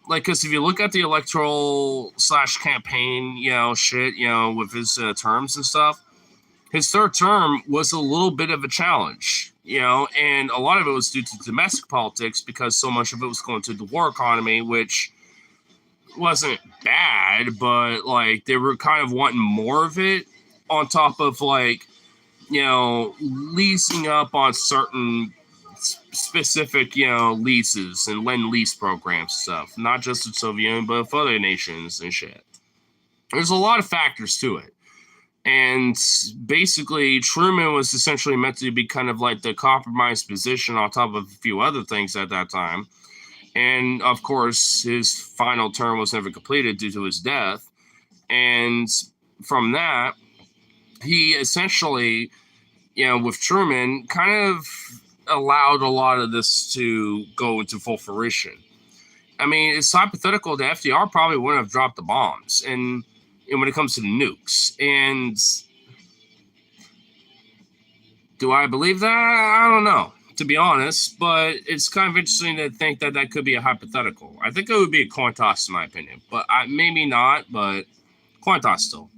because if you look at the electoral / campaign, you know, shit, you know, with his terms and stuff, his third term was a little bit of a challenge, you know, and a lot of it was due to domestic politics because so much of it was going to the war economy, which wasn't bad, but like they were kind of wanting more of it on top of, like, you know, leasing up on certain specific, you know, leases and lend-lease programs and stuff, not just the Soviet Union, but of other nations and shit. There's a lot of factors to it. And basically, Truman was essentially meant to be kind of like the compromised position on top of a few other things at that time. And of course, his final term was never completed due to his death. And from that, he essentially, with Truman, kind of allowed a lot of this to go into full fruition. I mean, it's hypothetical that FDR probably wouldn't have dropped the bombs, and when it comes to the nukes. And do I believe that? I don't know, to be honest, but it's kind of interesting to think that that could be a hypothetical. I think it would be a coin toss, in my opinion, but maybe not, but coin toss still.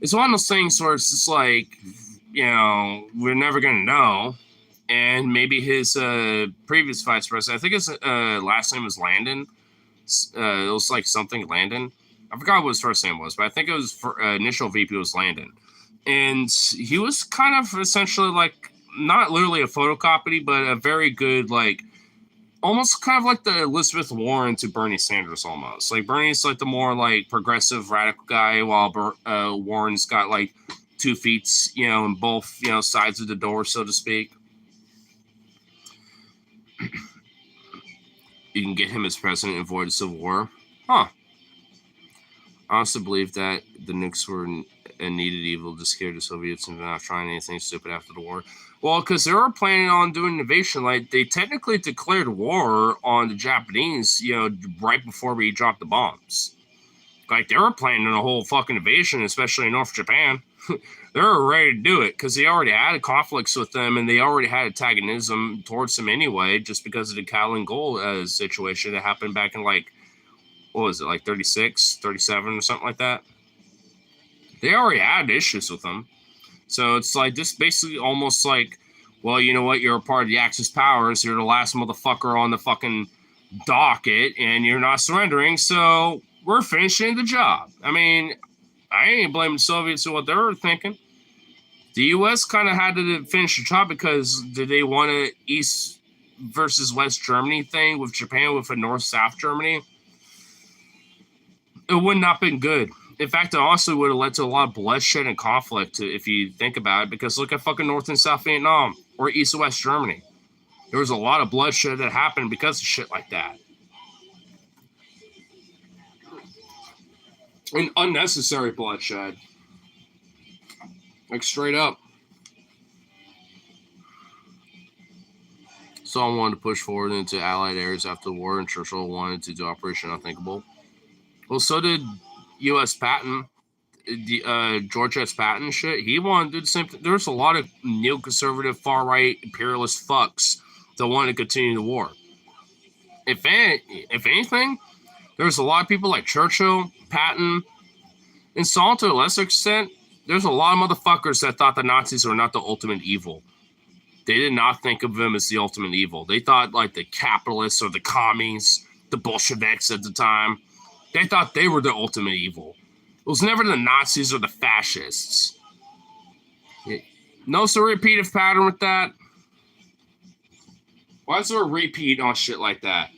It's one of those things where it's just like, we're never going to know. And maybe his previous vice president, I think his last name was Landon. It was like something Landon. I forgot what his first name was, but I think it was initial VP was Landon. And he was kind of essentially like, not literally a photocopy, but a very good, like, almost kind of like the Elizabeth Warren to Bernie Sanders almost. Like, Bernie's like the more like progressive radical guy, while Warren's got like 2 feet, in both, sides of the door, so to speak. You can get him as president and avoid a civil war. Huh. I also believe that the nukes were a needed evil to scare the Soviets into not trying anything stupid after the war. Well, because they were planning on doing an invasion. Like, they technically declared war on the Japanese, right before we dropped the bombs. Like, they were planning a whole fucking invasion, especially in North Japan. They were ready to do it because they already had conflicts with them, and they already had antagonism towards them anyway, just because of the Kowloon Goal situation that happened back in, like, what was it, like 36, 37 or something like that? They already had issues with them. So it's like this basically almost like, well, you know what? You're a part of the Axis powers. You're the last motherfucker on the fucking docket, and you're not surrendering. So we're finishing the job. I mean, I ain't blaming the Soviets for what they were thinking. The U.S. kind of had to finish the job because did they want a East versus West Germany thing with Japan with a North-South Germany? It would not have been good. In fact, it also would have led to a lot of bloodshed and conflict, if you think about it, because look at fucking North and South Vietnam or East and West Germany. There was a lot of bloodshed that happened because of shit like that. And unnecessary bloodshed. Like, straight up. Stalin wanted to push forward into Allied areas after the war, and Churchill wanted to do Operation Unthinkable. Well, so did U.S. Patton. George S. Patton shit. He wanted to do the same thing. There's a lot of neoconservative, far-right, imperialist fucks that wanted to continue the war. If anything, there's a lot of people like Churchill, Patton, and Stalin to a lesser extent. There's a lot of motherfuckers that thought the Nazis were not the ultimate evil. They did not think of them as the ultimate evil. They thought like the capitalists or the commies, the Bolsheviks at the time, they thought they were the ultimate evil. It was never the Nazis or the fascists. Notice a repeated pattern with that? Why is there a repeat on shit like that?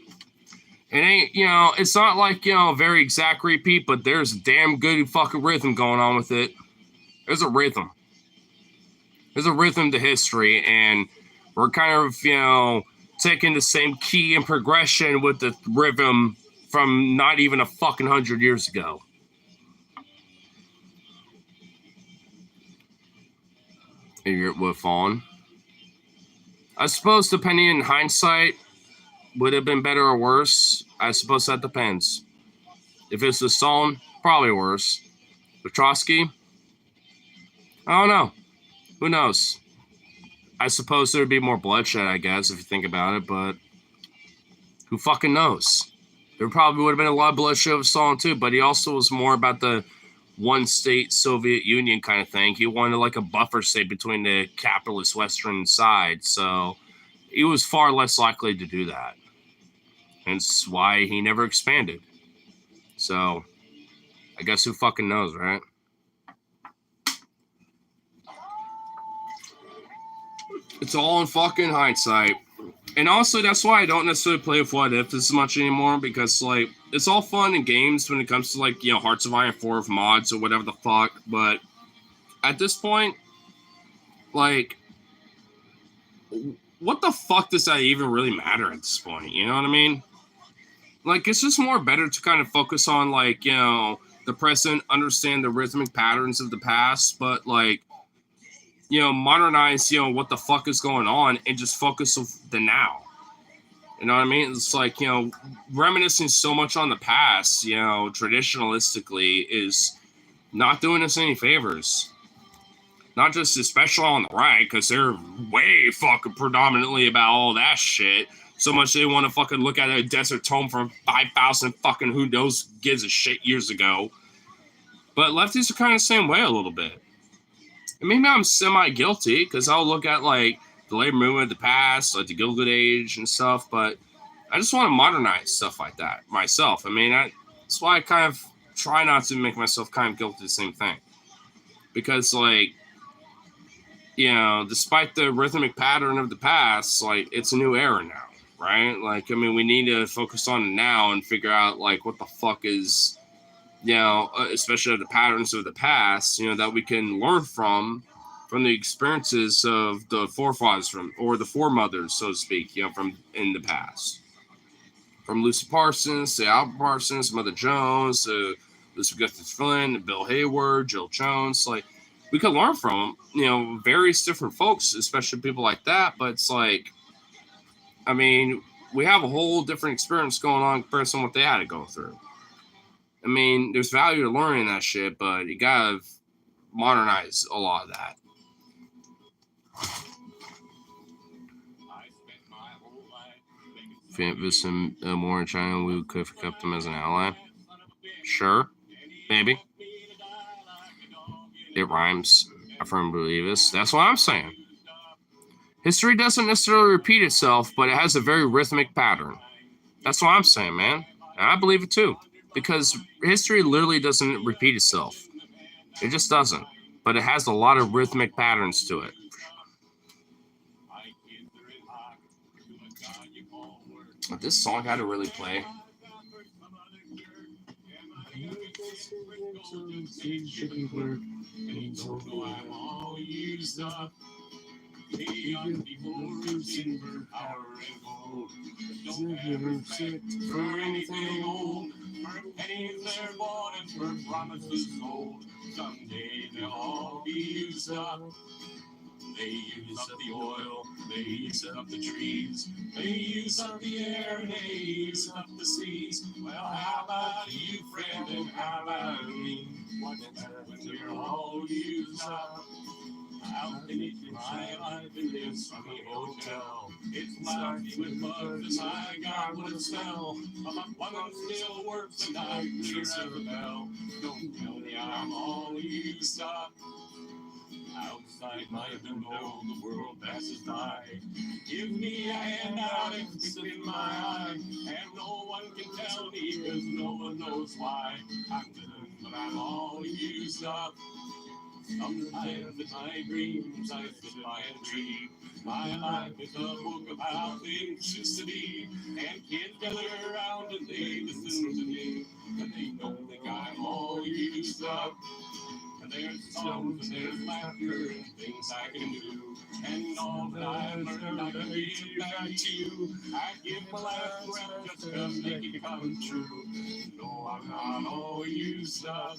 It ain't, it's not like, a very exact repeat, but there's a damn good fucking rhythm going on with it. There's a rhythm. There's a rhythm to history, and we're kind of, taking the same key and progression with the rhythm from not even a fucking 100 years ago. It would have fallen. I suppose, depending in hindsight, would it have been better or worse? I suppose that depends. If it's with Stalin, probably worse. With Trotsky, I don't know. Who knows? I suppose there would be more bloodshed, I guess, if you think about it, but who fucking knows? There probably would have been a lot of bloodshed with Stalin too, but he also was more about the one-state Soviet Union kind of thing. He wanted like a buffer state between the capitalist Western side, so he was far less likely to do that. Hence why he never expanded. So, I guess who fucking knows, right? It's all in fucking hindsight. And also, that's why I don't necessarily play with What If as much anymore, because, like, it's all fun and games when it comes to, like, Hearts of Iron 4 mods or whatever the fuck, but at this point, like, what the fuck does that even really matter at this point? You know what I mean? Like, it's just more better to kind of focus on, like, you know, the present, understand the rhythmic patterns of the past, but, like, you know, modernize, you know, what the fuck is going on and just focus on the now. You know what I mean? It's like, you know, reminiscing so much on the past, you know, traditionalistically is not doing us any favors. Not just especially on the right, because they're way fucking predominantly about all that shit. So much they want to fucking look at a desert tome from 5,000 fucking who knows gives a shit years ago. But lefties are kind of the same way a little bit. And maybe I'm semi-guilty, because I'll look at, like, the labor movement of the past, like the Gilded Age and stuff, but I just want to modernize stuff like that myself. I mean, that's why I kind of try not to make myself kind of guilty of the same thing. Because, like, you know, despite the rhythmic pattern of the past, like, it's a new era now, right? Like, I mean, we need to focus on it now and figure out, like, what the fuck is, you know, especially the patterns of the past, you know, that we can learn from the experiences of the forefathers or the foremothers, so to speak, you know, from in the past. From Lucy Parsons to Albert Parsons, Mother Jones, to Lucy Augustus Flynn, Bill Hayward, Jill Jones, like, we could learn from, you know, various different folks, especially people like that. But it's like, I mean, we have a whole different experience going on compared to what they had to go through. I mean, there's value to learning that shit, but you gotta modernize a lot of that. If we hadn't visited more in China, we could have kept them as an ally. Sure, maybe. It rhymes. I firmly believe this. That's what I'm saying. History doesn't necessarily repeat itself, but it has a very rhythmic pattern. That's what I'm saying, man. And I believe it too. Because history literally doesn't repeat itself. It just doesn't. But it has a lot of rhythmic patterns to it. This song had to really play. Don't ever sit for anything old. For pennies they're bought and for promises sold. Someday they'll all be used up. They use up the oil, they use up the trees, they use up the air, and they use up the seas. Well, how about you, friend, and how about me? What's better when we're all used up? I'll finish my life in this funny hotel. It's my feet with bugs and my God, what a smell. My plumbing still works and I'm clear as a bell. Don't tell me I'm all used up. Outside my window, the world passes by. Give me a hand out and stick in my eye. And no one can tell me, cause no one knows why. I'm living, but I'm all used up. Sometimes in my dreams I sit by a tree. My life is a book of how things used to be. And kids gather around and they listen to me. But they don't think I'm all used up. And there's songs and there's laughter and things I can do. And all that I've learned I can give back to you. I give my last breath just to make it come true. No, I'm not all used up.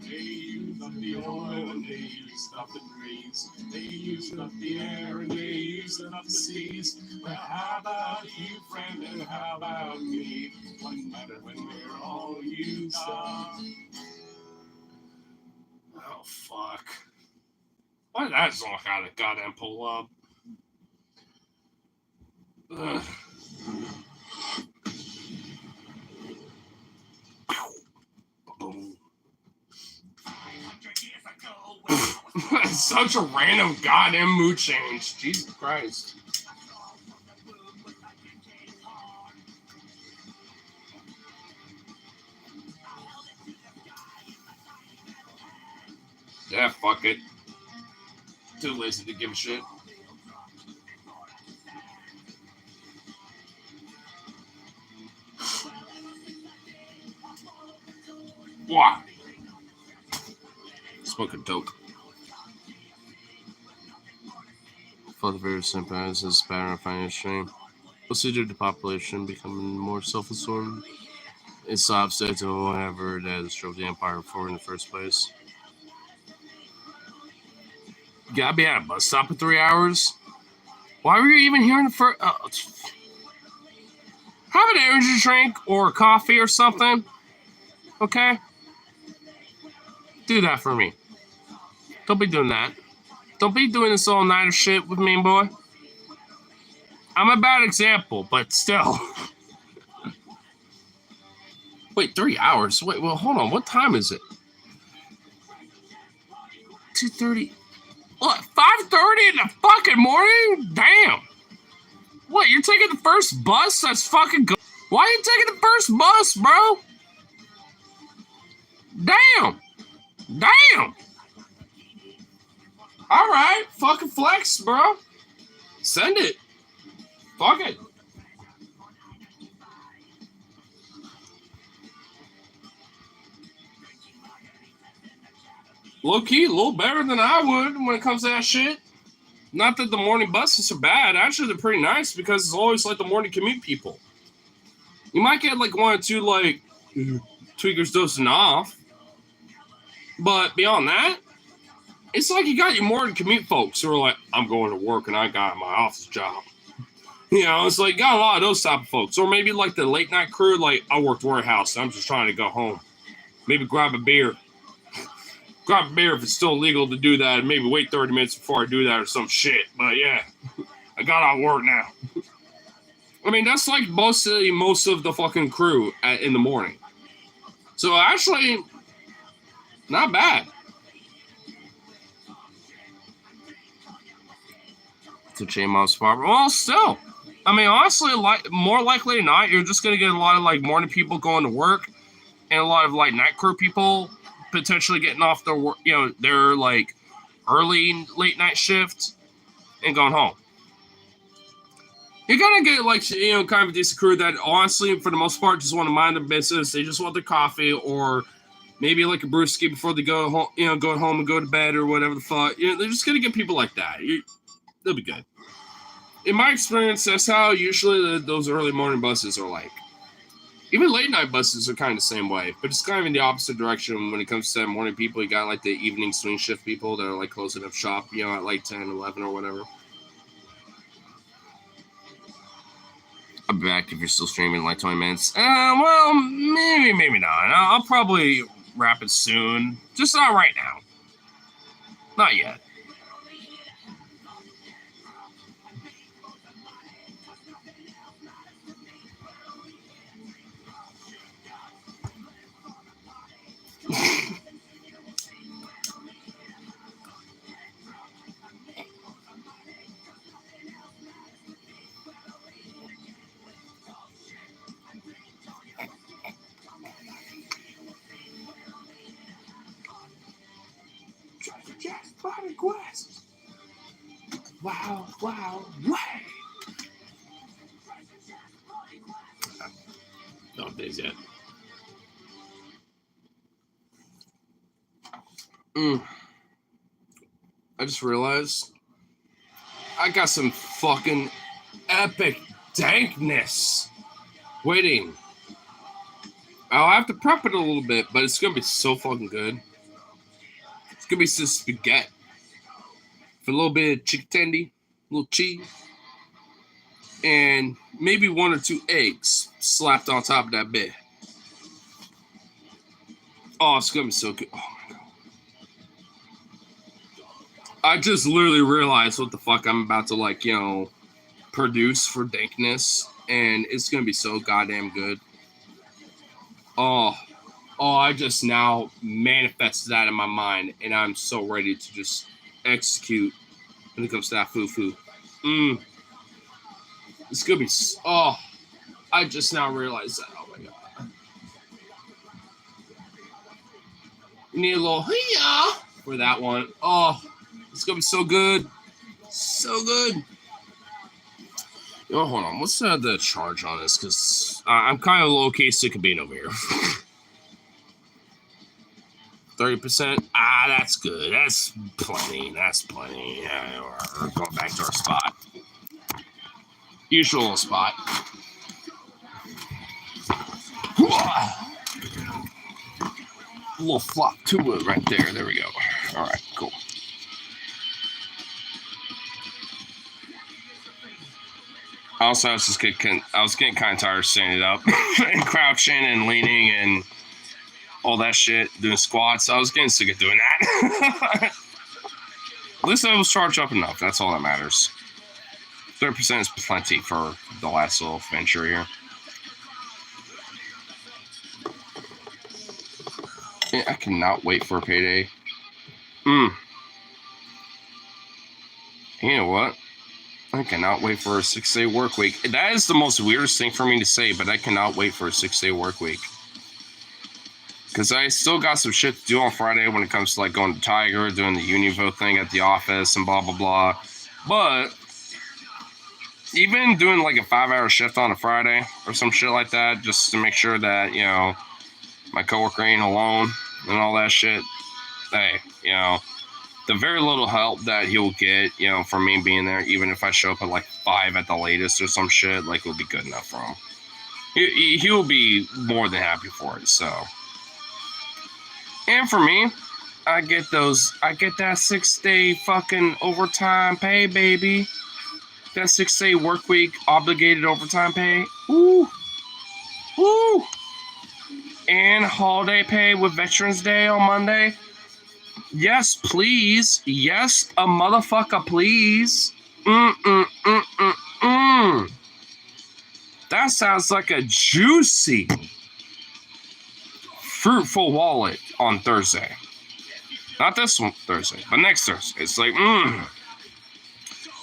They used up the oil and they used up the trees. They used up the air and they used up the seas. Well, how about you, friend, and how about me? What's better when we're all used up? Oh, fuck. Why did that song gotta goddamn pull up? Ugh. It's such a random goddamn mood change. Jesus Christ. Yeah, fuck it. Too lazy to give a shit. Why? Smoking dope. for the very sympathize this pattern of financial strain. Also due to the population becoming more self-absorbed. It's obstinate to whatever that drove the empire forward in the first place. You gotta be at a bus stop in 3 hours? Why were you even here in the first... have an energy drink or coffee or something. Okay? Do that for me. Don't be doing that. Don't be doing this all-nighter shit with me, boy. I'm a bad example, but still. Wait, 3 hours? Wait, well, hold on. What time is it? 2:30. What, 5:30 in the fucking morning? Damn. What, you're taking the first bus? That's fucking good. Why are you taking the first bus, bro? Damn. Damn. All right. Fucking flex, bro. Send it. Fuck it. Low key, a little better than I would when it comes to that shit. Not that the morning buses are bad. Actually, they're pretty nice because it's always like the morning commute people. You might get like one or two like tweakers dozing off. But beyond that, it's like you got your morning commute folks who are like, I'm going to work and I got my office job. You know, it's like, got a lot of those type of folks. Or maybe like the late night crew, like, I worked warehouse. I'm just trying to go home. Maybe grab a beer. Grab a beer if it's still legal to do that. And maybe wait 30 minutes before I do that or some shit. But yeah, I got out of work now. I mean, that's like most of the fucking crew in the morning. So actually, not bad. To chain mob spot. Well, still. I mean, honestly, like more likely than not, you're just gonna get a lot of like morning people going to work, and a lot of like night crew people potentially getting off their work, you know, their like early late night shift and going home. You're gonna get like, you know, kind of a decent crew that honestly, for the most part, just want to mind their business. They just want their coffee or maybe like a brewski before they go home, you know, go home and go to bed or whatever the fuck. You know, they're just gonna get people like that. They'll be good. In my experience, that's how usually those early morning buses are like. Even late night buses are kind of the same way, but it's kind of in the opposite direction when it comes to morning people. You got like the evening swing shift people that are like closing up shop, you know, at like 10, 11 or whatever. I'll be back if you're still streaming in like 20 minutes. Well, maybe not. I'll probably wrap it soon. Just not right now. Not yet. Wow, wow, wow. No days yet. I just realized I got some fucking epic dankness waiting. I'll have to prep it a little bit, but it's gonna be so fucking good. It's gonna be some spaghetti. For a little bit of chicken tendy, a little cheese, and maybe 1 or 2 eggs slapped on top of that bit. Oh, it's gonna be so good. Oh my god. I just literally realized what the fuck I'm about to like, you know, produce for dankness, and it's gonna be so goddamn good. Oh, I just now manifested that in my mind, and I'm so ready to just execute when it comes to that foo-foo. It's gonna be, I just now realized that. Oh my god. You need a little hee-yah for that one. Oh, it's gonna be so good. So good. Yo, hold on. What's the charge on this? Because I'm kind of low-key sick of being over here. 30%. that's good. That's plenty. Yeah, we're going back to our spot. Usual spot. A little flop to it right there. There we go. All right, cool. Also, I was getting kind of tired of standing up and crouching and leaning and all that shit, doing squats. I was getting sick of doing that. At least I was charged up enough. That's all that matters. 30% is plenty for the last little venture here. I cannot wait for a payday. You know what? I cannot wait for a 6-day work week. That is the most weirdest thing for me to say, but I cannot wait for a 6-day work week. Because I still got some shit to do on Friday when it comes to like going to Tiger, doing the Univo thing at the office and blah, blah, blah. But even doing like a 5-hour shift on a Friday or some shit like that, just to make sure that, you know, my coworker ain't alone and all that shit. Hey, you know, the very little help that he'll get, you know, from me being there, even if I show up at like 5 at the latest or some shit, like it'll be good enough for him. He'll be more than happy for it, so. And for me, I get that 6-day fucking overtime pay, baby. That 6-day work week obligated overtime pay. Ooh. Woo. And holiday pay with Veterans Day on Monday. Yes, please. Yes, a motherfucker, please. That sounds like a juicy, fruitful wallet on Thursday. Not this one Thursday, but next Thursday. It's like,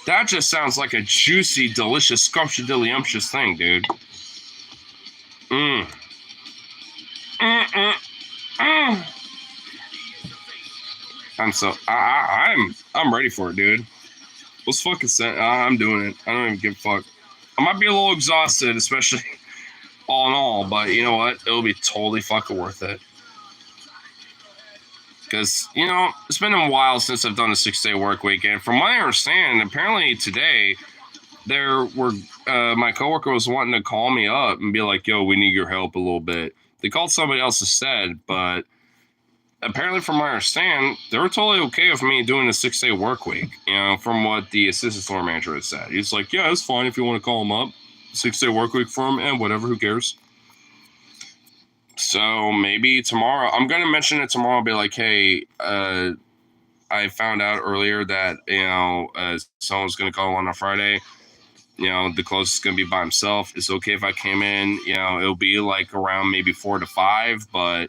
that just sounds like a juicy, delicious, scrumptious thing, dude. I'm ready for it, dude. Let's fucking set. I'm doing it. I don't even give a fuck. I might be a little exhausted, especially all in all, but you know what? It'll be totally fucking worth it. Because, you know, it's been a while since I've done a 6-day work week, and from what I understand, apparently today, my coworker was wanting to call me up and be like, yo, we need your help a little bit. They called somebody else instead, but apparently from what I understand, they were totally okay with me doing a 6-day work week, you know, from what the assistant store manager had said. He's like, yeah, it's fine if you want to call him up. 6-day work week for him, and whatever, who cares? So maybe tomorrow, I'm going to mention it tomorrow. I'll be like, hey, I found out earlier that, you know, someone's going to call on a Friday. You know, the closest is going to be by himself. It's okay if I came in, you know, it'll be like around maybe 4 to 5, but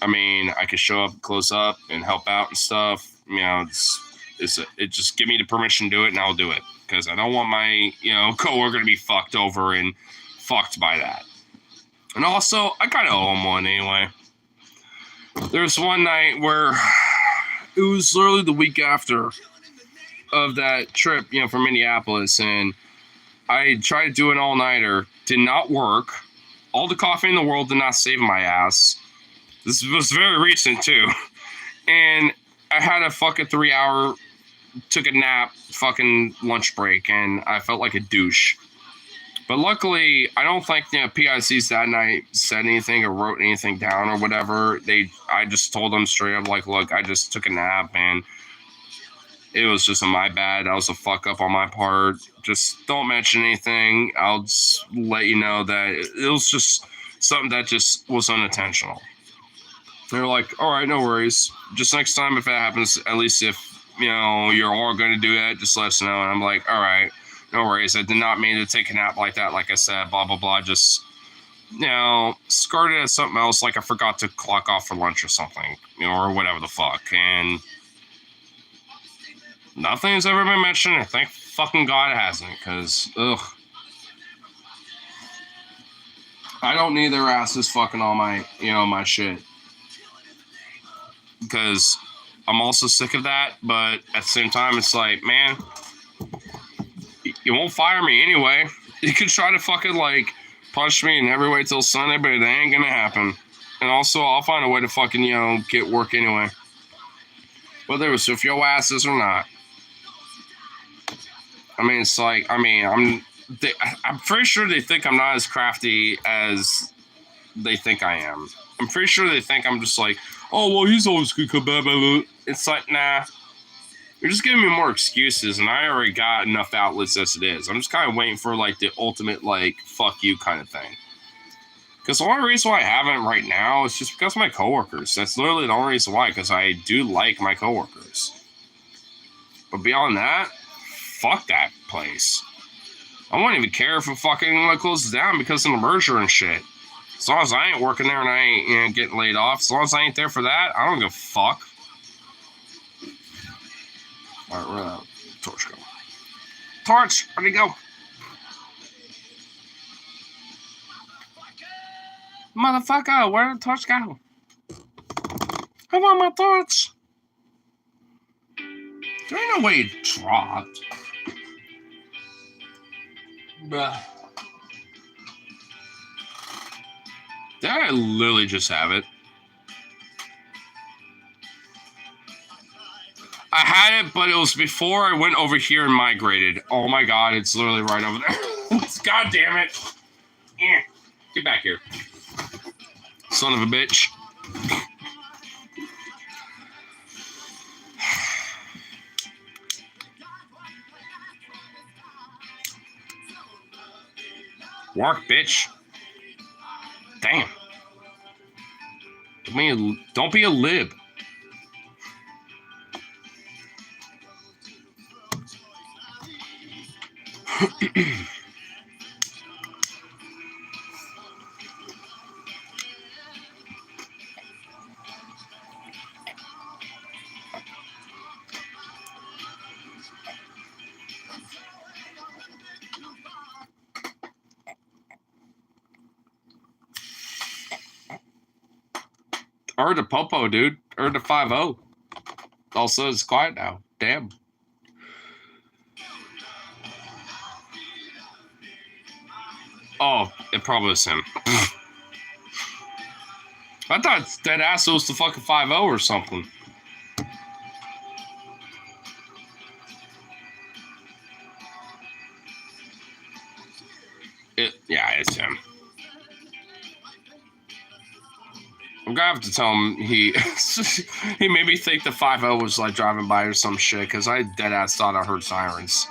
I mean, I could show up close up and help out and stuff. You know, it just give me the permission to do it, and I'll do it, because I don't want my, you know, coworker to be fucked over and fucked by that. And also, I kind of owe him one anyway. There's one night where it was literally the week after of that trip, you know, from Minneapolis, and I tried to do an all-nighter, did not work. All the coffee in the world did not save my ass. This was very recent, too. And I had a fucking 3-hour, took a nap, fucking lunch break, and I felt like a douche. But luckily, I don't think the PICs that night said anything or wrote anything down or whatever. I just told them straight up, like, look, I just took a nap, and it was just my bad. That was a fuck up on my part. Just don't mention anything. I'll just let you know that it was just something that just was unintentional. They're like, all right, no worries. Just next time if it happens, at least if, you know, you're all going to do that, just let us know. And I'm like, all right, no worries. I did not mean to take a nap like that. Like I said, blah, blah, blah. Just, you know, skirted at something else. Like I forgot to clock off for lunch or something, you know, or whatever the fuck. And nothing's ever been mentioned. And thank fucking God it hasn't, because, ugh. I don't need their asses fucking all my, you know, my shit. Because I'm also sick of that, but at the same time, it's like, man, you won't fire me anyway. You could try to fucking, like, punch me and never wait till Sunday, but it ain't gonna happen. And also, I'll find a way to fucking, you know, get work anyway. whether it was with your asses or not. I mean, it's like, I'm pretty sure they think I'm not as crafty as they think I am. I'm pretty sure they think I'm just like, oh, well, he's always good. It's like, nah. You're just giving me more excuses, and I already got enough outlets as it is. I'm just kind of waiting for, like, the ultimate, like, fuck you kind of thing. Because the only reason why I haven't right now is just because of my coworkers. That's literally the only reason why, because I do like my coworkers. But beyond that, fuck that place. I won't even care if it fucking closes down because of the merger and shit. As long as I ain't working there and I ain't getting laid off, as long as I ain't there for that, I don't give a fuck. Alright, where'd that torch go? Torch! Where'd he go? Motherfucker, where'd the torch go? I want my torch! There ain't no way it dropped. Bruh. Did I literally just have it? I had it, but it was before I went over here and migrated. Oh my god, it's literally right over there. God damn it. Get back here. Son of a bitch. Work, bitch. Damn. Don't be a lib. Or the Popo, dude. Or the 5-0. Also, it's quiet now. Damn. Oh, it probably was him. I thought that ass was the fucking 5-0 or something. Yeah, it's him. I'm gonna have to tell him he made me think the 5-0 was like driving by or some shit because I deadass thought I heard sirens.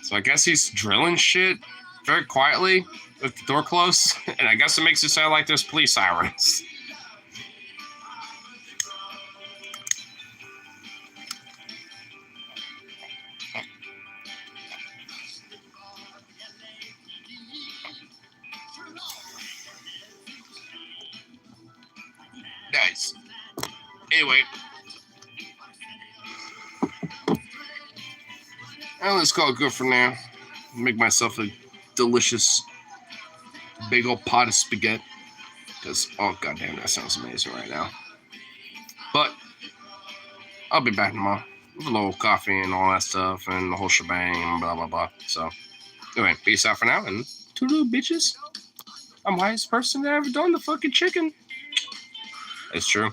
So I guess he's drilling shit very quietly with the door closed, and I guess it makes it sound like there's police sirens. Nice. Anyway. Well, let's call it good for now. Make myself a delicious big old pot of spaghetti. Because, oh goddamn, that sounds amazing right now. But I'll be back tomorrow with a little coffee and all that stuff and the whole shebang and blah blah blah. So anyway, peace out for now and toodaloo bitches. I'm the highest person that ever done the fucking chicken. It's true.